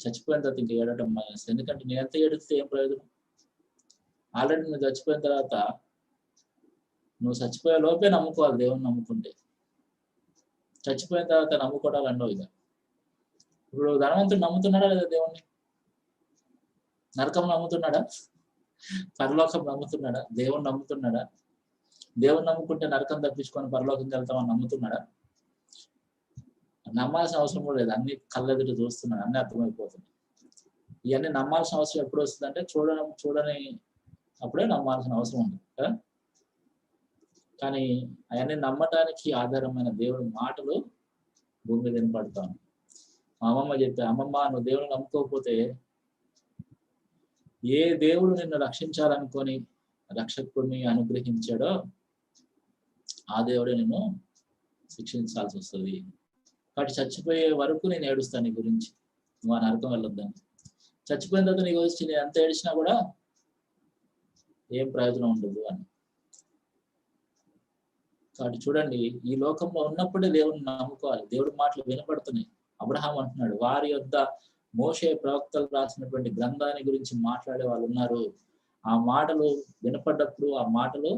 చచ్చిపోయిన తర్వాత ఇంక ఏడటం మానేస్తా. ఎందుకంటే నేను ఎంత ఏడిస్తే ఏం ప్రయోజనం? ఆల్రెడీ నువ్వు చచ్చిపోయిన తర్వాత నువ్వు చచ్చిపోయే లోపే నమ్ముకోవాలి, దేవుని నమ్ముకుంటే. చచ్చిపోయిన తర్వాత నమ్ముకోవడాలు అండవు. ఇక ఇప్పుడు ధనవంతుడు నమ్ముతున్నాడా లేదా దేవుణ్ణి? నరకం నమ్ముతున్నాడా? పరలోకం నమ్ముతున్నాడా? దేవుణ్ణి నమ్ముతున్నాడా? దేవుణ్ణి నమ్ముకుంటే నరకం తప్పించుకొని పరలోకంకి వెళ్తామని నమ్ముతున్నాడా? నమ్మాల్సిన అవసరం కూడా లేదు, అన్ని కళ్ళెదుట చూస్తున్నాడు, అన్ని అర్థమైపోతుంది. ఇవన్నీ నమ్మాల్సిన అవసరం ఎప్పుడు వస్తుందంటే చూడని అప్పుడే నమ్మాల్సిన అవసరం ఉంది కదా. కానీ అవన్నీ నమ్మటానికి ఆధారమైన దేవుడి మాటలు భూమి మీద వినపడతాను. మా అమ్మమ్మ చెప్పా, అమ్మమ్మ నువ్వు దేవుని నమ్ముకోకపోతే ఏ దేవుడు నిన్ను రక్షించాలనుకొని రక్షకుడిని అనుగ్రహించాడో ఆ దేవుడే నిన్ను శిక్షించాల్సి వస్తుంది. కాబట్టి చచ్చిపోయే వరకు నేను ఏడుస్తాను నీ గురించి, నువ్వు ఆ నరకం వెళ్ళొద్దని. చచ్చిపోయిన తర్వాత నీ గురించి నేను ఎంత ఏడిచినా కూడా ఏం ప్రయోజనం ఉండదు అని. కాబట్టి చూడండి, ఈ లోకంలో ఉన్నప్పుడే దేవుడిని నమ్ముకోవాలి, దేవుడి మాటలు వినపడుతున్నాయి. అబ్రహాం అంటున్నాడు, వారి యొద్ద మోషే ప్రవక్తలు రాసినటువంటి గ్రంథాన్ని గురించి మాట్లాడే వాళ్ళు ఉన్నారు, ఆ మాటలు వినపడ్డప్పుడు ఆ మాటలు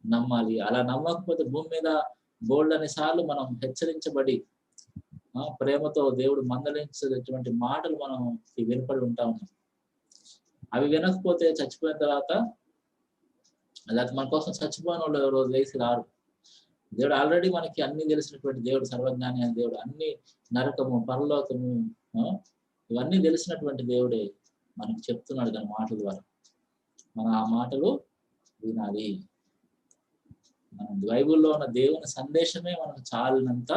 నమ్మాలి. అలా నమ్మకపోతే భూమి మీద బోల్డని సార్లు మనం హెచ్చరించబడి ప్రేమతో దేవుడు మందలించేటువంటి మాటలు మనం వినపడి ఉంటా ఉన్నాం. అవి వినకపోతే చచ్చిపోయిన తర్వాత లేకపోతే మన కోసం చచ్చిపోయిన వాళ్ళు రోజు లేచి రారు. దేవుడు ఆల్రెడీ మనకి అన్ని తెలిసినటువంటి దేవుడు, సర్వజ్ఞాని అయిన దేవుడు, అన్ని నరకము పరలోకము ఇవన్నీ తెలిసినటువంటి దేవుడే మనకు చెప్తున్నాడు తన మాటల ద్వారా. మనం ఆ మాటలు వినాలి. మన బైబిల్లో ఉన్న దేవుని సందేశమే మనకు చాలినంత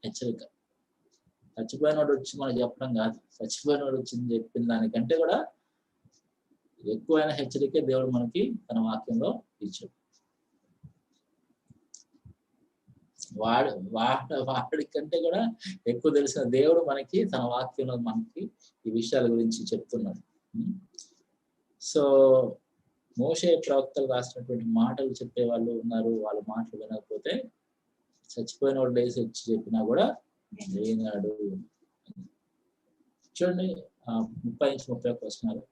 హెచ్చరిక. చచ్చిపోయినోడు వచ్చి మనకు చెప్పడం కాదు, చచ్చిపోయినోడు వచ్చింది చెప్పిన దానికంటే కూడా ఎక్కువైన హెచ్చరికే దేవుడు మనకి తన వాక్యంలో ఇచ్చాడు. వాడి కంటే కూడా ఎక్కువ తెలిసిన దేవుడు మనకి తన వాక్యంలో మనకి ఈ విషయాల గురించి చెప్తున్నాడు. సో మోషే ప్రవక్తలు రాసినటువంటి మాటలు చెప్పే వాళ్ళు ఉన్నారు, వాళ్ళ మాటలు వినకపోతే చచ్చిపోయిన వాడు లేసి వచ్చి చెప్పినా కూడా వినాడు. చూడండి 30-31 వచనాలు.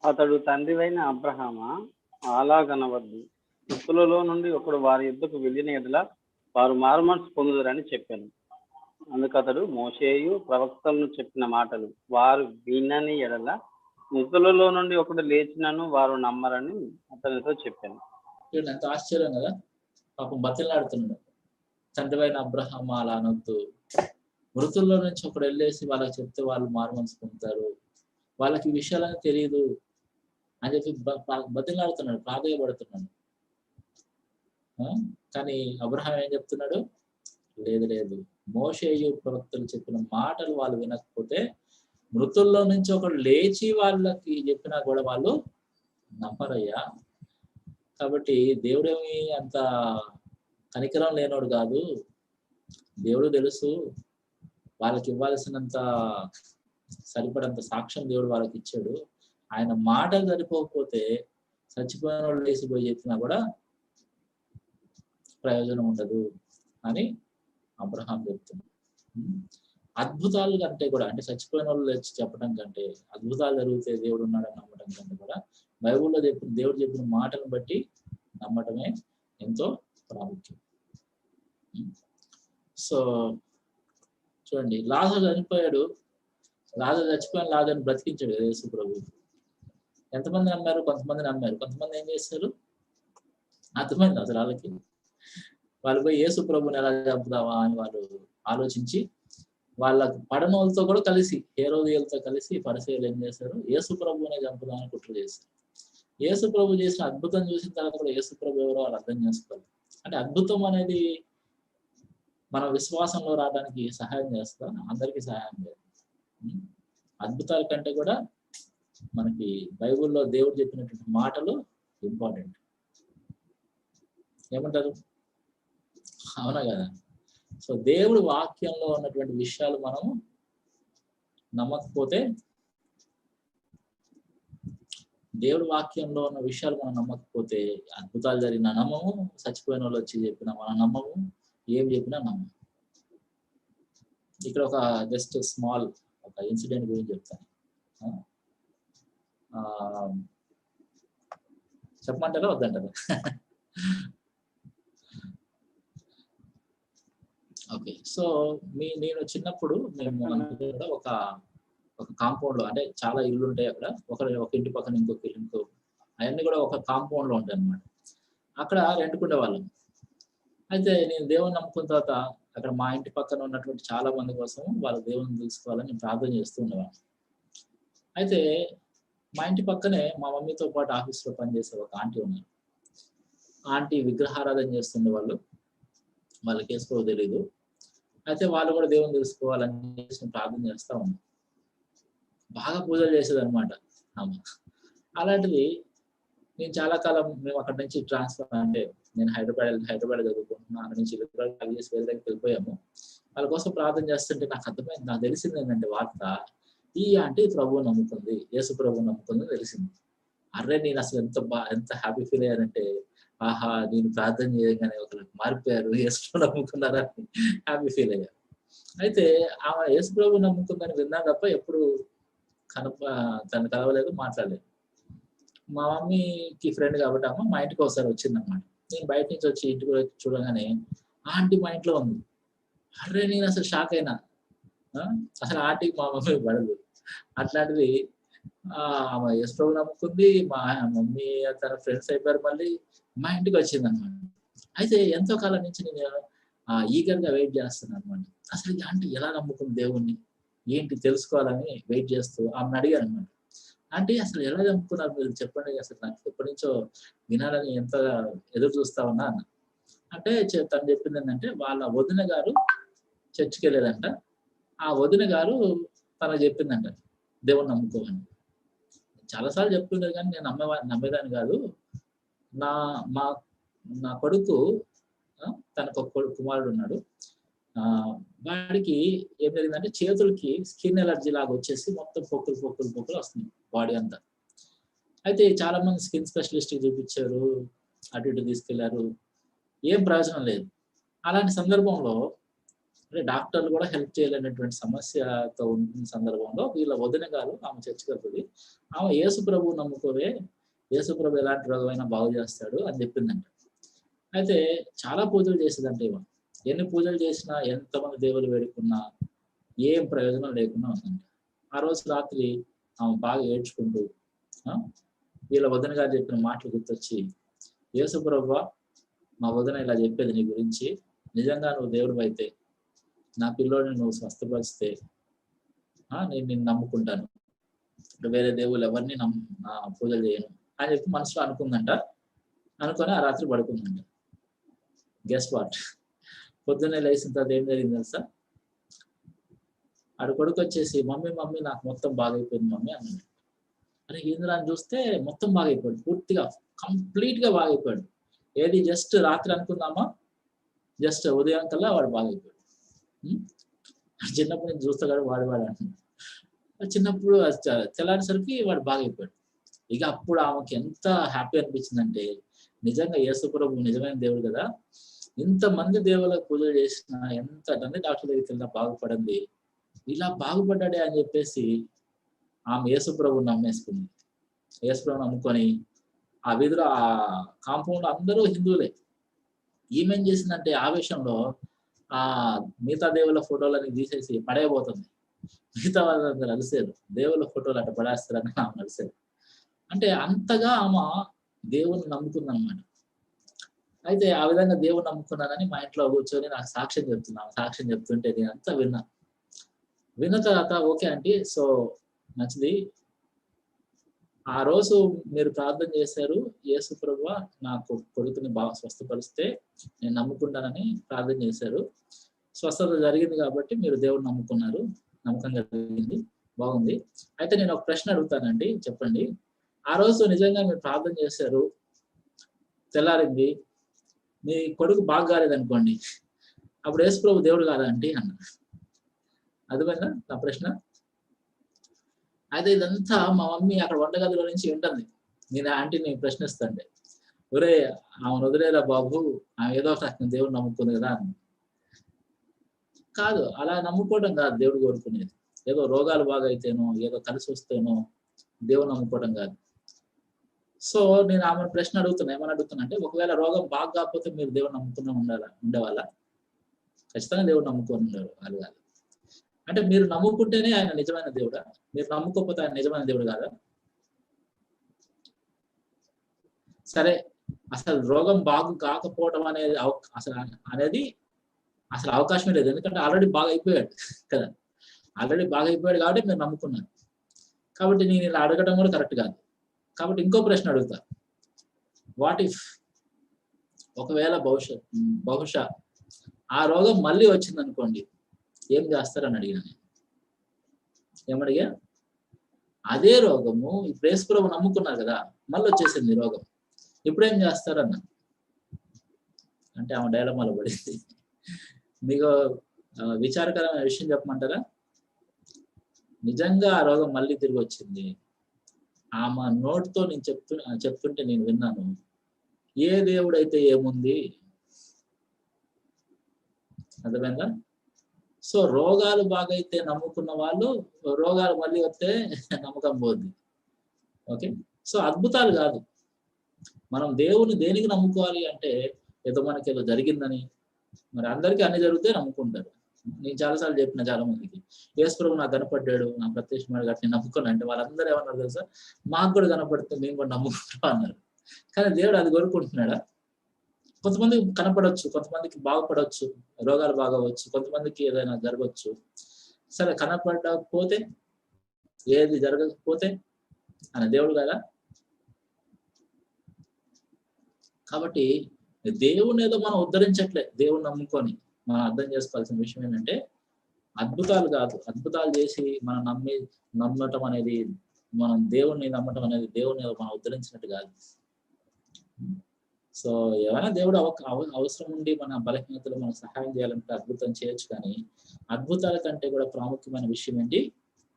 అతడు తండ్రివైన అబ్రహామా, అలాగనవద్దు, మృతులలో నుండి ఒకడు వారి యుద్ధకు వెళ్ళిన ఎడల వారు మారుమనసు పొందుదరని చెప్పాను. అందుకు అతడు మోషేయు ప్రవక్తలను చెప్పిన మాటలు వారు వినని ఎడల మృతులలో నుండి ఒకడు లేచినను వారు నమ్మరని అతనితో చెప్పాను. ఎంత ఆశ్చర్యం కదా. పాపం బతిలాడుతున్నాడు, తండ్రివైన అబ్రహామా అలా అనొద్దు, మృతుల్లో నుంచి ఒకడు వెళ్ళేసి వాళ్ళకి చెప్తే వాళ్ళు మారుమనసు పొందుతారు, వాళ్ళకి ఈ విషయాలని తెలియదు అని చెప్పి బతిలాడుతున్నాడు, ప్రాధేయపడుతున్నాడు. కానీ అబ్రహాం ఏం చెప్తున్నాడు? లేదు లేదు, మోషేయు ప్రవక్తలు చెప్పిన మాటలు వాళ్ళు వినకపోతే మృతుల్లో నుంచి ఒకడు లేచి వాళ్ళకి చెప్పినా కూడా వాళ్ళు నమ్మరయ్యా. కాబట్టి దేవుడేమి అంత కనికరం లేనోడు కాదు, దేవుడు తెలుసు, వాళ్ళకి ఇవ్వాల్సినంత సరిపడంత సాక్ష్యం దేవుడు వాళ్ళకి ఇచ్చాడు. ఆయన మాటలు సరిపోకపోతే చచ్చిపోయిన వాళ్ళు లేచిపోయి చెప్పినా కూడా ప్రయోజనం ఉండదు అని అబ్రహాం చెప్తున్నాడు. అద్భుతాలు కంటే కూడా, అంటే చచ్చిపోయిన వాళ్ళు లేచి చెప్పడం కంటే, అద్భుతాలు జరిగితే దేవుడు ఉన్నాడని నమ్మడం కంటే కూడా బైబిల్లో దేవుడు చెప్పిన మాటను బట్టి నమ్మటమే ఎంతో ప్రాముఖ్యం. సో చూడండి, లాజరు చనిపోయాడు, లాజరు చచ్చిపోయిన లాజరుని బ్రతికించాడు యేసు ప్రభు. ఎంతమంది నమ్మారు? కొంతమంది నమ్మారు. కొంతమంది ఏం చేస్తారు? అర్థమైంది అసలు వాళ్ళకి. వాళ్ళు పోయి యేసు ప్రభుని ఎలా చంపుదామా అని వాళ్ళు ఆలోచించి వాళ్ళ పడనోళ్ళతో కూడా కలిసి, హేరోదియలతో కలిసి పరిసయ్యులు ఏం చేశారు? యేసు ప్రభునే చంపుదామని కుట్ర చేశారు. యేసు ప్రభు చేసిన అద్భుతం చూసిన తర్వాత కూడా యేసు ప్రభు ఎవరో వాళ్ళు అర్థం చేసుకోవాలి. అంటే అద్భుతం అనేది మన విశ్వాసంలో రావడానికి సహాయం చేస్తా, అందరికీ సహాయం చేయాలి. అద్భుతాల కంటే కూడా మనకి బైబిల్లో దేవుడు చెప్పినటువంటి మాటలు ఇంపార్టెంట్. ఏమంటారు? అవునా కదా? సో దేవుడు వాక్యంలో ఉన్నటువంటి విషయాలు మనం నమ్మకపోతే, దేవుడి వాక్యంలో ఉన్న విషయాలు మనం నమ్మకపోతే అద్భుతాలు జరిగిన నమ్మము, చచ్చిపోయిన వాళ్ళు వచ్చి చెప్పిన మన నమ్మము, ఏం చెప్పినా నమ్మము. ఇక్కడ ఒక జస్ట్ స్మాల్ ఒక ఇన్సిడెంట్ గురించి చెప్తాను. చెప్పమంటారా వద్దంటారా? ఓకే. సో నేను చిన్నప్పుడు మేము కూడా ఒక కాంపౌండ్ లో, అంటే చాలా ఇల్లు ఉంటాయి అక్కడ, ఒక ఇంటి పక్కన ఇంకొక ఇల్లు, అవన్నీ కూడా ఒక కాంపౌండ్ లో ఉంటాయి అన్నమాట. అక్కడ రెంట్కుండే వాళ్ళం. అయితే నేను దేవుని నమ్ముకున్న తర్వాత అక్కడ మా ఇంటి పక్కన ఉన్నటువంటి చాలా మంది కోసం వాళ్ళు దేవుని తెలుసుకోవాలని ప్రార్థన చేస్తూ ఉండేవాళ్ళు. అయితే మా ఇంటి పక్కనే మా మమ్మీతో పాటు ఆఫీస్లో పనిచేసే ఒక ఆంటీ ఉన్నారు. ఆంటీ విగ్రహారాధన చేస్తుండే వాళ్ళు, వాళ్ళకి వేసుకోవో తెలీదు. అయితే వాళ్ళు కూడా దేవుని తెలుసుకోవాలని ప్రార్థన చేస్తూ ఉన్నారు. బాగా పూజలు చేసేది అనమాట ఆమె. అలాంటిది నేను చాలా కాలం, మేము అక్కడి నుంచి ట్రాన్స్ఫర్, అంటే నేను హైదరాబాద్ చదువుకుంటున్నా, అక్కడి నుంచి చేసి వేరే దగ్గరికి వెళ్ళిపోయాము. వాళ్ళ కోసం ప్రార్థన చేస్తుంటే నాకు అర్థమైంది, నాకు తెలిసింది ఏంటంటే వార్త, ఈ ఆంటీ ప్రభువు నమ్ముకుంది, యేసు ప్రభువు నమ్ముకుంది తెలిసింది. అర్రే నేను అసలు ఎంత హ్యాపీ ఫీల్ అయ్యానంటే, ఆహా నేను ప్రార్థన చేయగానే ఒకరికి మారిపోయారు, యేసు నమ్ముకున్నారని హ్యాపీ ఫీల్ అయ్యారు. అయితే ఆమె యేసు ప్రభువు నమ్ముకుందని విన్నా తప్ప ఎప్పుడు తను కలవలేదు, మాట్లాడలేదు. మా మమ్మీకి ఫ్రెండ్ కాబట్టి అమ్మ మా ఇంటికి ఒకసారి వచ్చిందన్నమాట. నేను బయట నుంచి వచ్చి ఇంటికి చూడగానే ఆంటీ మా ఇంట్లో ఉంది. అర్రే నేను అసలు షాక్ అయినా, అసలు ఆంటీకి మా మమ్మీ పడదు. అట్లాంటిది ఆమె యేసు ప్రభువు నమ్ముకుంది, మా మమ్మీ తన ఫ్రెండ్స్ అయిపోయారు, మళ్ళీ మా ఇంటికి వచ్చింది అనమాట. అయితే ఎంతో కాలం నుంచి నేను ఈగర్గా వెయిట్ చేస్తున్నారు అనమాట. అసలు ఈ ఆంటీ ఎలా నమ్ముకుంది దేవుణ్ణి, ఏంటి తెలుసుకోవాలని వెయిట్ చేస్తూ ఆమెను అడిగారు అనమాట. అంటే అసలు ఎలా నమ్ముకున్నారు మీరు చెప్పండి, అసలు నాకు ఎప్పటి నుంచో వినాలని ఎంత ఎదురు చూస్తా ఉన్నా అన్న. అంటే తను చెప్పింది ఏంటంటే వాళ్ళ వదిన గారు చర్చికి వెళ్ళేదంట. ఆ వదిన గారు తనకు చెప్పిందంట దేవుణ్ణి నమ్ముకోమని. చాలాసార్లు చెప్తుండేది కానీ నేను నమ్మేదాన్ని కాదు. నా కొడుకు, తనకు ఒక కుమారుడు ఉన్నాడు, వాడికి ఏం జరిగిందంటే చేతులకి స్కిన్ ఎలర్జీ లాగా వచ్చేసి మొత్తం పొక్కులు వస్తుంది బాడీ అంతా. అయితే చాలా మంది స్కిన్ స్పెషలిస్ట్కి చూపించారు, అటు ఇటు తీసుకెళ్లారు, ఏం ప్రయోజనం లేదు. అలాంటి సందర్భంలో అంటే డాక్టర్లు కూడా హెల్ప్ చేయలేనటువంటి సమస్యతో ఉన్న సందర్భంలో వీళ్ళ వదిన గారు ఆమె చర్చకి వెళ్తుంది. ఆమె యేసు ప్రభు నమ్ముకోవే, యేసు ప్రభు ఎలాంటి రోగమైనా బాగు చేస్తాడు అని చెప్పిందంట. అయితే చాలా పూజలు చేసేదంట ఇవ. ఎన్ని పూజలు చేసినా, ఎంతమంది దేవులు వేడుకున్నా ఏం ప్రయోజనం లేకుండా ఉందంట. ఆ రోజు రాత్రి ఆమె బాగా ఏడ్చుకుంటూ వీళ్ళ వదిన గారు చెప్పిన మాటలు గుర్తొచ్చి, యేసు ప్రభువా, మా వదిన ఇలా చెప్పేది నీ గురించి, నిజంగా నువ్వు దేవుడు అయితే నా పిల్లోడిని నువ్వు స్వస్థపరిస్తే నేను నిన్ను నమ్ముకుంటాను, వేరే దేవుళ్ళు ఎవరిని పూజలు చేయను అని చెప్పి మనసులో అనుకుందంట. అనుకొని ఆ రాత్రి పడుకుందంట. గెస్ వాట్, పొద్దున్నే లేచిన తర్వాత ఏం జరిగింది తెలుసా? ఆడు కొడుకు వచ్చేసి మమ్మీ నాకు మొత్తం బాగైపోయింది మమ్మీ అన్నాడు. అరే ఇంద్రా అని చూస్తే మొత్తం బాగైపోయాడు, పూర్తిగా కంప్లీట్ గా బాగైపోయాడు. ఏది జస్ట్ రాత్రి అనుకుందామా, జస్ట్ ఉదయం కల్లా వాడు బాగైపోయాడు. చిన్నప్పుడు నేను చూస్తా కూడా వాడు అంటున్నాడు. చిన్నప్పుడు తెల్లారేసరికి వాడు బాగైపోయాడు. ఇక అప్పుడు ఆమెకి ఎంత హ్యాపీ అనిపించిందంటే, నిజంగా యేసు ప్రభు నిజమైన దేవుడు కదా, ఇంతమంది దేవులకు పూజలు చేసిన, ఎంతమంది డాక్టర్ దగ్గరికి వెళ్ళినా బాగుపడింది, ఇలా బాగుపడ్డాడే అని చెప్పేసి ఆమె యేసు ప్రభుని నమ్మేసుకుంది. యేసు ప్రభుని నమ్ముకొని ఆ వీధిలో ఆ కాంపౌండ్ అందరూ హిందువులే. ఈమెం చేసిందంటే ఆవేశంలో ఆ మిగతా దేవుళ్ళ ఫోటోలని తీసేసి పడేయబోతుంది. మిగతా వాళ్ళందరూ అలిసారు, దేవుళ్ళ ఫోటోలు అట్లా పడేస్తారని ఆమె అలిసారు. అంటే అంతగా ఆమె దేవుని నమ్ముకుందనమాట. అయితే ఆ విధంగా దేవుని నమ్ముకున్నానని మా ఇంట్లో కూర్చొని నాకు సాక్ష్యం చెప్తున్నాను. సాక్ష్యం చెప్తుంటే నేను అంతా విన్న తర్వాత ఓకే ఆంటీ, సో మంచిది, ఆ రోజు మీరు ప్రార్థన చేశారు, యేసు ప్రభువా నాకు కొడుకుని బాగా స్వస్థపరిస్తే నేను నమ్ముకుంటానని ప్రార్థన చేశారు, స్వస్థత జరిగింది కాబట్టి మీరు దేవుడు నమ్ముకున్నారు, నమ్మకం జరిగింది, బాగుంది. అయితే నేను ఒక ప్రశ్న అడుగుతానండి, చెప్పండి, ఆ రోజు నిజంగా మీరు ప్రార్థన చేశారు, తెల్లారింది, మీ కొడుకు బాగా కాలేదనుకోండి, అప్పుడు యేసు ప్రభు దేవుడు కాదా అండి అన్న. అర్థమైందా నా ప్రశ్న? అయితే ఇదంతా మా మమ్మీ అక్కడ వంటగదిలో నుంచి వింటుంది. నేను ఆంటీని ప్రశ్నిస్తాండే, ఒరే ఆమెను వదిలేరా బాబు, ఆమె ఏదో ఒక దేవుడు నమ్ముకుంది కదా అని. కాదు, అలా నమ్ముకోవడం కాదు దేవుడు కోరుకునేది. ఏదో రోగాలు బాగా అయితేనో, ఏదో కలిసి వస్తేనో దేవుడు నమ్ముకోవడం కాదు. సో నేను ఆమెను ప్రశ్న అడుగుతున్నా, ఏమని అడుగుతున్నా అంటే, ఒకవేళ రోగం బాగా కాకపోతే మీరు దేవుడు నమ్ముకున్నా ఉండేవాళ్ళ? ఖచ్చితంగా దేవుడు నమ్ముకొని ఉండేవారు వాళ్ళు కాదు. అంటే మీరు నమ్ముకుంటేనే ఆయన నిజమైన దేవుడా? మీరు నమ్ముకోకపోతే ఆయన నిజమైన దేవుడు కాదా? సరే, అసలు రోగం బాగు కాకపోవడం అనేది అసలు అవకాశమే లేదు. ఎందుకంటే ఆల్రెడీ బాగా అయిపోయాడు కదా, ఆల్రెడీ బాగా అయిపోయాడు కాబట్టి మీరు నమ్ముకున్నారు. కాబట్టి నేను ఇలా అడగడం కూడా కరెక్ట్ కాదు. కాబట్టి ఇంకో ప్రశ్న అడుగుతా, వాట్ ఇఫ్ ఒకవేళ బహుశా ఆ రోగం మళ్ళీ వచ్చింది అనుకోండి, ఏం చేస్తారని అడిగిన. ఏమడిగా? అదే రోగము ఇప్పుడు యేసు ప్రభు నమ్ముకున్నారు కదా, మళ్ళీ వచ్చేసింది రోగం, ఇప్పుడేం చేస్తారన్న. అంటే ఆమె డైలమాలో పడింది. మీకు విచారకరమైన విషయం చెప్పమంటారా? నిజంగా ఆ రోగం మళ్ళీ తిరిగి వచ్చింది. ఆమె నోటితో నేను చెప్తుంటే నేను విన్నాను, ఏ దేవుడైతే ఏముంది. అర్థమైందా? సో రోగాలు బాగైతే నమ్ముకున్న వాళ్ళు, రోగాలు మళ్ళీ వస్తే నమ్మకం పోద్ది. ఓకే, సో అద్భుతాలు కాదు, మనం దేవుని దేనికి నమ్ముకోవాలి అంటే, ఏదో మనకి ఏదో జరిగిందని, మరి అందరికీ అన్ని జరిగితే నమ్ముకుంటారు. నేను చాలాసార్లు చెప్పిన చాలా మందికి, యేసు ప్రభు నాకు కనపడ్డాడు, నా ప్రత్యక్షమైన గట్టి నేను నమ్ముకున్నా అంటే వాళ్ళందరూ ఏమన్నారు తెలుసా? మాకు కూడా కనపడితే మేము కూడా నమ్ముకుంటాం అన్నారు. కానీ దేవుడు అది కోరుకుంటున్నాడా? కొంతమంది కనపడవచ్చు, కొంతమందికి బాగుపడవచ్చు, రోగాలు బాగవచ్చు, కొంతమందికి ఏదైనా జరగవచ్చు. సరే, కనపడకపోతే, ఏది జరగకపోతే ఆయన దేవుడు కదా. కాబట్టి దేవుని ఏదో మనం ఉద్ధరించట్లే. దేవుని నమ్ముకొని మనం అర్థం చేసుకోవాల్సిన విషయం ఏంటంటే, అద్భుతాలు కాదు, అద్భుతాలు చేసి మనం నమ్మటం అనేది, మనం దేవుణ్ణి నమ్మటం అనేది దేవుని మనం ఉద్ధరించినట్టు కాదు. సో ఏమైనా దేవుడు అవసరం ఉండి మన బలహీనతలు మనం సహాయం చేయాలంటే అద్భుతం చేయొచ్చు. కానీ అద్భుతాల కంటే కూడా ప్రాముఖ్యమైన విషయం ఏంటి?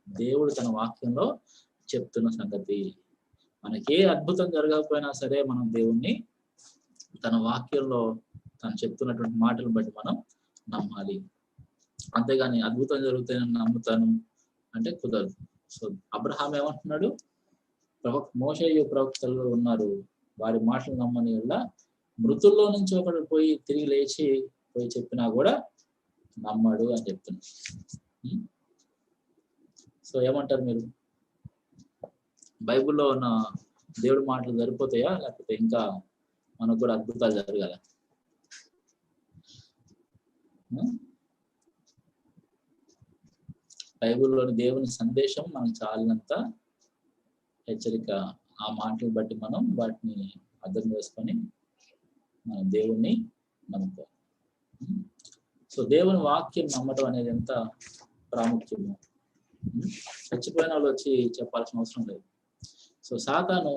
దేవుడు తన వాక్యంలో చెప్తున్న సంగతి. మనకే అద్భుతం జరగకపోయినా సరే మనం దేవుణ్ణి తన వాక్యంలో తను చెప్తున్నటువంటి మాటలను బట్టి మనం నమ్మాలి. అంతేగాని అద్భుతం జరుగుతాయని నమ్ముతాను అంటే కుదరదు. సో అబ్రహాం ఏమంటున్నాడు? మోషేయు ప్రవక్తలు ఉన్నారు, వారి మాటలు నమ్మని వల్ల మృతుల్లో నుంచి ఒకడు పోయి తిరిగి లేచి పోయి చెప్పినా కూడా నమ్మడు అని చెప్తున్నాడు. సో ఏమంటారు మీరు? బైబిల్లో ఉన్న దేవుడి మాటలు సరిపోతాయా, లేకపోతే ఇంకా మనకు కూడా అద్భుతాలు జరగాల? బైబిల్లోని దేవుని సందేశం మనకు చాలినంత హెచ్చరిక. ఆ మాటలు బట్టి మనం వాటిని అర్థం చేసుకొని మనం దేవుణ్ణి నమ్ముకోవాలి. సో దేవుని వాక్యం నమ్మటం అనేది ఎంత ప్రాముఖ్యము. చచ్చిపోయిన వాళ్ళు వచ్చి చెప్పాల్సిన అవసరం లేదు. సో సాతాను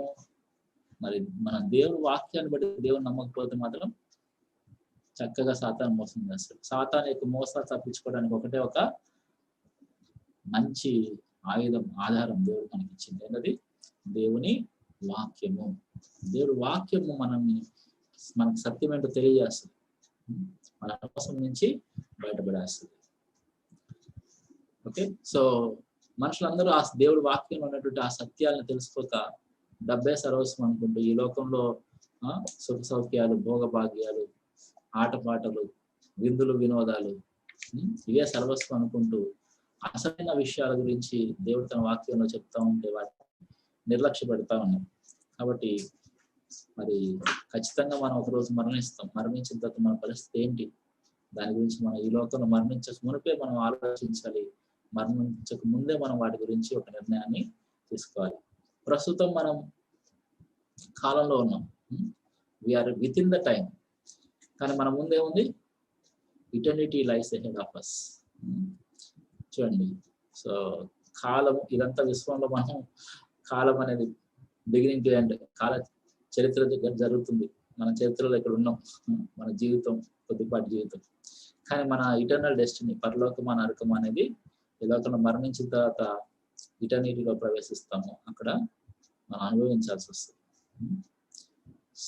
మరి మన దేవుని వాక్యాన్ని బట్టి దేవుని నమ్మకపోతే మాత్రం చక్కగా సాతాను మోసం చేస్తాడు. సాతాను యొక్క మోసాలు తప్పించుకోవడానికి ఒకటే ఒక మంచి ఆయుధం, ఆధారం దేవుడు మనకి ఇచ్చింది. ఏంటది? దేవుని వాక్యము. దేవుడి వాక్యము మనకు సత్యం ఏంటో తెలియజేస్తుంది, మన మోసం నుంచి బయటపడేస్తుంది. ఓకే, సో మనుషులందరూ ఆ దేవుడి వాక్యంలో ఉన్నటువంటి ఆ సత్యాలను తెలుసుకోక డబ్బే సర్వస్వం అనుకుంటూ ఈ లోకంలో సుఖ సౌఖ్యాలు, భోగభాగ్యాలు, ఆటపాటలు, విందులు, వినోదాలు ఇవే సర్వస్వం అనుకుంటూ అసలైన విషయాల గురించి దేవుడు తన వాక్యంలో చెప్తా ఉంటే వాటిని నిర్లక్ష్య పెడతా ఉన్నారు. కాబట్టి మరి ఖచ్చితంగా మనం ఒకరోజు మరణిస్తాం. మరణించిన తర్వాత మన పరిస్థితి ఏంటి? దాని గురించి మనం ఈ లోకంలో మరణించక మునిపే మనం ఆలోచించాలి. మరణించక ముందే మనం వాటి గురించి ఒక నిర్ణయాన్ని తీసుకోవాలి. ప్రస్తుతం మనం కాలంలో ఉన్నాం, we are within the time. కానీ మన ముందే ఉంది eternity lies ahead of us. చూడండి, సో కాలం ఇదంతా విశ్వంలో మనం కాలం అనేది బిగినింగ్ టు ఎండ్, కాల చరిత్ర జరుగుతుంది. మన చరిత్రలో ఇక్కడ ఉన్నాం, మన జీవితం కొద్దిపాటి జీవితం. కానీ మన ఇటర్నల్ డెస్టినీ, పరలోకం, నరకం అనేది ఈ లోకంలో మరణించిన తర్వాత ఇటర్నిటీలో ప్రవేశిస్తాము. అక్కడ మనం అనుభవించాల్సి వస్తుంది.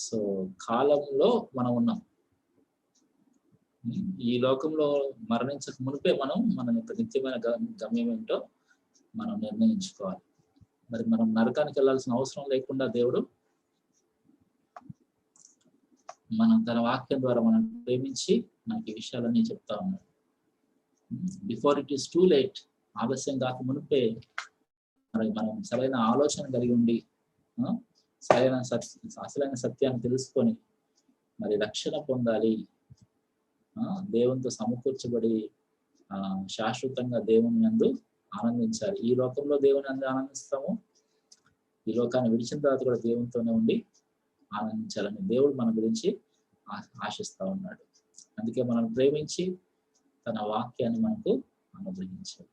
సో కాలంలో మనం ఉన్నాం. ఈ లోకంలో మరణించక మునిపే మనం మన యొక్క నిత్యమైన గమ్యం ఏంటో మనం నిర్ణయించుకోవాలి. మరి మనం నరకానికి వెళ్ళాల్సిన అవసరం లేకుండా దేవుడు మనం తన వాక్యం ద్వారా మనం ప్రేమించి మనకి విషయాలన్నీ చెప్తా ఉన్నాడు. Before it is too late, ఆలస్యం కాక మునిపే మరి మనం సరైన ఆలోచన కలిగి ఉండి అసలైన సత్యాన్ని తెలుసుకొని మరి రక్షణ పొందాలి, దేవునితో సమకూర్చబడి శాశ్వతంగా దేవుని యందు ఆనందించాలి. ఈ లోకంలో దేవుని యందు ఆనందిస్తాము, ఈ లోకాన్ని విడిచిన తర్వాత కూడా దేవునితోనే ఉండి ఆనందించాలని దేవుడు మన గురించి ఆశిస్తా ఉన్నాడు. అందుకే మనం ప్రేమించి తన వాక్యాన్ని మనకు అనుగ్రహించాడు.